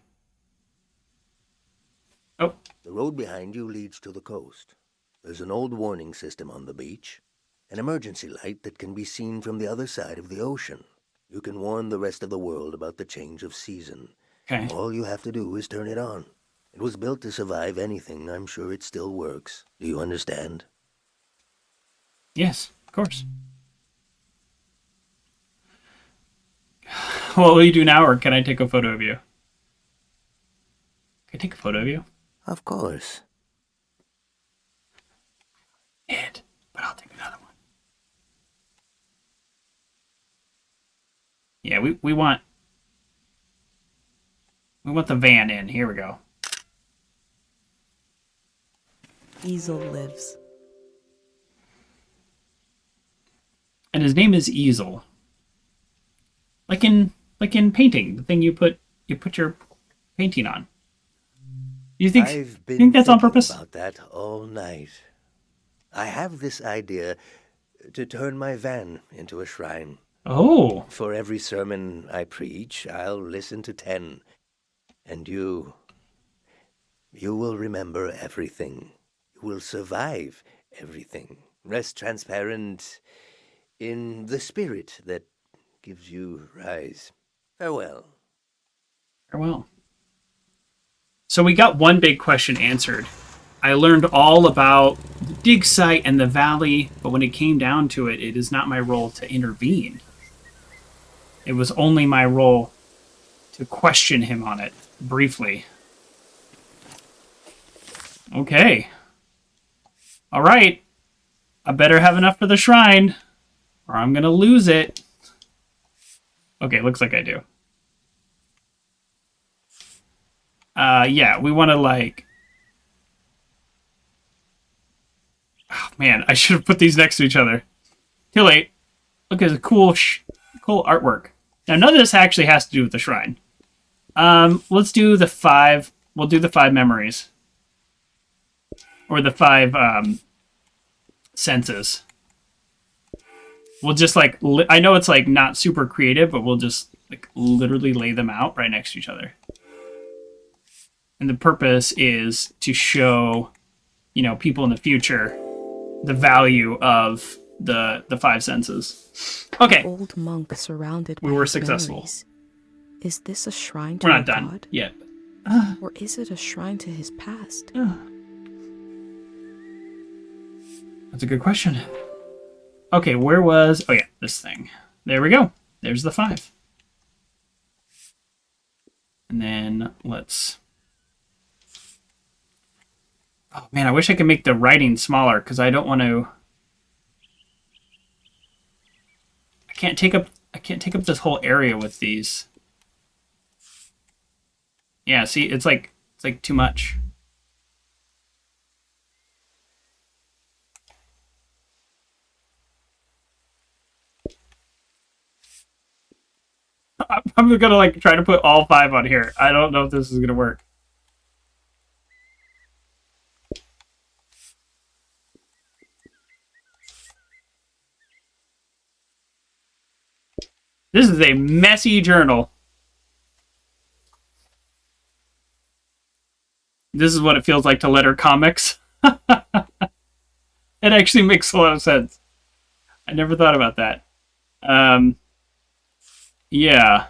Oh. The road behind you leads to the coast. There's an old warning system on the beach, an emergency light that can be seen from the other side of the ocean. You can warn the rest of the world about the change of season. Okay. All you have to do is turn it on. It was built to survive anything. I'm sure it still works. Do you understand? Yes, of course. What will you do now, or can I take a photo of you? Can I take a photo of you? Of course. But I'll take another one. Yeah, we want the van in. Here we go. Easel lives. And his name is Easel. Like in painting, the thing you put your painting on. You think that's on purpose? I've been thinking about that all night. I have this idea to turn my van into a shrine. Oh. For every sermon I preach, I'll listen to 10. And you will remember everything. You will survive everything. Rest transparent in the spirit that gives you rise. Farewell. Farewell. So we got one big question answered. I learned all about the dig site and the valley, but when it came down to it, it is not my role to intervene. It was only my role to question him on it, briefly. Okay. Alright. I better have enough for the shrine, or I'm gonna lose it. Okay, looks like I do. Yeah, we want to, like... Oh, man, I should have put these next to each other. Too late. Look at the cool artwork. Now, none of this actually has to do with the shrine. Let's do the 5... We'll do the 5 memories. Or the 5, senses. We'll just, like... I know it's, like, not super creative, but we'll just, like, literally lay them out right next to each other. And the purpose is to show, people in the future the value of the 5 senses. Okay. An old monk surrounded by we were successful. Memories. Is this a shrine to we're not a done god? yet. Or is it a shrine to his past? That's a good question. Okay, where was... Oh, yeah, this thing. There we go. There's the 5. And then let's... Oh, man, I wish I could make the writing smaller, because I don't want to... I can't take up this whole area with these. Yeah, see, it's like too much. I'm gonna try to put all 5 on here. I don't know if this is gonna work. This is a messy journal. This is what it feels like to letter comics. It actually makes a lot of sense. I never thought about that. Yeah.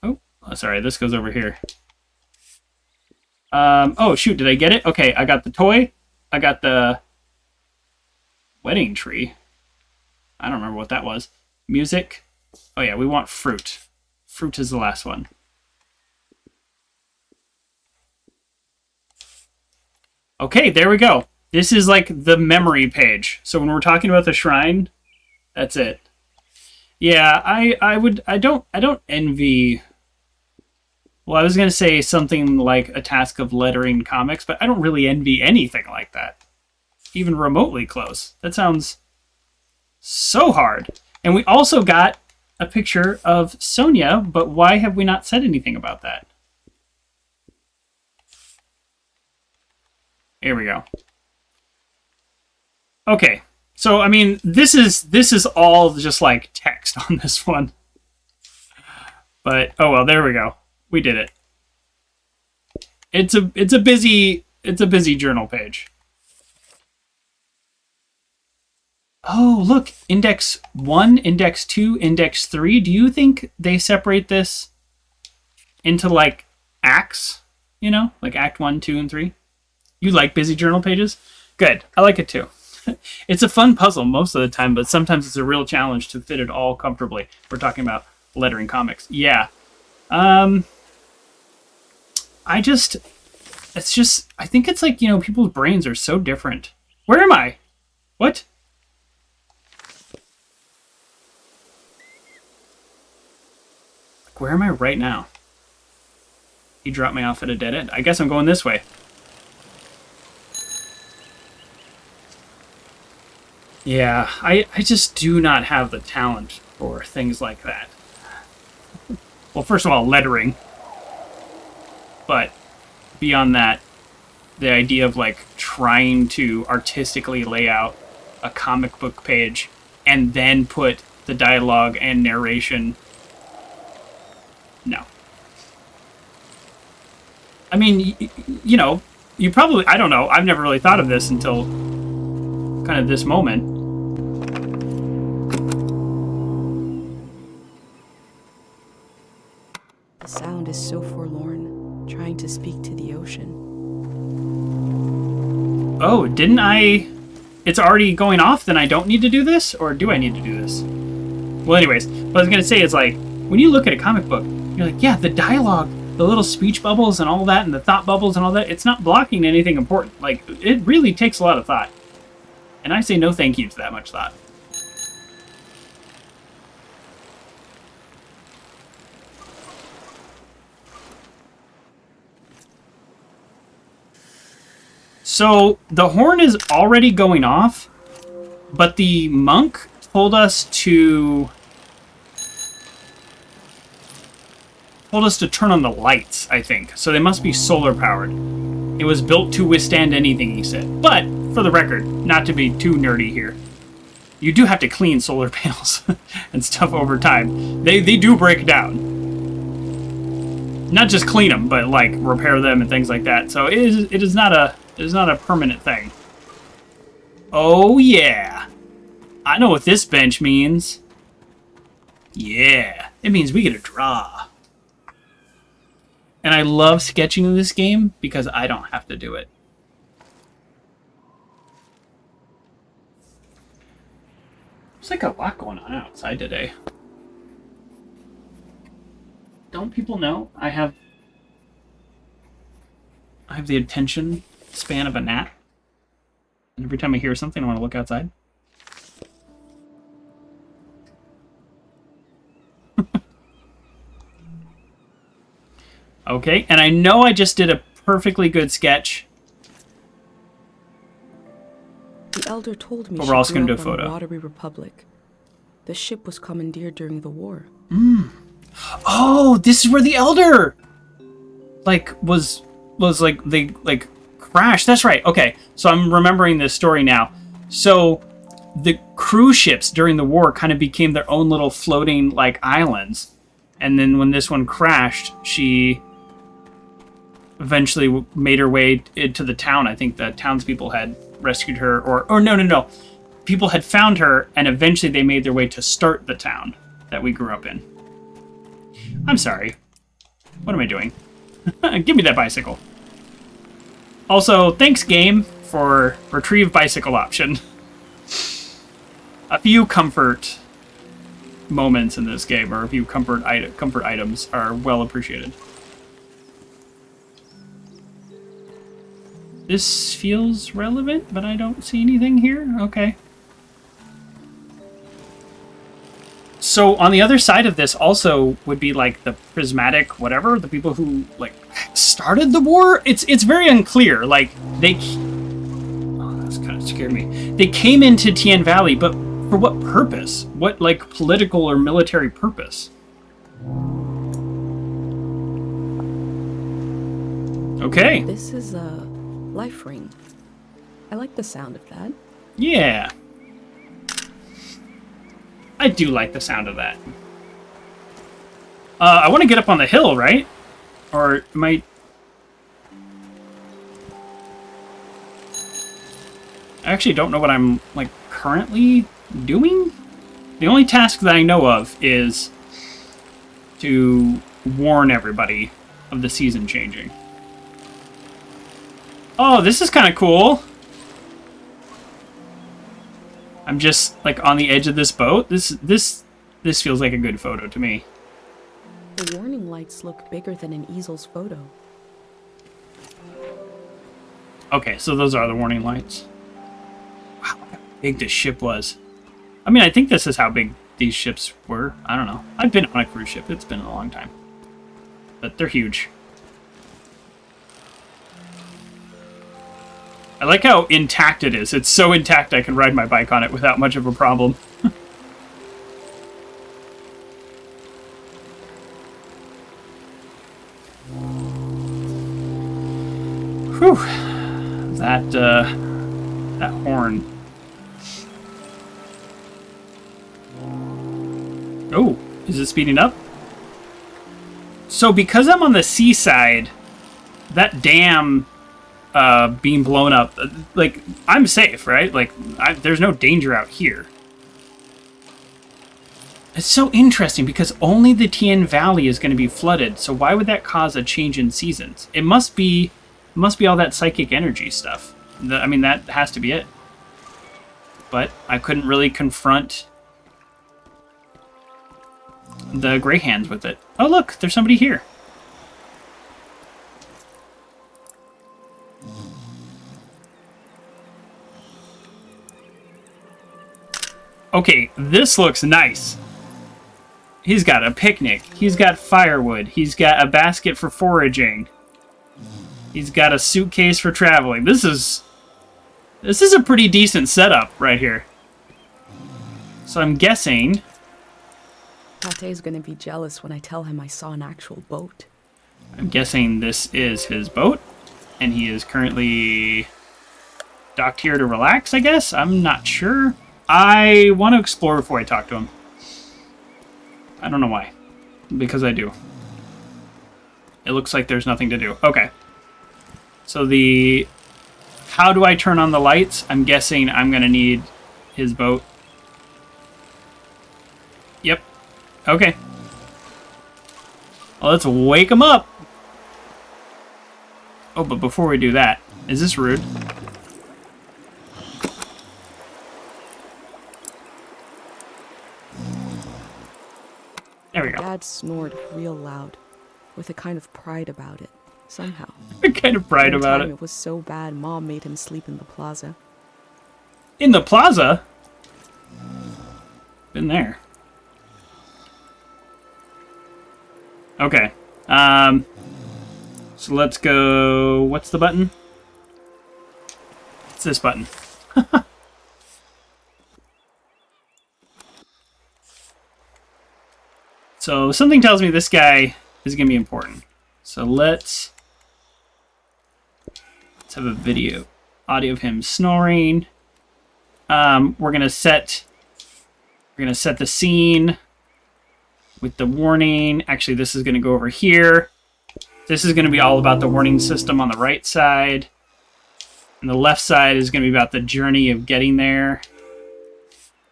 Oh, sorry. This goes over here. Oh, shoot. Did I get it? Okay, I got the toy. I got the wedding tree. I don't remember what that was. Music. Oh, yeah, we want fruit. Fruit is the last one. Okay, there we go. This is like the memory page. So when we're talking about the shrine, that's it. Yeah, I don't envy. Well, I was gonna say something like a task of lettering comics, but I don't really envy anything like that. Even remotely close. That sounds so hard. And we also got a picture of Sonia, but why have we not said anything about that? Here we go. Okay, so I mean, this is all just like text on this one. But oh well, there we go. We did it. It's a busy journal page. Oh, look, index 1, index 2, index 3. Do you think they separate this into like acts, you know, like act 1, 2, and 3? You like busy journal pages? Good. I like it too. It's a fun puzzle most of the time, but sometimes it's a real challenge to fit it all comfortably. We're talking about lettering comics. Yeah. I think it's like, you know, people's brains are so different. Where am I? What? Like, where am I right now? He dropped me off at a dead end. I guess I'm going this way. Yeah, I just do not have the talent for things like that. Well, first of all, lettering. But beyond that, the idea of like trying to artistically lay out a comic book page and then put the dialogue and narration. No. I mean, you know, you probably, I don't know, I've never really thought of this until kind of this moment. The sound is so forlorn, trying to speak to the ocean. Oh, didn't I... It's already going off, then I don't need to do this? Or do I need to do this? Well, anyways, what I was going to say is, like, when you look at a comic book, you're like, yeah, the dialogue, the little speech bubbles and all that, and the thought bubbles and all that, it's not blocking anything important. Like, it really takes a lot of thought. And I say no thank you to that much thought. So the horn is already going off, but the monk told us to turn on the lights, I think. So they must be solar powered. It was built to withstand anything, he said. But for the record, not to be too nerdy here, you do have to clean solar panels and stuff over time. They do break down. Not just clean them, but like repair them and things like that. So it is not a permanent thing. Oh yeah. I know what this bench means. Yeah. It means we get a draw. And I love sketching in this game because I don't have to do it. There's like a lot going on outside today. Don't people know I have the attention span of a gnat? And every time I hear something, I want to look outside. Okay, and I know I just did a perfectly good sketch. The elder told me But we're also she gonna grew do a up on photo. the Watery Republic. The ship was commandeered during the war. Oh, this is where the elder like was like they like crashed. That's right. Okay, so I'm remembering this story now. So the cruise ships during the war kind of became their own little floating like islands. And then when this one crashed, she eventually made her way into the town. I think the townspeople had rescued her, or no. People had found her, and eventually they made their way to start the town that we grew up in. I'm sorry. What am I doing? Give me that bicycle. Also, thanks game for retrieve bicycle option. A few comfort moments in this game, or a few comfort items, are well appreciated. This feels relevant, but I don't see anything here. Okay. So on the other side of this also would be like the prismatic whatever, the people who like started the war. It's very unclear. Like that's kind of scared me. They came into Tien Valley, but for what purpose? What like political or military purpose? Okay. This is a life ring. I like the sound of that. Yeah. I do like the sound of that. I want to get up on the hill, right? Or am I... I actually don't know what I'm, like, currently doing? The only task that I know of is to warn everybody of the season changing. Oh, this is kind of cool. I'm just like on the edge of this boat. This feels like a good photo to me. The warning lights look bigger than an easel's photo. Okay, so those are the warning lights. Wow, look how big this ship was. I mean, I think this is how big these ships were. I don't know. I've been on a cruise ship. It's been a long time. But they're huge. I like how intact it is. It's so intact I can ride my bike on it without much of a problem. Whew. That horn. Oh, is it speeding up? So because I'm on the seaside, that dam being blown up, like, I'm safe, right? Like, there's no danger out here. It's so interesting because only the Tien Valley is going to be flooded, so why would that cause a change in seasons? It must be all that psychic energy stuff. I mean, that has to be it. But I couldn't really confront the Grey Hands with it. Oh, look, there's somebody here. Okay, this looks nice. He's got a picnic. He's got firewood. He's got a basket for foraging. He's got a suitcase for traveling. This is a pretty decent setup right here. So I'm guessing... Pate's gonna be jealous when I tell him I saw an actual boat. I'm guessing this is his boat, and he is currently docked here to relax, I guess? I'm not sure. I want to explore before I talk to him. I don't know why. Because I do. It looks like there's nothing to do. Okay. So how do I turn on the lights? I'm guessing I'm going to need his boat. Yep. Okay. Well, let's wake him up. Oh, but before we do that, is this rude? There we go. Dad snored real loud, with a kind of pride about it, somehow. A kind of pride about it. It was so bad, Mom made him sleep in the plaza. In the plaza? Been there. Okay. So let's go... What's the button? It's this button. So something tells me this guy is going to be important. So let's have a audio of him snoring. We're going to set We're going to set the scene with the warning. Actually, this is going to go over here. This is going to be all about the warning system on the right side. And the left side is going to be about the journey of getting there.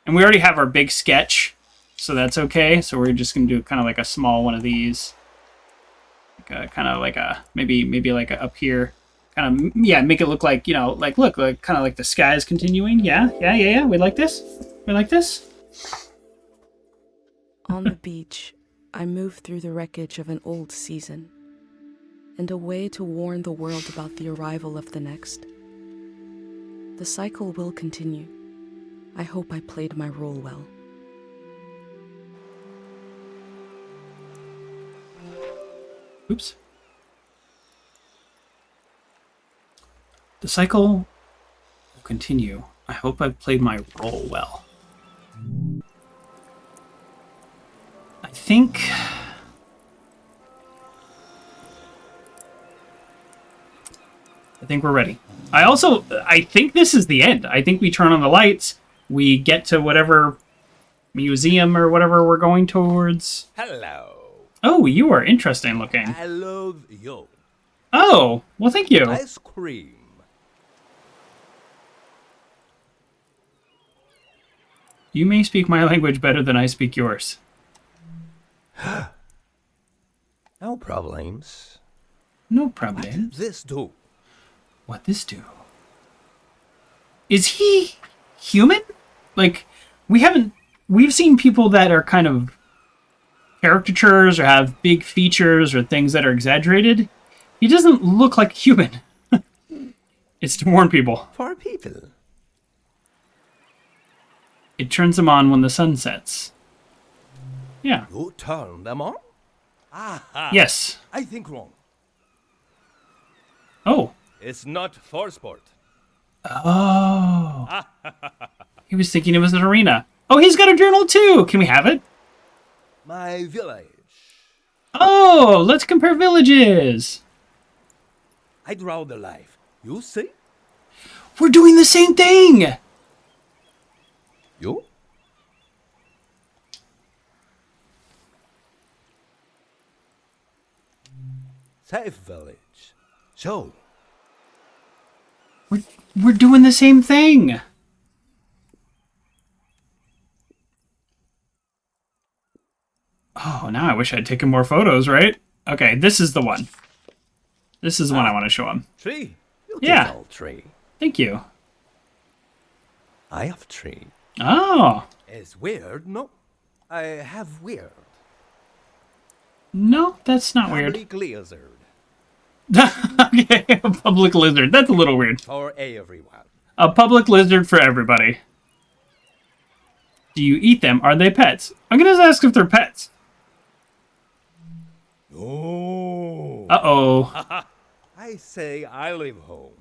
And we already have our big sketch, so that's okay. So we're just going to do kind of like a small one of these. Kind of like a, maybe like a up here. Kind of, yeah, make it look like, you know, like, look, like, kind of like the sky is continuing. Yeah. We like this? We like this? On the beach, I move through the wreckage of an old season, and a way to warn the world about the arrival of the next. The cycle will continue. I hope I played my role well. Oops. The cycle will continue. I hope I've played my role well. I think we're ready. I think this is the end. I think we turn on the lights. We get to whatever museum or whatever we're going towards. Hello. Oh, you are interesting looking. I love you. Oh, well, thank you. Ice cream. You may speak my language better than I speak yours. No problems. No problem. What this do? What this do? Is he human? Like, we've seen people that are kind of caricatures or have big features or things that are exaggerated. He doesn't look like human. It's to warn people. For people. It turns them on when the sun sets. Yeah. You turn them on? Aha. Yes. I think wrong. Oh. It's not for sport. Oh. He was thinking it was an arena. Oh, he's got a journal too. Can we have it? My village. Oh, let's compare villages. I draw the life. You see? We're doing the same thing. You? Safe village. So. We're doing the same thing. Oh, now I wish I'd taken more photos, right? Okay, this is the one. This is the one I want to show him. Tree. Yeah. Tree. Thank you. I have tree. Oh. It's weird, no? I have weird. No, that's not weird. Public lizard. Okay, a public lizard. That's a little weird. For everyone. A public lizard for everybody. Do you eat them? Are they pets? I'm going to ask if they're pets. No. Uh-oh. I say I live home.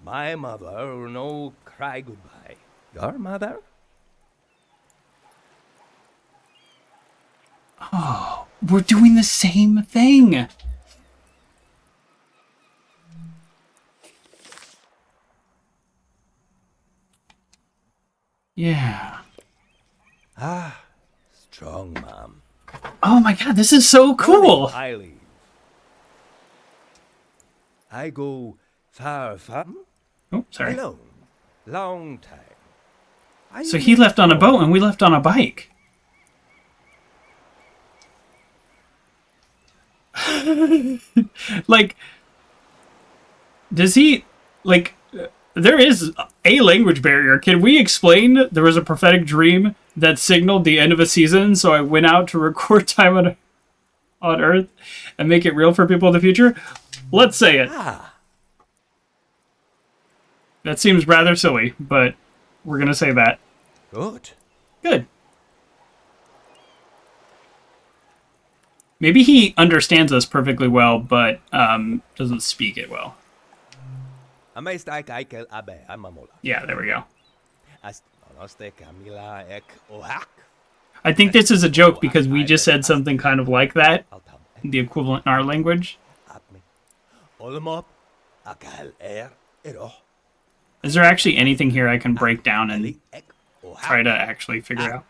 My mother no cry goodbye. Your mother? Oh, we're doing the same thing. Yeah. Ah, strong mom. Oh my god, this is so cool. I leave. I go far. Oh, sorry. Alone. Long time. So he left on a boat and we left on a bike. Like, does he, like, there is a language barrier. Can we explain there was a prophetic dream that signaled the end of a season, so I went out to record time on Earth and make it real for people in the future? Let's say it. That seems rather silly, but we're going to say that. Good. Good. Maybe he understands us perfectly well, but doesn't speak it well. Yeah, there we go. I think this is a joke because we just said something kind of like that, the equivalent in our language. Is there actually anything here I can break down and try to actually figure out?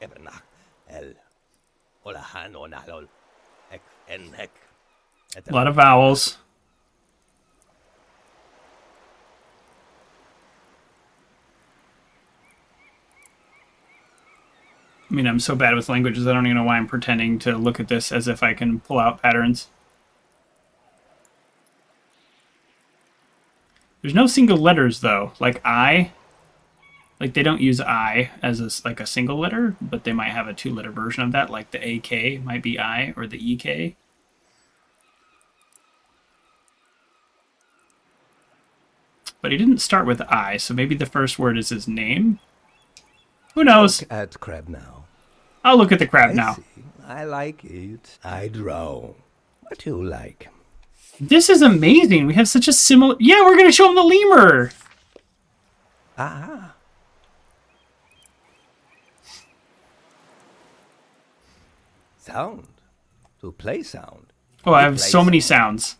Ebernach, El, Olahan, Onalol, Ek, Enhek. A lot of vowels. I mean, I'm so bad with languages, I don't even know why I'm pretending to look at this as if I can pull out patterns. There's no single letters, though. Like I. Like, they don't use I as a single letter, but they might have a two-letter version of that, like the AK might be I, or the EK. But he didn't start with I, so maybe the first word is his name? Who knows? Look at crab now. I'll look at the crab now. See. I like it. I draw. What you like? This is amazing. We have such a similar... Yeah, we're going to show him the lemur! Ah. Sound. To play sound. Oh, I have so many sounds.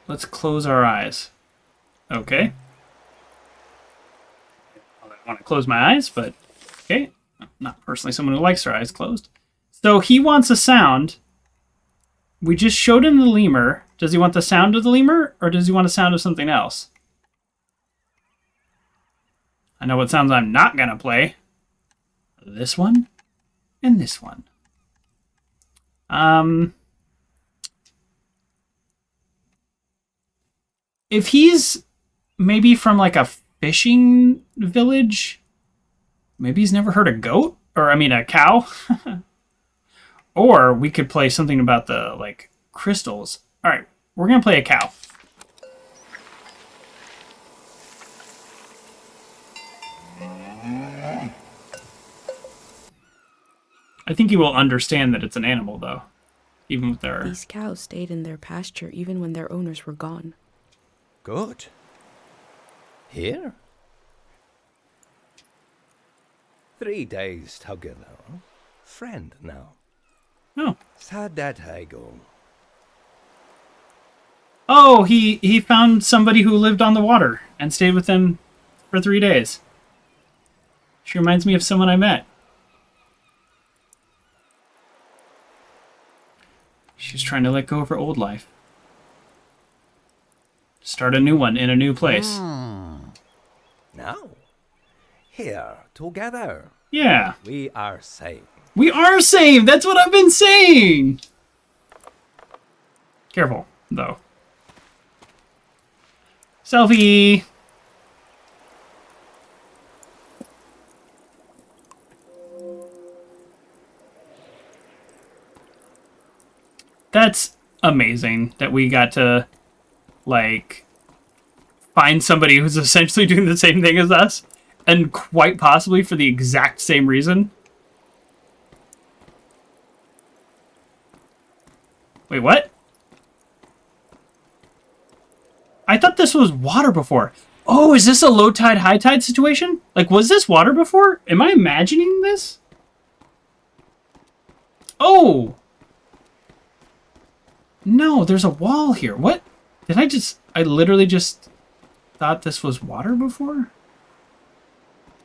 Let's close our eyes. Okay. I want to close my eyes, but... Okay. I'm not personally someone who likes their eyes closed. So he wants a sound. We just showed him the lemur. Does he want the sound of the lemur, or does he want a sound of something else? I know what sounds I'm not going to play. This one and this one. If he's maybe from like a fishing village, maybe he's never heard a goat, or I mean a cow. Or we could play something about the like crystals. All right, we're going to play a cow. I think he will understand that it's an animal, though, even with their... These cows stayed in their pasture even when their owners were gone. Good. Here? 3 days together. Friend now. Oh. Sad that I go. Oh, he found somebody who lived on the water and stayed with them for 3 days. She reminds me of someone I met. She's trying to let go of her old life. Start a new one in a new place. Now, here, together. Yeah. We are safe. We are safe! That's what I've been saying! Careful, though. Selfie! That's amazing that we got to, like, find somebody who's essentially doing the same thing as us, and quite possibly for the exact same reason. Wait, what? I thought this was water before. Oh, is this a low tide, high tide situation? Like, was this water before? Am I imagining this? Oh! No, there's a wall here. What? I literally just thought this was water before?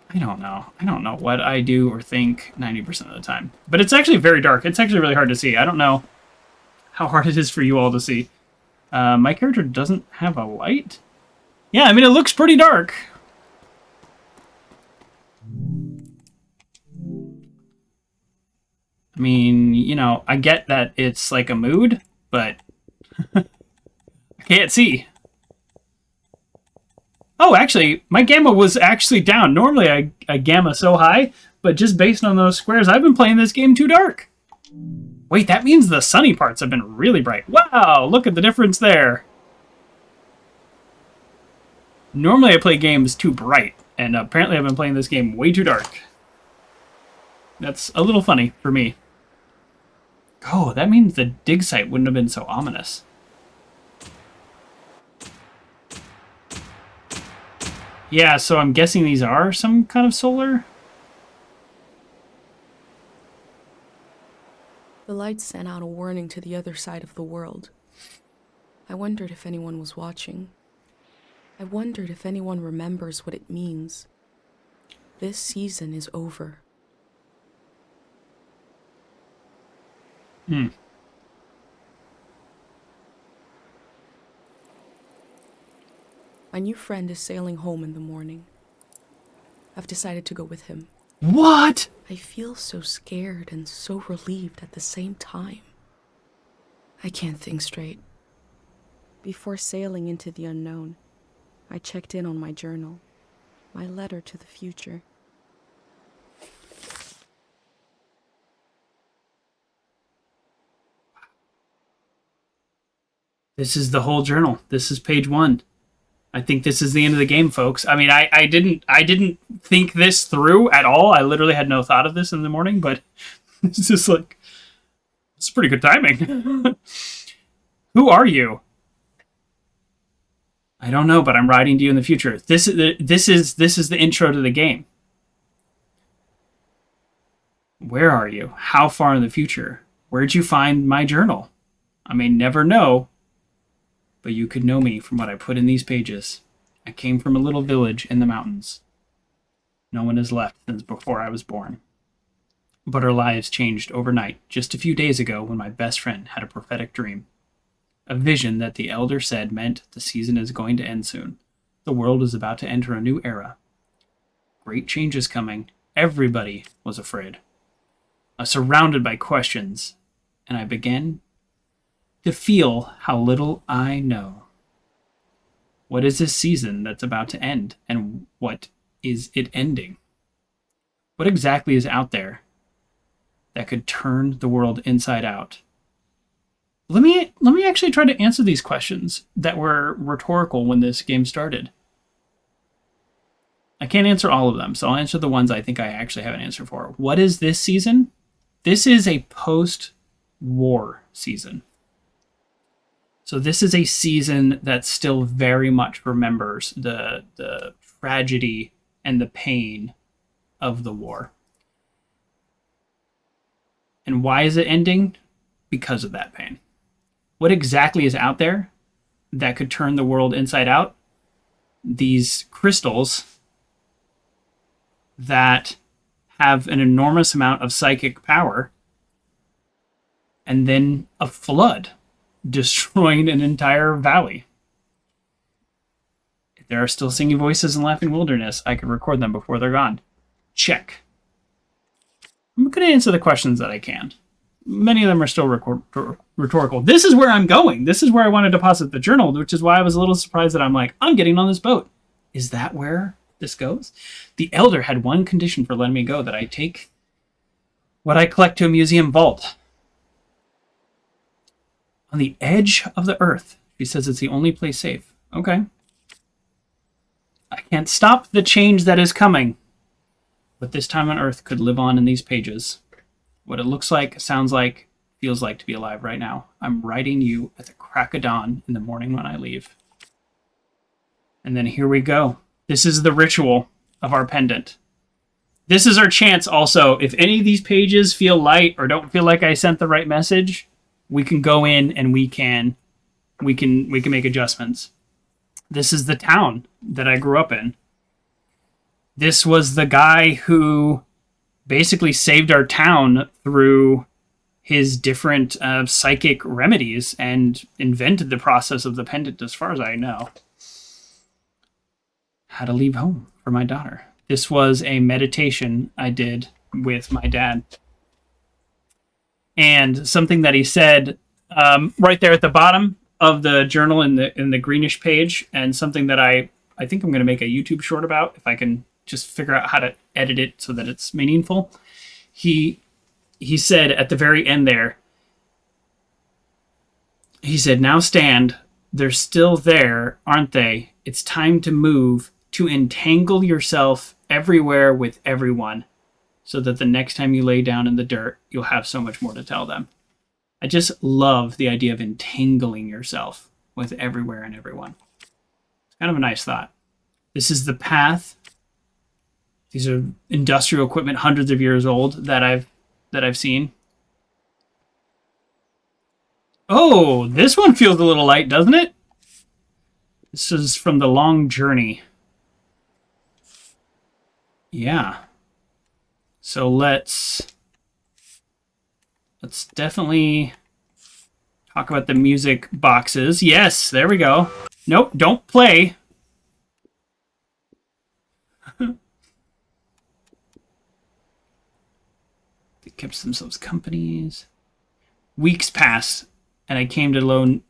I don't know. I don't know what I do or think 90% of the time. But it's actually very dark. It's actually really hard to see. I don't know how hard it is for you all to see. My character doesn't have a light? Yeah, I mean, it looks pretty dark. I mean, you know, I get that it's like a mood, but I can't see. Oh, actually, my gamma was actually down. Normally I gamma so high, but just based on those squares, I've been playing this game too dark. Wait, that means the sunny parts have been really bright. Wow, look at the difference there. Normally I play games too bright, and apparently I've been playing this game way too dark. That's a little funny for me. Oh, that means the dig site wouldn't have been so ominous. Yeah, so I'm guessing these are some kind of solar? The lights sent out a warning to the other side of the world. I wondered if anyone was watching. I wondered if anyone remembers what it means. This season is over. Hmm. My new friend is sailing home in the morning. I've decided to go with him. What? I feel so scared and so relieved at the same time. I can't think straight. Before sailing into the unknown, I checked in on my journal, my letter to the future. This is the whole journal. This is page 1. I think this is the end of the game, folks. I mean, I didn't think this through at all. I literally had no thought of this in the morning, but it's just like, it's pretty good timing. Who are you? I don't know, but I'm writing to you in the future. This is the intro to the game. Where are you? How far in the future? Where'd you find my journal? I may never know, but you could know me from what I put in these pages. I came from a little village in the mountains. No one has left since before I was born. But our lives changed overnight, just a few days ago when my best friend had a prophetic dream. A vision that the elder said meant the season is going to end soon. The world is about to enter a new era. Great change is coming. Everybody was afraid. I was surrounded by questions, and I began to feel how little I know. What is this season that's about to end, and what is it ending? What exactly is out there that could turn the world inside out? Let me actually try to answer these questions that were rhetorical when this game started. I can't answer all of them, so I'll answer the ones I think I actually have an answer for. What is this season? This is a post-war season. So this is a season that still very much remembers the tragedy and the pain of the war. And why is it ending? Because of that pain. What exactly is out there that could turn the world inside out? These crystals that have an enormous amount of psychic power, and then a flood destroying an entire valley. If there are still singing voices in Laughing Wilderness, I could record them before they're gone. Check. I'm going to answer the questions that I can. Many of them are still rhetorical. This is where I'm going. This is where I want to deposit the journal, which is why I was a little surprised that I'm like, I'm getting on this boat. Is that where this goes? The elder had one condition for letting me go, that I take what I collect to a museum vault. On the edge of the earth. She says it's the only place safe. Okay. I can't stop the change that is coming. But this time on earth could live on in these pages. What it looks like, sounds like, feels like to be alive right now. I'm writing you at the crack of dawn in the morning when I leave. And then here we go. This is the ritual of our pendant. This is our chance also. If any of these pages feel light or don't feel like I sent the right message, we can go in and we can make adjustments. This is the town that I grew up in. This was the guy who basically saved our town through his different psychic remedies and invented the process of the pendant, as far as I know. How to leave home for my daughter. This was a meditation I did with my dad. And something that he said right there at the bottom of the journal in the greenish page, and something that I think I'm going to make a YouTube short about if I can just figure out how to edit it so that it's meaningful. He said at the very end there, he said, "Now stand. They're still there, aren't they? It's time to move, to entangle yourself everywhere with everyone, so that the next time you lay down in the dirt, you'll have so much more to tell them." I just love the idea of entangling yourself with everywhere and everyone. It's kind of a nice thought. This is the path. These are industrial equipment, hundreds of years old, that I've seen. Oh, this one feels a little light, doesn't it? This is from The Long Journey. Yeah. So let's definitely talk about the music boxes. Yes, there we go. Nope, don't play. They kept themselves companies. Weeks passed, and I came to learn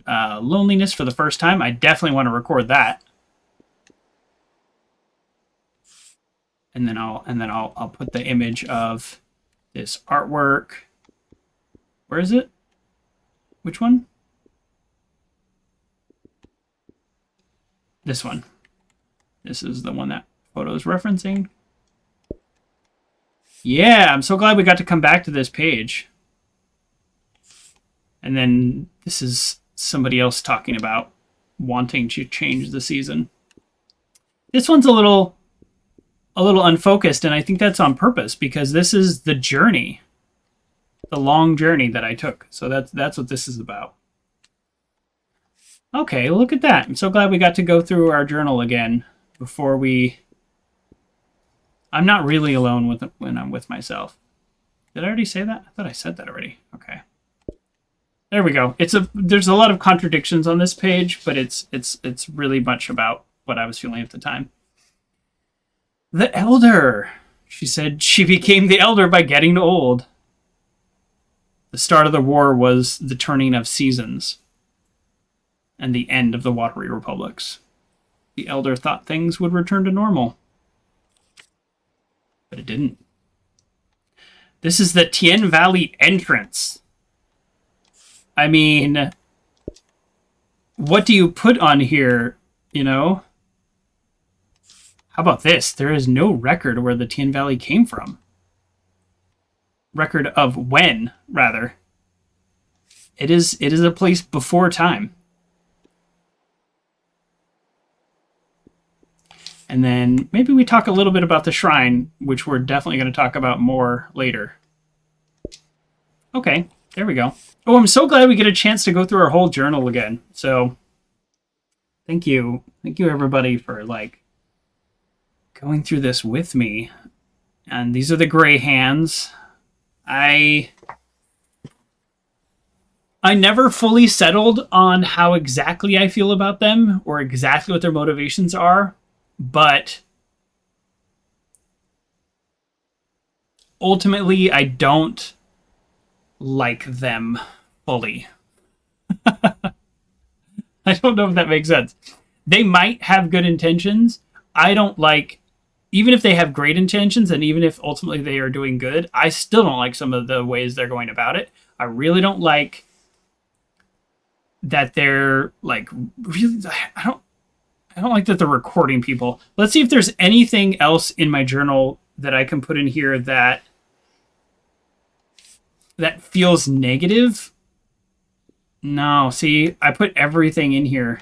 loneliness for the first time. I definitely want to record that. And then I'll put the image of this artwork. Where is it? Which one? This one. This is the one that photo is referencing. Yeah, I'm so glad we got to come back to this page. And then this is somebody else talking about wanting to change the season. This one's a little unfocused, and I think that's on purpose because this is the journey, the long journey that I took. So that's what this is about. Okay, look at that. I'm so glad we got to go through our journal again before we... I'm not really alone when I'm with myself. Did I already say that? I thought I said that already. Okay. There we go. There's a lot of contradictions on this page, but it's really much about what I was feeling at the time. The Elder. She said she became the Elder by getting old. The start of the war was the turning of seasons and the end of the watery republics. The Elder thought things would return to normal, but it didn't. This is the Tien Valley entrance. I mean, what do you put on here, you know? How about this? There is no record where the Tien Valley came from. Record of when, rather. It is a place before time. And then maybe we talk a little bit about the shrine, which we're definitely going to talk about more later. Okay, there we go. Oh, I'm so glad we get a chance to go through our whole journal again. So thank you. Thank you, everybody, for, like, going through this with me. And these are the gray hands. I never fully settled on how exactly I feel about them or exactly what their motivations are, but ultimately I don't like them fully. I don't know if that makes sense. They might have good intentions. I don't like, even if they have great intentions and even if ultimately they are doing good, I still don't like some of the ways they're going about it. I really don't like that they're like really, I don't like that they're recording people. Let's see if there's anything else in my journal that I can put in here that feels negative. No, see, I put everything in here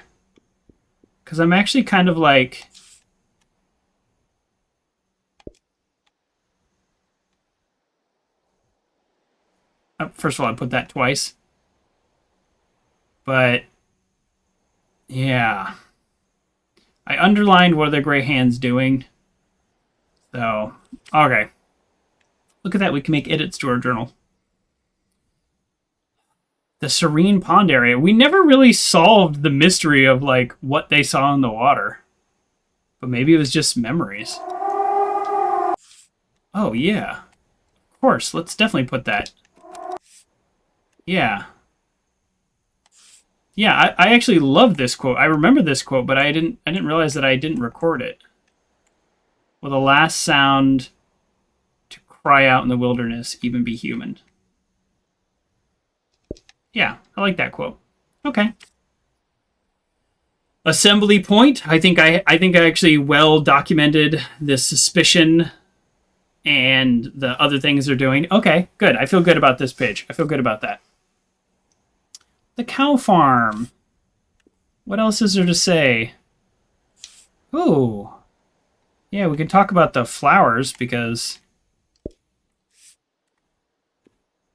because I'm actually kind of like, first of all, I put that twice. But yeah, I underlined what are the gray hands doing. So, okay. Look at that. We can make edits to our journal. The serene pond area. We never really solved the mystery of, like, what they saw in the water. But maybe it was just memories. Oh, yeah. Of course. Let's definitely put that. Yeah. Yeah, I actually love this quote. I remember this quote, but I didn't realize that I didn't record it. Will the last sound to cry out in the wilderness even be human? Yeah, I like that quote. Okay. Assembly point. I think I actually well documented the suspicion and the other things they're doing. Okay, good. I feel good about this page. I feel good about that. The cow farm. What else is there to say? Ooh. Yeah, we can talk about the flowers because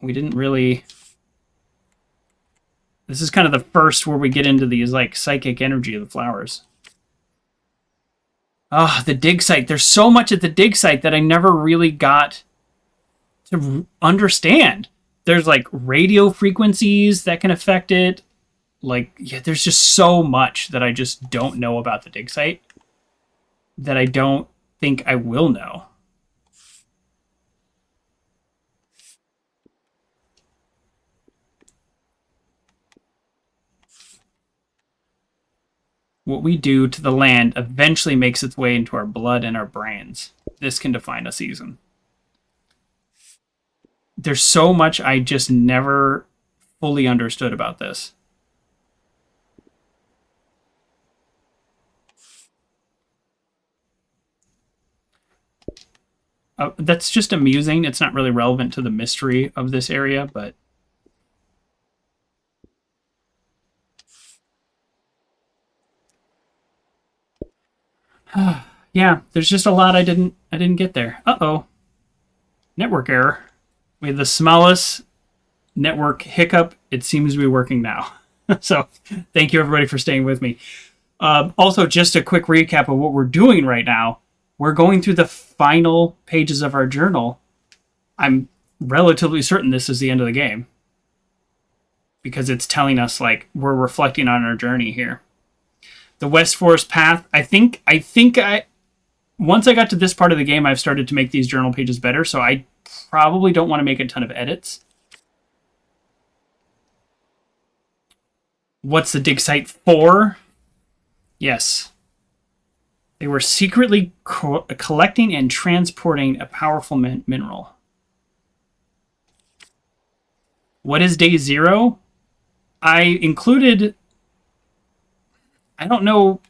we didn't really... This is kind of the first where we get into these, like, psychic energy of the flowers. Oh, the dig site. There's so much at the dig site that I never really got to understand. There's like radio frequencies that can affect it. Like, yeah, there's just so much that I just don't know about the dig site that I don't think I will know. What we do to the land eventually makes its way into our blood and our brains. This can define a season. There's so much I just never fully understood about this. That's just amusing. It's not really relevant to the mystery of this area, but yeah, there's just a lot I didn't get there. Uh-oh. Network error. We had the smallest network hiccup. It seems to be working now. So thank you everybody for staying with me. Also, just a quick recap of what we're doing right now. We're going through the final pages of our journal. I'm relatively certain this is the end of the game, because it's telling us, like, we're reflecting on our journey here. The West Forest Path. I think once I got to this part of the game, I've started to make these journal pages better, so I probably don't want to make a ton of edits. What's the dig site for? Yes. They were secretly collecting and transporting a powerful mineral. What is day 0? I included... I don't know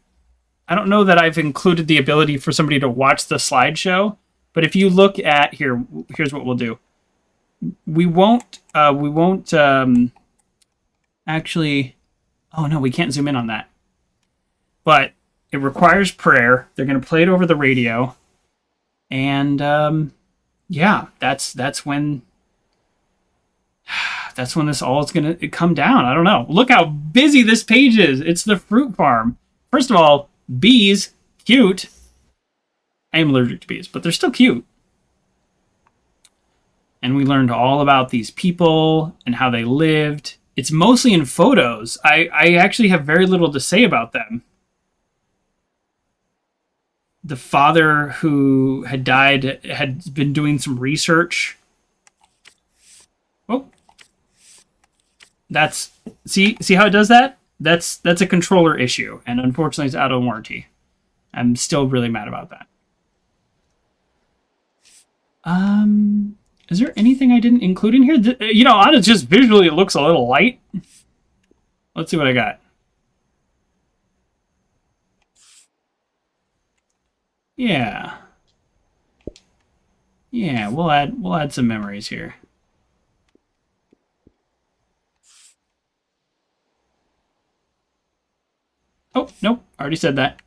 that I've included the ability for somebody to watch the slideshow, but if you look at here, here's what we'll do. We won't actually... Oh no, we can't zoom in on that. But it requires prayer. They're going to play it over the radio. And yeah, that's when this all is going to come down. I don't know. Look how busy this page is. It's the fruit farm. First of all, bees, cute. I am allergic to bees, but they're still cute. And we learned all about these people and how they lived. It's mostly in photos. I actually have very little to say about them. The father who had died had been doing some research. Oh. That's... See how it does that? That's a controller issue, and unfortunately it's out of warranty. I'm still really mad about that. Is there anything I didn't include in here? You know, honestly, just visually it looks a little light. Let's see what I got. Yeah. Yeah, we'll add some memories here. Oh, nope, already said that.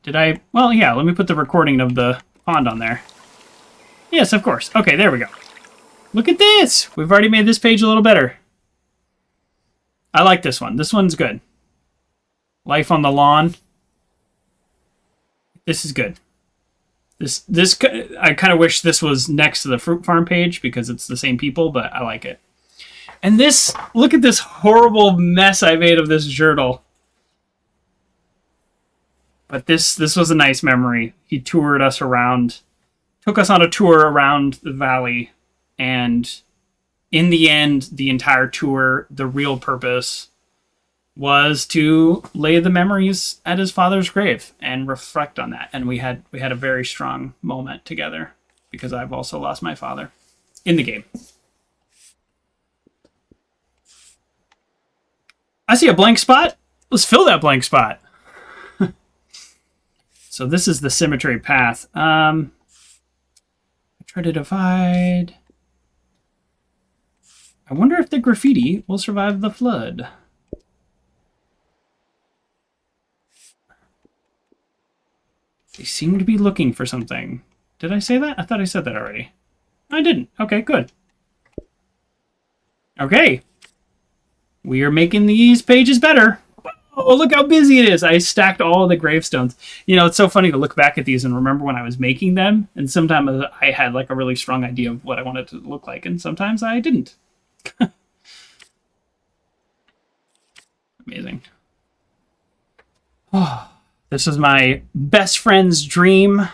Did I? Well, yeah, let me put the recording of the pond on there. Yes, of course. Okay, there we go. Look at this! We've already made this page a little better. I like this one. This one's good. Life on the lawn. This is good. This I kind of wish this was next to the fruit farm page because it's the same people, but I like it. And this, look at this horrible mess I made of this journal. But this was a nice memory. He toured us around, took us on a tour around the valley, and in the end, the entire tour, the real purpose was to lay the memories at his father's grave and reflect on that. And we had a very strong moment together because I've also lost my father in the game. I see a blank spot. Let's fill that blank spot. So this is the cemetery path. I try to divide. I wonder if the graffiti will survive the flood. They seem to be looking for something. Did I say that? I thought I said that already. I didn't. Okay, good. Okay. We are making these pages better. Oh, look how busy it is. I stacked all the gravestones. You know, it's so funny to look back at these and remember when I was making them. And sometimes I had like a really strong idea of what I wanted to look like. And sometimes I didn't. Amazing. Oh, this is my best friend's dream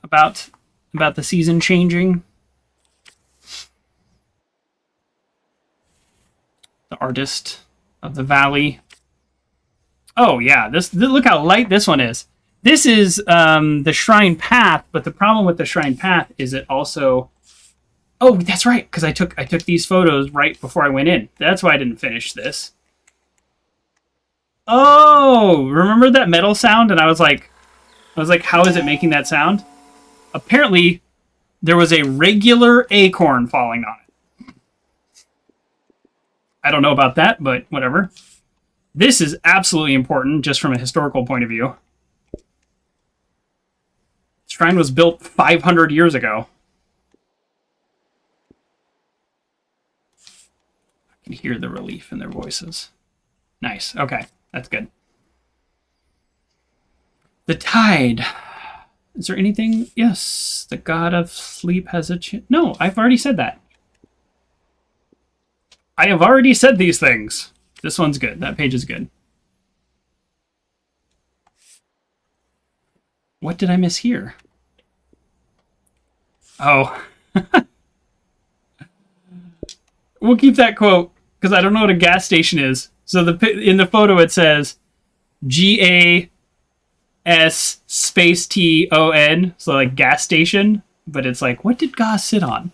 about the season changing. The artist of the valley. Oh yeah, this look how light this one is. This is the shrine path, but the problem with the shrine path is it also. Oh, that's right, because I took these photos right before I went in. That's why I didn't finish this. Oh, remember that metal sound? And I was like, how is it making that sound? Apparently, there was a regular acorn falling on it. I don't know about that, but whatever. This is absolutely important just from a historical point of view. Shrine was built 500 years ago. I can hear the relief in their voices. Nice. Okay, that's good. The tide. Is there anything? Yes, the god of sleep has a chance. No, I've already said that. I have already said these things. This one's good. That page is good. What did I miss here? Oh. We'll keep that quote because I don't know what a gas station is. So in the photo it says GAS space TON. So like gas station. But it's like, what did Goss sit on?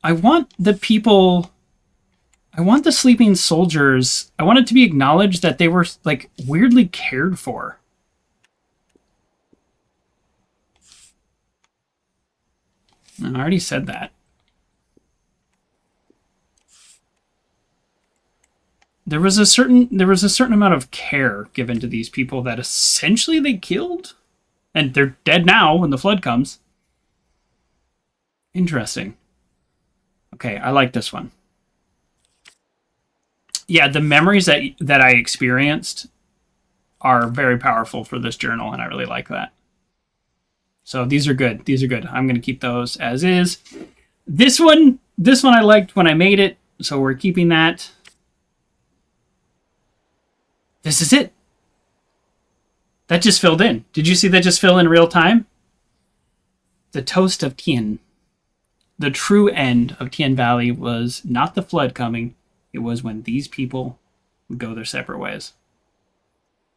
I want the sleeping soldiers, I want it to be acknowledged that they were, like, weirdly cared for. I already said that. There was a certain amount of care given to these people that essentially they killed. And they're dead now when the flood comes. Interesting. Okay, I like this one. Yeah, the memories that I experienced are very powerful for this journal, and I really like that. So these are good. These are good. I'm going to keep those as is. This one I liked when I made it, so we're keeping that. This is it. That just filled in. Did you see that just fill in real time? The toast of Tien. The true end of Tien Valley was not the flood coming. It was when these people would go their separate ways.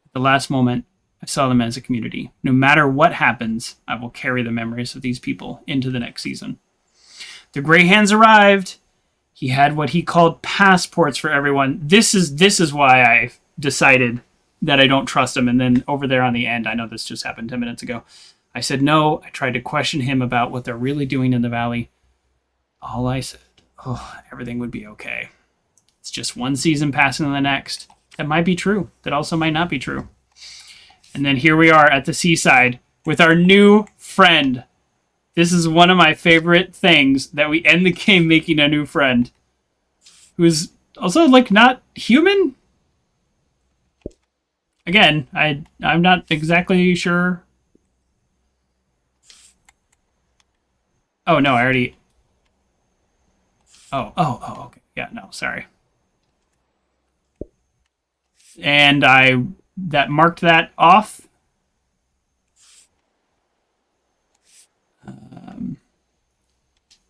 At the last moment, I saw them as a community. No matter what happens, I will carry the memories of these people into the next season. The Grey Hands arrived. He had what he called passports for everyone. This is why I decided that I don't trust him. And then over there on the end, I know this just happened 10 minutes ago, I said no. I tried to question him about what they're really doing in the valley. All I said, everything would be okay. It's just one season passing to the next. That might be true. That also might not be true. And then here we are at the seaside with our new friend. This is one of my favorite things, that we end the game making a new friend. Who's also, like, not human? Again, I'm not exactly sure. Oh, no, I already... Oh, okay. Yeah, no, sorry. And that marked that off.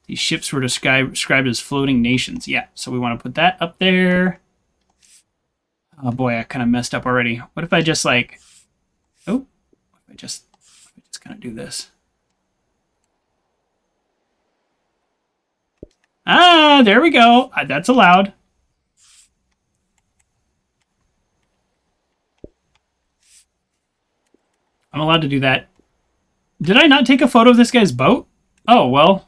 These ships were described as floating nations. Yeah, so we want to put that up there. Oh boy, I kind of messed up already. What if I just like... Oh, if I just kind of do this. Ah, there we go. That's allowed. I'm allowed to do that. Did I not take a photo of this guy's boat? Oh, well.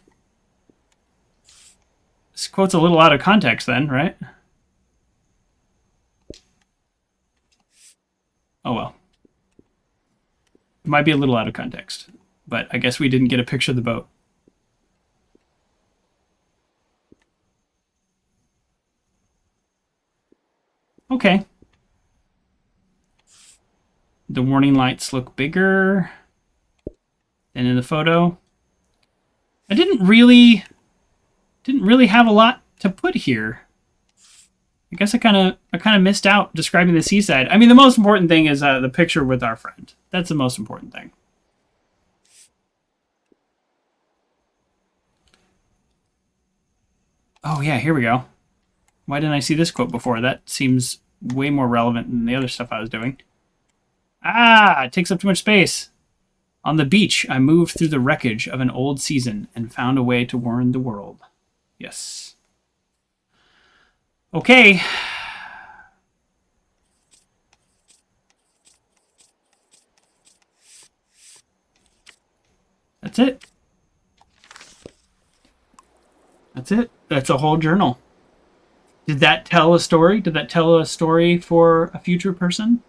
This quote's a little out of context then, right? Oh, well. It might be a little out of context, but I guess we didn't get a picture of the boat. Okay. The warning lights look bigger than in the photo. I didn't really have a lot to put here. I guess I kind of missed out describing the seaside. I mean, the most important thing is the picture with our friend. That's the most important thing. Oh yeah, here we go. Why didn't I see this quote before? That seems way more relevant than the other stuff I was doing. Ah, it takes up too much space. On the beach, I moved through the wreckage of an old season and found a way to warn the world. Yes. Okay. That's it. That's it. That's a whole journal. Did that tell a story? Did that tell a story for a future person?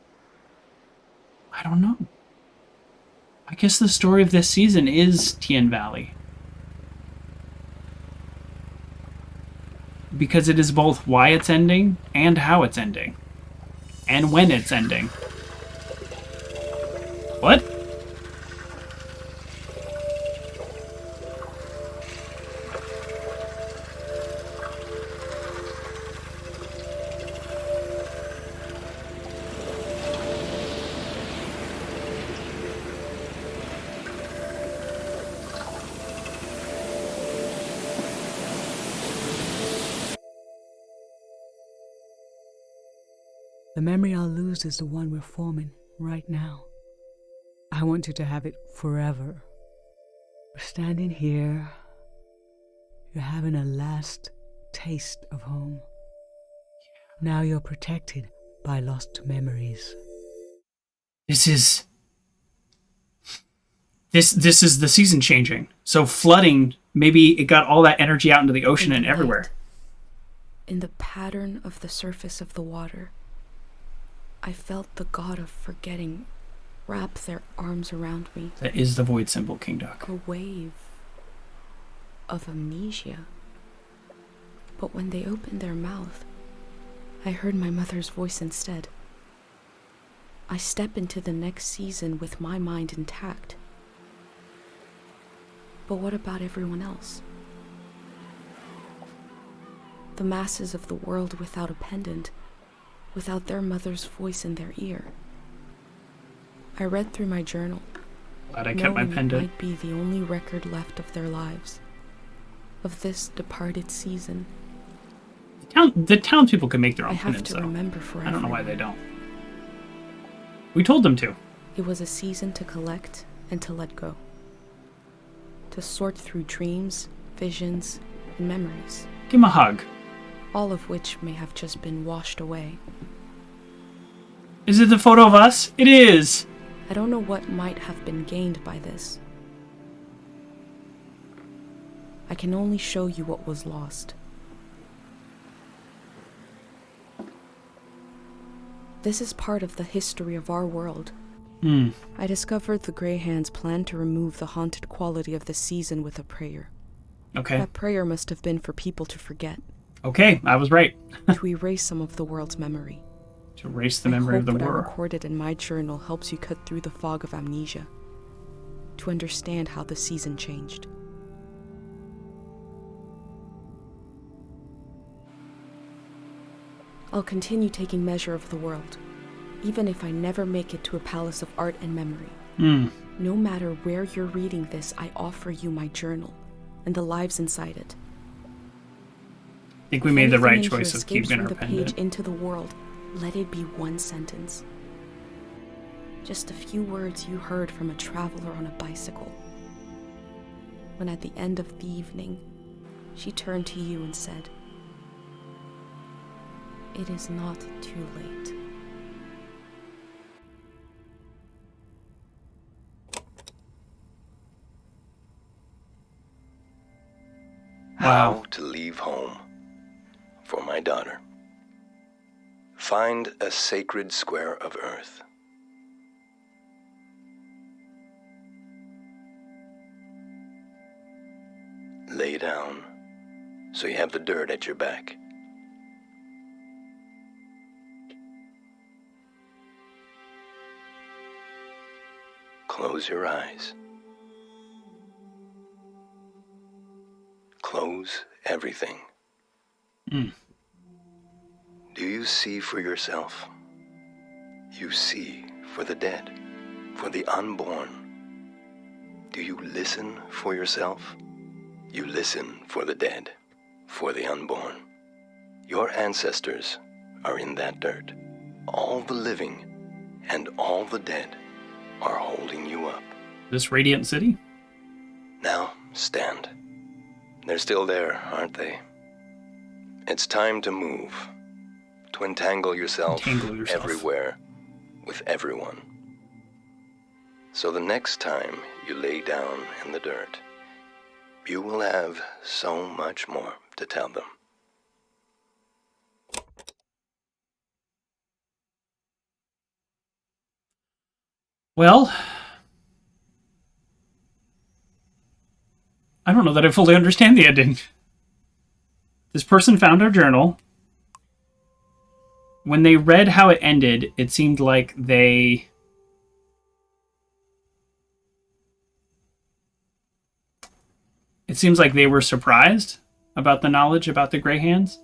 I don't know. I guess the story of this season is Tien Valley. Because it is both why it's ending and how it's ending. And when it's ending. What? The memory I'll lose is the one we're forming right now. I want you to have it forever. We're standing here. You're having a last taste of home. Now you're protected by lost memories. This is the season changing. So flooding, maybe it got all that energy out into the ocean and everywhere. In the pattern of the surface of the water, I felt the god of forgetting wrap their arms around me. That is the void symbol, King Duck. A wave of amnesia. But when they opened their mouth, I heard my mother's voice instead. I step into the next season with my mind intact. But what about everyone else? The masses of the world without a pendant, without their mother's voice in their ear. I read through my journal. Glad I kept my pendant. It might be the only record left of their lives, of this departed season. The townspeople can make their own I have pendants, to though. remember forever. I don't know why they don't. We told them to. It was a season to collect and to let go. To sort through dreams, visions, and memories. Give him a hug. All of which may have just been washed away. Is it the photo of us? It is! I don't know what might have been gained by this. I can only show you what was lost. This is part of the history of our world. I discovered the Grey Hands planned to remove the haunted quality of the season with a prayer. Okay. That prayer must have been for people to forget. Okay, I was right. To erase some of the world's memory. To erase the memory of the what I world. recorded in my journal helps you cut through the fog of amnesia. To understand how the season changed. I'll continue taking measure of the world, even if I never make it to a palace of art and memory. No matter where you're reading this, I offer you my journal and the lives inside it. I think we made the right choice of keeping our the pendant. page into the world, let it be one sentence. Just a few words you heard from a traveler on a bicycle. When at the end of the evening, she turned to you and said, "It is not too late." How to leave home. For my daughter. Find a sacred square of earth. Lay down so you have the dirt at your back. close your eyes. Close everything. Mm. Do you see for yourself? You see for the dead, for the unborn. Do you listen for yourself? You listen for the dead, for the unborn. Your ancestors are in that dirt. All the living and all the dead are holding you up. This Radiant City? Now, stand. They're still there, aren't they? It's time to move. To entangle yourself everywhere with everyone. So the next time you lay down in the dirt, you will have so much more to tell them. Well, I don't know that I fully understand the ending. This person found our journal. When they read how it ended, it seemed like they... It seems like they were surprised about the knowledge about the Grey Hands.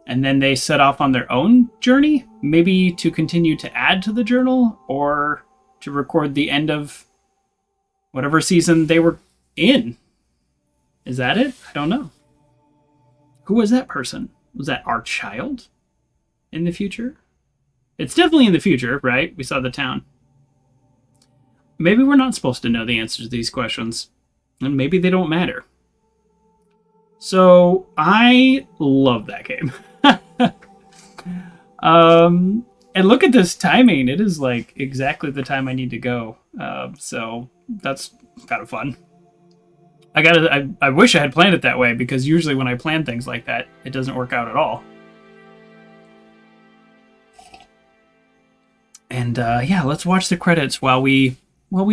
And then they set off on their own journey, maybe to continue to add to the journal or to record the end of whatever season they were in. Is that it? I don't know. Who was that person? Was that our child in the future? It's definitely in the future, right? We saw the town. Maybe we're not supposed to know the answers to these questions, and maybe they don't matter. So I love that game. And look at this timing. It is like exactly the time I need to go. So that's kind of fun. I wish I had planned it that way, because usually when I plan things like that, it doesn't work out at all. And yeah, let's watch the credits while we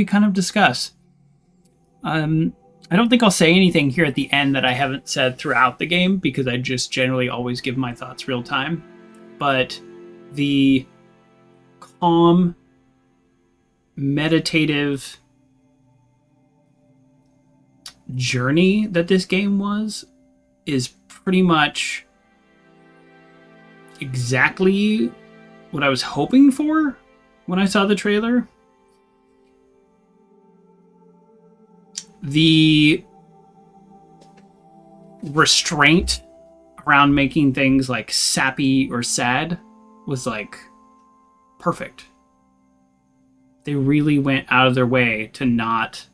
kind of discuss. I don't think I'll say anything here at the end that I haven't said throughout the game, because I just generally always give my thoughts real time. But the calm, meditative journey that this game is pretty much exactly what I was hoping for when I saw the trailer. The restraint around making things like sappy or sad was like perfect. They really went out of their way to not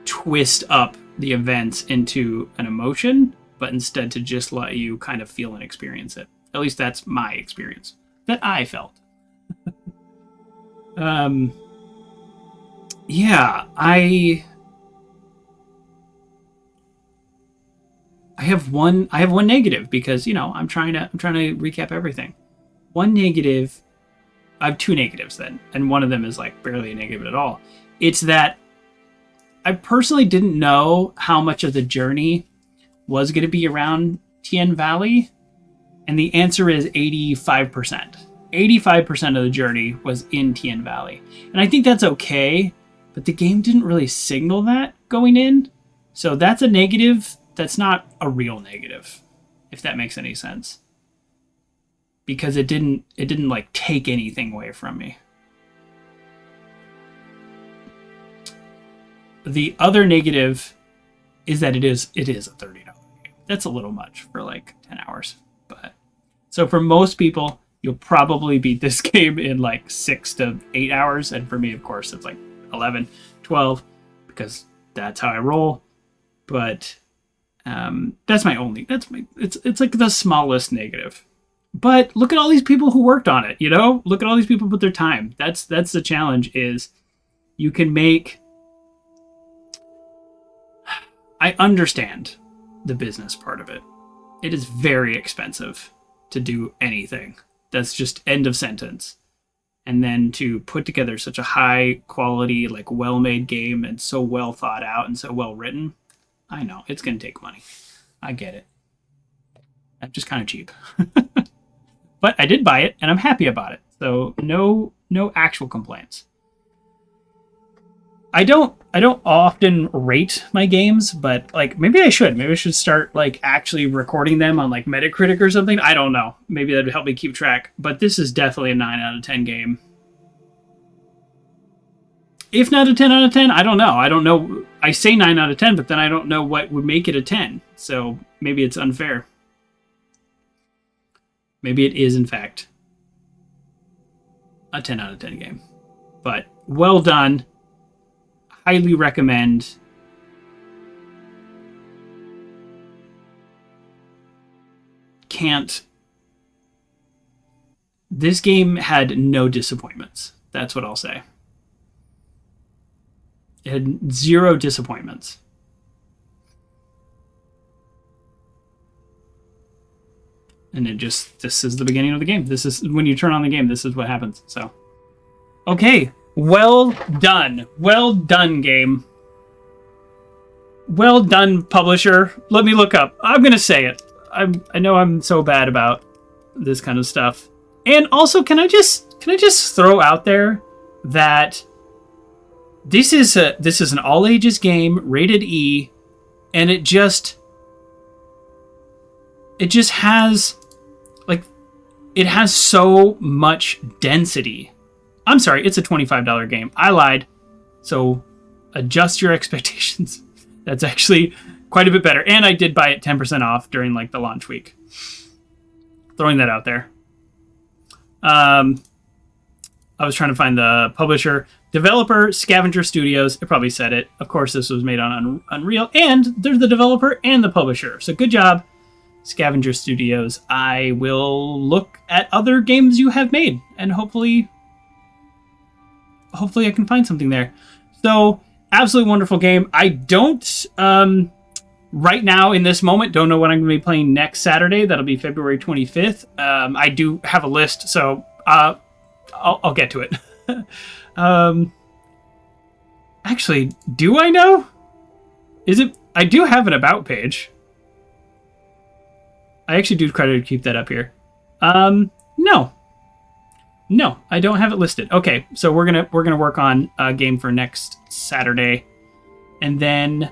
twist up the events into an emotion, but instead to just let you kind of feel and experience it. At least that's my experience that I felt. Yeah, I have one negative, because, you know, I'm trying to recap everything. One negative, I have two negatives then, and one of them is like barely a negative at all. It's that I personally didn't know how much of the journey was going to be around Tien Valley, and the answer is 85%. 85% of the journey was in Tien Valley. And I think that's okay, but the game didn't really signal that going in. So that's a negative. That's not a real negative, if that makes any sense. Because it didn't like take anything away from me. The other negative is that it is a $30 game. That's a little much for like 10 hours. But so for most people, you'll probably beat this game in like 6 to 8 hours. And for me, of course, it's like 11, 12, because that's how I roll. But it's like the smallest negative. But look at all these people who worked on it, you know? Look at all these people who put their time. That's the challenge, is you can make... I understand the business part of it. It is very expensive to do anything. That's just end of sentence. And then to put together such a high quality, like well-made game, and so well thought out and so well written, I know it's going to take money. I get it. I'm just kind of cheap. But I did buy it, and I'm happy about it. So no actual complaints. I don't often rate my games, but like maybe I should. Maybe I should start like actually recording them on like Metacritic or something. I don't know. Maybe that'd help me keep track. But this is definitely a 9 out of 10 game. If not a 10 out of 10, I don't know. I don't know. I say 9 out of 10, but then I don't know what would make it a 10. So maybe it's unfair. Maybe it is, in fact, a 10 out of 10 game. But well done. Highly recommend. This game had no disappointments. That's what I'll say. It had 0 disappointments. And this is the beginning of the game. This is when you turn on the game, this is what happens. So, okay. Well done. Well done, game. Well done, publisher. Let me look up. I'm going to say it. I know I'm so bad about this kind of stuff. And also, can I just throw out there that this is an all ages game, rated E, and it just has it has so much density. I'm sorry, it's a $25 game. I lied. So adjust your expectations. That's actually quite a bit better. And I did buy it 10% off during like the launch week. Throwing that out there. I was trying to find the publisher. Developer, Scavenger Studios. It probably said it. Of course, this was made on Unreal. And there's the developer and the publisher. So good job, Scavenger Studios. I will look at other games you have made. And hopefully I can find something there. So, absolutely wonderful game. I don't, right now in this moment, don't know what I'm going to be playing next Saturday. That'll be February 25th. I do have a list, so I'll get to it. Actually, do I know? I do have an about page. I actually do try to keep that up here. No, I don't have it listed. Okay, so we're gonna work on a game for next Saturday, and then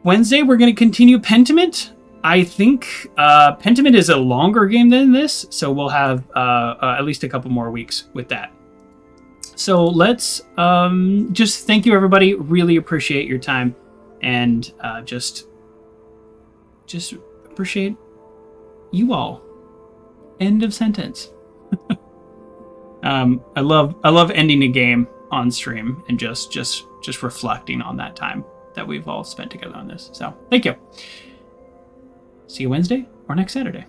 Wednesday we're gonna continue Pentiment. I think Pentiment is a longer game than this, so we'll have at least a couple more weeks with that. So let's just thank you everybody. Really appreciate your time, and just appreciate you all. End of sentence. I love ending a game on stream and just reflecting on that time that we've all spent together on this. So thank you. See you Wednesday or next Saturday.